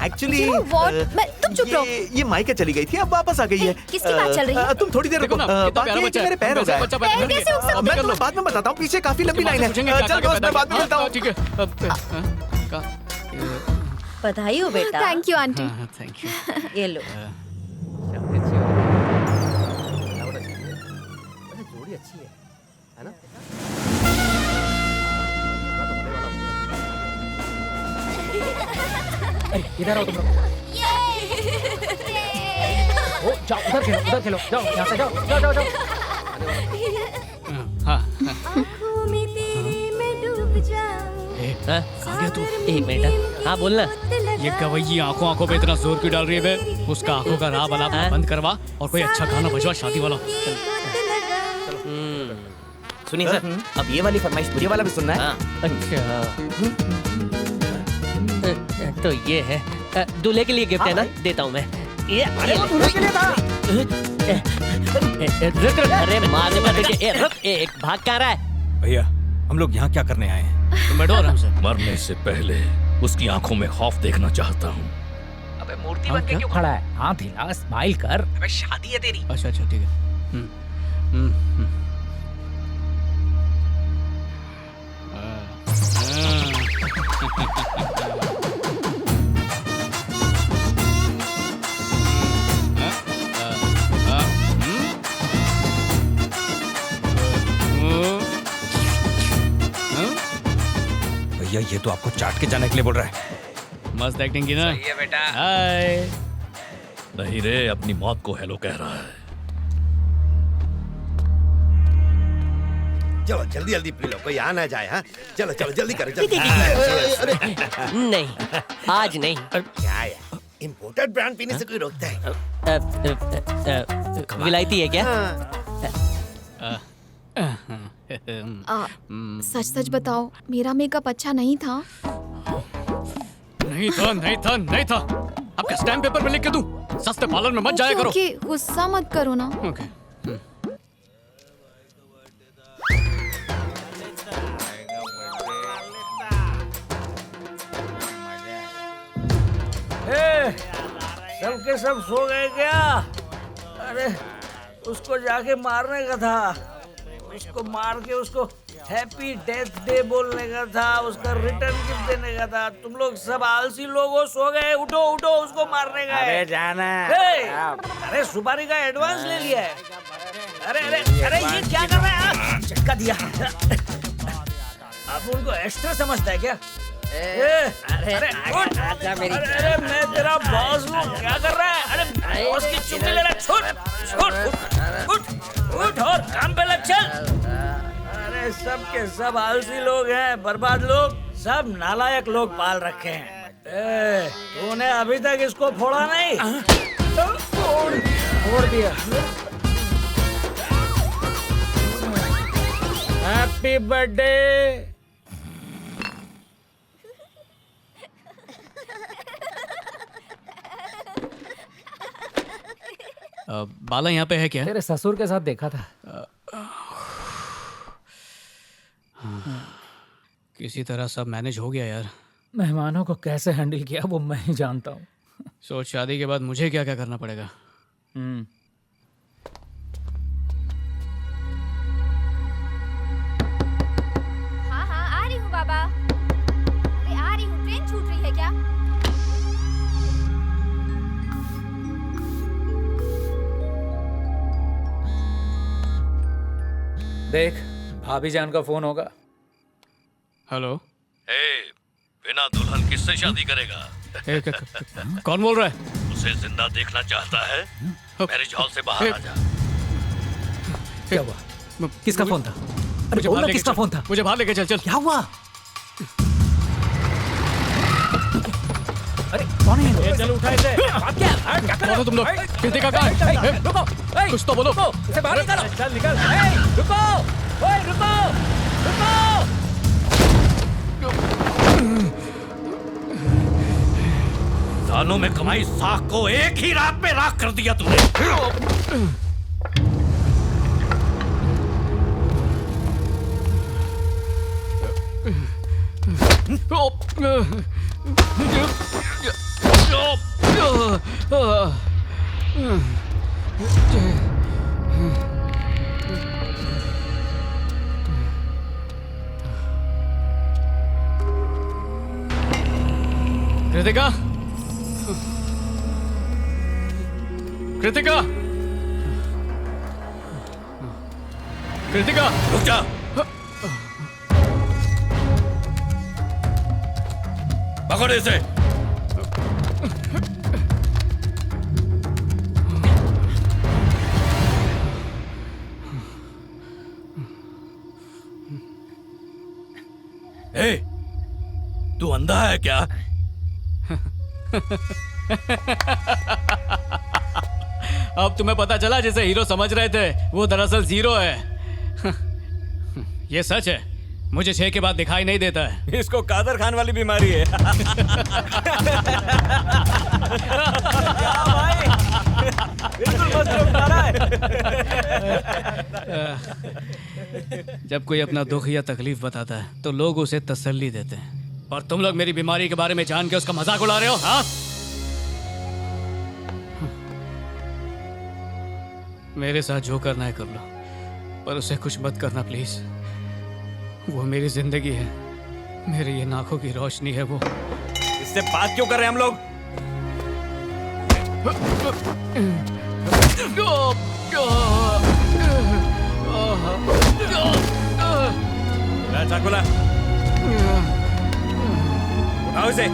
एक्चुअली।
तुम चुप रहो।
ये मायके चली गई थी, अब वापस आ गई है।
किसकी बात चल रही है?
तुम थोड़ी देर रुको। बात ये है कि मेरे पैर हो गए।
पैर कैसे उग सकते?
मैं तुम्हें बाद में बताता हूँ, पीछे काफी लंबी लाइन है। चल दोस्त, मैं बाद में मिलता हूँ।
ठीक है।
बधाई हो बेटा।
Thank you aunty.
Thank you.
ये लो।
जोड़ी अच्छी है ना?
इधर आओ तुम लोग। ओ जाओ, उधर खेलो, जाओ यहाँ से जाओ, जाओ।
हाँ।
कहाँ गया तू? एक मिनट। हाँ बोलना।
ये गवैया आंखों पे इतना जोर क्यों डाल रही है बे? उसका आंखों का राह बना बंद करवा और कोई अच्छा गाना बजवा, शादी वाला।
सुनिए सर, अब ये वाली फरमाइश पूरी वाला भी सुनना है।
अच्छा तो ये है दूल्हे के लिए गिफ्ट है ना? देता हूँ मैं। ये
दूल्हे के लिए था।
रुक अरे मारने मत दीजिए। रुक, एक भाग कहाँ रहा है?
भैया हम लोग यहाँ क्या करने आए हैं?
तुम बैठो आराम से।
मरने से पहले उसकी आंखों में खौफ देखना चाहता हूँ।
अबे मूर्ति बन के क्यों खड़ा है? हाथ हिला, स्माइल कर। अबे शादी है तेरी।
अच्छा ठीक है।
भैया ये तो आपको चाट के जाने के लिए बोल रहा है।
मस्त एक्टिंग की ना?
सही है बेटा।
हाय।
नहीं रे, अपनी मौत को हेलो कह रहा है।
चलो जल्दी जल्दी पी लो, कोई आ ना जाए। हाँ चलो चलो जल्दी करो जल्दी।
नहीं आज नहीं।
क्या यार, इम्पोर्टेड ब्रांड पीने से कोई रोकता है?
विलायती है क्या?
सच सच बताओ, मेरा मेकअप अच्छा नहीं था?
नहीं था। आपका स्टैम्प पेपर में लिख के दूं? सस्ते पार्लर में मत जाया करो।
ओके, गुस्सा मत करो ना।
ओके।
सबके सब सो गए क्या? अरे उसको जाके मारने का था, उसको मार के उसको हैप्पी डेथ डे बोलने का था, उसका रिटर्न गिफ्ट देने का था। तुम लोग सब आलसी लोग हो, सो गए। उठो उठो, उसको मारने का है।
अबे जाना।
अरे सुपारी का एडवांस ले लिया है। अरे अरे अरे ये क्या कर रहा है? झटका दिया। आप उनको एक्स्ट्रा समझता है क्या? अरे अरे मैं तेरा बॉस हूँ, क्या कर रहा है? अरे बॉस की चुप्पी ले रहा है। छोड़ उठ और काम पे लग, चल। अरे सब के सब आलसी लोग हैं, बर्बाद लोग, सब नालायक लोग पाल रखे हैं। तूने अभी तक इसको फोड़ा नहीं? फोड़ दिया।
Happy birthday.
बाला यहाँ पे है क्या?
तेरे ससुर के साथ देखा था।
किसी तरह सब मैनेज हो गया यार।
मेहमानों को कैसे हैंडल किया वो मैं ही जानता हूँ।
सोच, शादी के बाद मुझे क्या क्या करना पड़ेगा।
हाँ हाँ आ रही हूँ बाबा। अरे आ रही हूँ, ट्रेन छूट रही है क्या?
देख, भाभी जान का फोन होगा।
हेलो।
बिना दुल्हन किससे शादी करेगा?
कौन बोल रहा है?
उसे जिंदा देखना चाहता है? मैरिज हॉल से बाहर आ जा।
क्या हुआ? किसका फोन था? अरे बोल ना किसका फोन था?
मुझे बाहर लेके चल।
क्या हुआ? अरे कौन है?
चल उठा इसे।
कौन हो तुम लोग? कृतिका कहाँ है?
रुको,
कुछ तो बोलो।
इसे बाहर निकालो। चल निकल। रुको, रुको।
सालों में कमाई साख को एक ही रात में राख कर दिया तूने।
कृतिका, कृतिका, कृतिका,
रुक जा। पकड़ इसे। ए, तू अंधा है क्या?
अब तुम्हें पता चला, जिसे हीरो समझ रहे थे वो दरअसल जीरो है। ये सच है, मुझे 6 के बाद दिखाई नहीं देता है।
इसको कादर खान वाली बीमारी है।
जब कोई अपना दुख या तकलीफ बताता है तो लोग उसे तसल्ली देते हैं, और तुम लोग मेरी बीमारी के बारे में जान के उसका मजाक उड़ा रहे हो। हाँ, मेरे साथ जो करना है कर लो, पर उसे कुछ मत करना प्लीज। वो मेरी जिंदगी है, मेरी ये आंखों की रोशनी है। वो
इससे बात क्यों कर रहे हैं हम लोग? चाकुला, उठाओ इसे।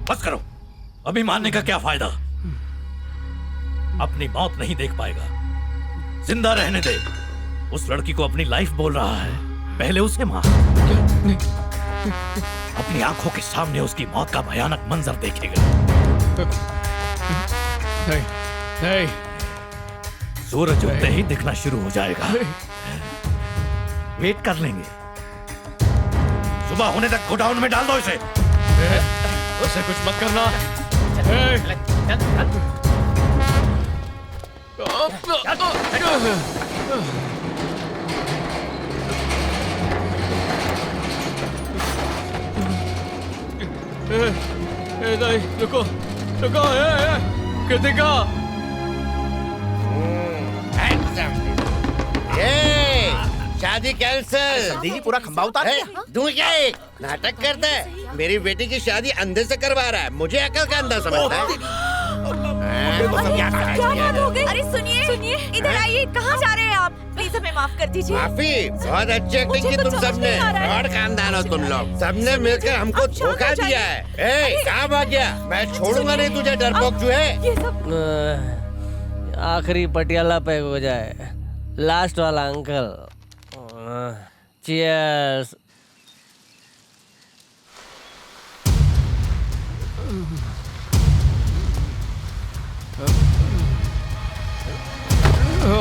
बस करो, अभी मारने का क्या फायदा? अपनी मौत नहीं देख पाएगा, जिंदा रहने दे। उस लड़की को अपनी लाइफ बोल रहा है, पहले उसे मार। अपनी आंखों के सामने उसकी मौत का भयानक मंजर देखेगा।
नहीं, नहीं।
सूरज उगते ही दिखना शुरू हो जाएगा। वेट कर लेंगे, सुबह होने तक गोडाउन में डाल दो इसे।
उसे कुछ मत करना। नहीं, रुको, रुको, कृतिका।
शादी कैंसिल।
दीदी पूरा खंबा उतार दिया।
तू क्या एक नाटक करता है? मेरी बेटी की शादी अंधे से करवा रहा है, मुझे अकल का अंधा समझता है।
क्या बात हो गई? अरे सुनिए, सुनिए, इधर आइए। कहाँ जा रहे हैं आप? प्लीज हमें माफ कर दीजिए।
माफी? बहुत अच्छी एक्टिंग की तुम सबने। और खानदान हो तुम लोग, सबने मिलकर हमको धोखा दिया है। ए, कहाँ भाग गया? मैं छोड़ूंगा नहीं तुझे, डरपोक चूहे।
आखिरी पटियाला पैक हो जाए, लास्ट वाला अंकल। चीयर्स।
ए,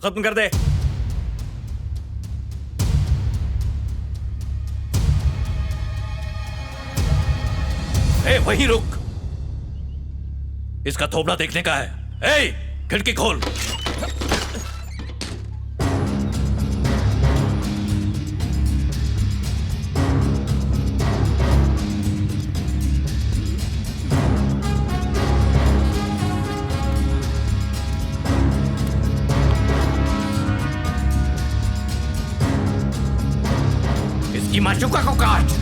खत्म कर दे।
ए, वहीं रुक। इसका थोबड़ा देखने का है। ए, खिड़की खोल। इसकी माशुका को काट।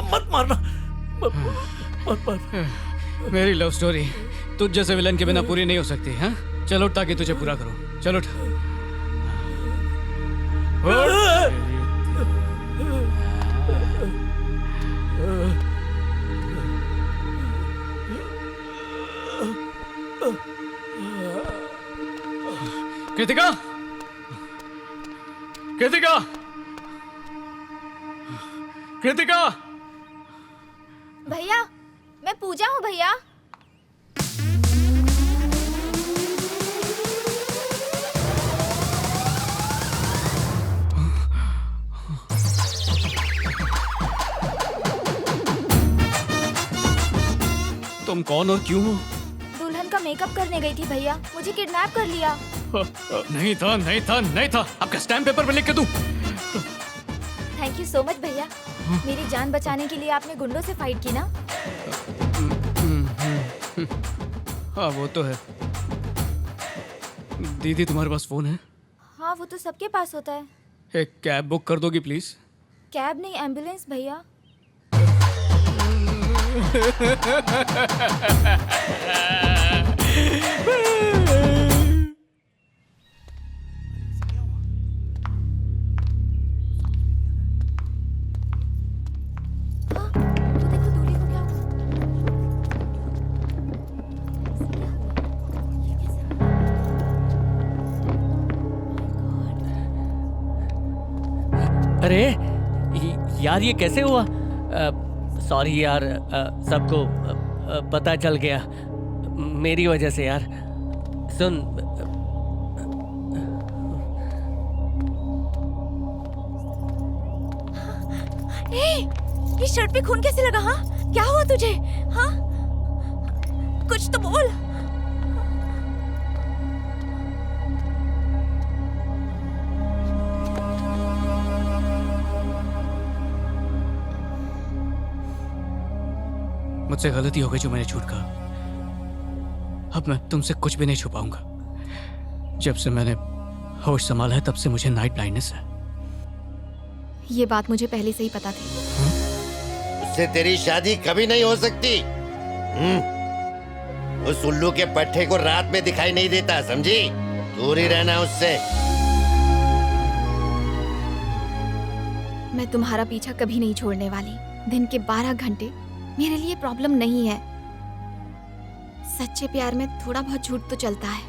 मत मारना, मत मार।
मेरी लव स्टोरी तुझ जैसे विलन के बिना पूरी नहीं हो सकती। हाँ, चलो ताकि तुझे पूरा करो। चलो कृतिका, कृतिका, कृतिका।
भैया, मैं पूजा हूँ भैया।
तुम कौन और क्यों हो?
दुल्हन का मेकअप करने गई थी भैया, मुझे किडनैप कर लिया।
नहीं था, नहीं था, नहीं था। आपका स्टैम्प पेपर पे लिख के दूं।
थैंक यू सो मच भैया। मेरी जान बचाने के लिए आपने गुंडों से फाइट की ना?
हाँ वो तो है। दीदी तुम्हारे पास फोन है?
हाँ वो तो सबके पास होता है।
एक कैब बुक कर दोगी प्लीज?
कैब नहीं, एम्बुलेंस भैया।
अरे यार ये कैसे हुआ? सॉरी यार, सबको पता चल गया मेरी वजह से यार। सुन,
ये शर्ट पे खून कैसे लगा? हाँ क्या हुआ तुझे? हाँ कुछ तो बोल।
मुझसे गलती हो गई जो मैंने झूठ कहा। अब मैं तुमसे कुछ भी नहीं छुपाऊंगा। जब से मैंने होश संभाला है तब से मुझे नाइट ब्लाइंडनेस है।
ये बात मुझे पहले से ही पता थी।
उससे तेरी शादी कभी नहीं हो सकती। उस उल्लू के पट्टे को रात में दिखाई नहीं देता, समझी? दूर ही रहना उससे।
मैं तुम्हारा पीछा कभी नहीं छोड़ने वाली। दिन के 12 घंटे मेरे लिए प्रॉब्लम नहीं है। सच्चे प्यार में थोड़ा बहुत झूठ तो चलता है।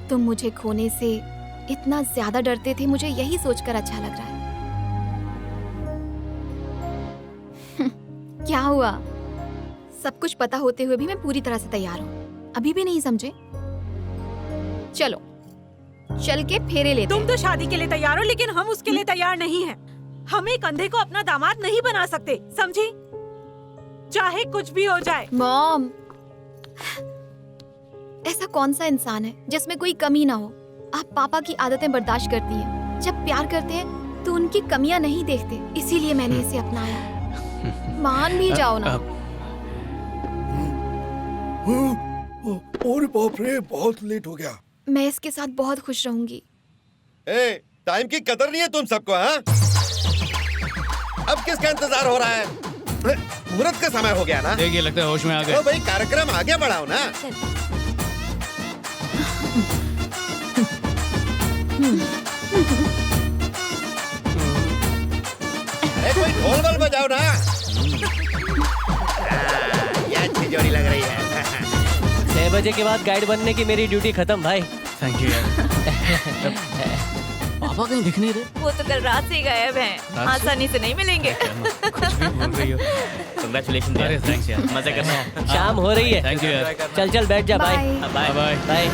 तुम मुझे खोने से इतना ज्यादा डरते थे, मुझे यही सोचकर अच्छा लग रहा है। क्या हुआ? सब कुछ पता होते हुए भी मैं पूरी तरह से तैयार हूँ। अभी भी नहीं समझे? चलो चल के फेरे लेते।
तुम तो शादी के लिए तैयार हो, लेकिन हम उसके लिए तैयार नहीं हैं। हम एक अंधे को अपना दामाद नहीं बना सकते, समझी? चाहे कुछ भी हो जाए।
मॉम, ऐसा कौन सा इंसान है जिसमें कोई कमी ना हो? आप पापा की आदतें बर्दाश्त करती हैं। जब प्यार करते हैं तो उनकी कमियां नहीं देखते, इसीलिए मैंने इसे अपनाया। मान भी जाओ ना।
और बाप रे, बहुत लेट हो गया।
मैं इसके साथ बहुत खुश रहूंगी।
टाइम की कदर नहीं है तुम सबको, हाँ? अब किसका इंतजार हो रहा है? मुहूर्त का समय हो गया ना?
देखिए, लगता है होश में आ गए।
तो भाई कार्यक्रम आगे बढ़ाओ ना। अरे कोई ढोल बल बजाओ ना। ये अच्छी जोड़ी लग रही है।
6 बजे के बाद गाइड बनने की मेरी ड्यूटी खत्म भाई।
थैंक यू यार। पापा कहीं दिख नहीं रहे।
वो तो कल रात से ही गायब हैं। आसानी से नहीं मिलेंगे।
कुछ भी बोल रही हो।
कांग्रेचुलेशन यार।
थैंक्स यार,
मजे करना।
शाम हो रही है।
थैंक यू यार।
चल चल बैठ जा। Bye
bye
bye
bye.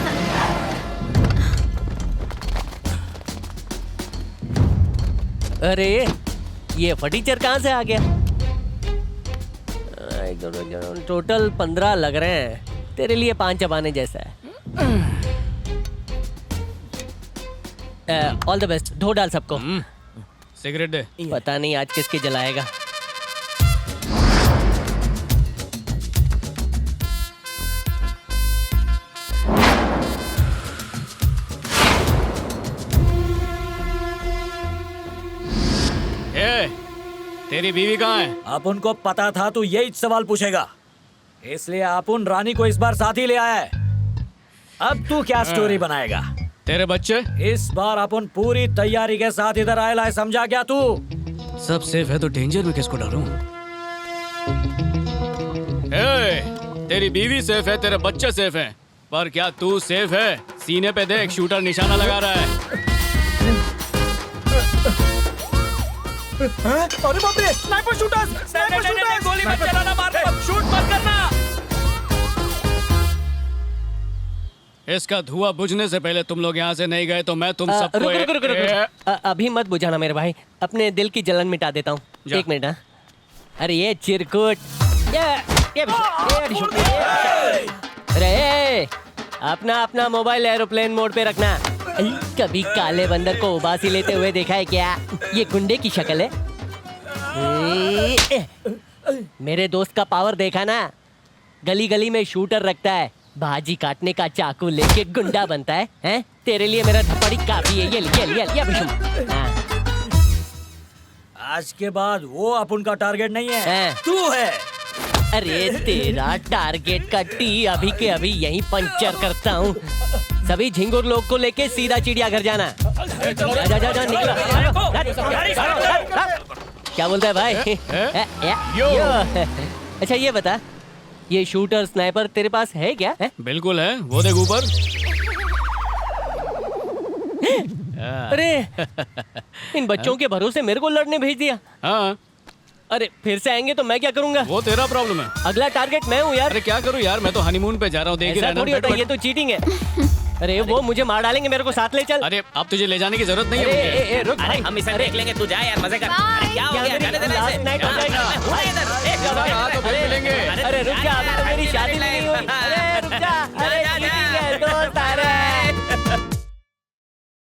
अरे ये फर्नीचर कहाँ से आ गया? टोटल 15 लग रहे हैं। तेरे लिए 5 चबाने जैसा है। All the best. धो डाल सबको।
सिगरेट दे।
पता नहीं आज किसके जलाएगा।
तेरी बीवी कहाँ है?
आप उनको पता था तू यही सवाल पूछेगा, इसलिए आप उन रानी को इस बार साथ ही ले आया है। अब तू क्या स्टोरी बनाएगा?
तेरे बच्चे?
इस बार अपन पूरी तैयारी के साथ इधर आया है, समझा क्या तू?
सब सेफ है तो डेंजर में किसको डालूं? तेरी बीवी सेफ है, तेरे बच्चे सेफ हैं, पर क्या तू सेफ है? सीने पे देख, शूटर निशाना लगा रहा है।
अरे बाप रे, स्नाइपर शूटर्स! Sniper shooters!
गोली मत चलाना, मार शूट मत करना।
इसका धुआं बुझने से पहले तुम लोग यहाँ से नहीं गए तो मैं तुम सबको
रुक। अभी मत बुझाना मेरे भाई, अपने दिल की जलन मिटा देता हूँ। 1 मिनट। हाँ, अरे ये चिरकुट, अरे अपना अपना मोबाइल एरोप्लेन मोड पे रखना। कभी काले बंदर को उबासी लेते हुए देखा है क्या? ये गुंडे की शक्ल है। मेरे दोस्त का पावर देखा ना? गली गली में शूटर रखता है, भाजी काटने का चाकू लेके गुंडा बनता है। हैं? तेरे लिए मेरा थप्पड़ी काफी है। ये बिशुम।
आज के बाद वो अपन का टारगेट नहीं है, तू है।
अरे तेरा टारगेट का टी अभी के अभी यहीं पंचर करता हूँ। सभी झिंगुर लोग को लेके सीधा चिड़ियाघर जाना। जा निकलो। क्या बोलता है भाई? अच्छा ये बता, ये शूटर स्नाइपर तेरे पास है क्या?
बिल्कुल है, वो देख ऊपर।
अरे इन बच्चों के भरोसे मेरे को लड़ने भेज दिया।
हाँ,
अरे फिर से आएंगे तो मैं क्या करूंगा?
वो तेरा प्रॉब्लम है।
अगला टारगेट मैं हूँ यार।
अरे क्या करूँ यार, मैं तो हनीमून पे जा रहा हूँ, देख ही
थोड़ी होता है, ये तो चीटिंग है। अरे वो मुझे मार डालेंगे, मेरे को साथ ले चल।
अरे अब तुझे ले जाने की जरूरत नहीं है।
रुक, हम इसे देख लेंगे, तू जा यार, मजे कर। क्या हो गया?
बता कहाँ तो फिर मिलेंगे।
अरे रुक जा, अभी तो मेरी शादी नहीं हुई। अरे रुक जा, अरे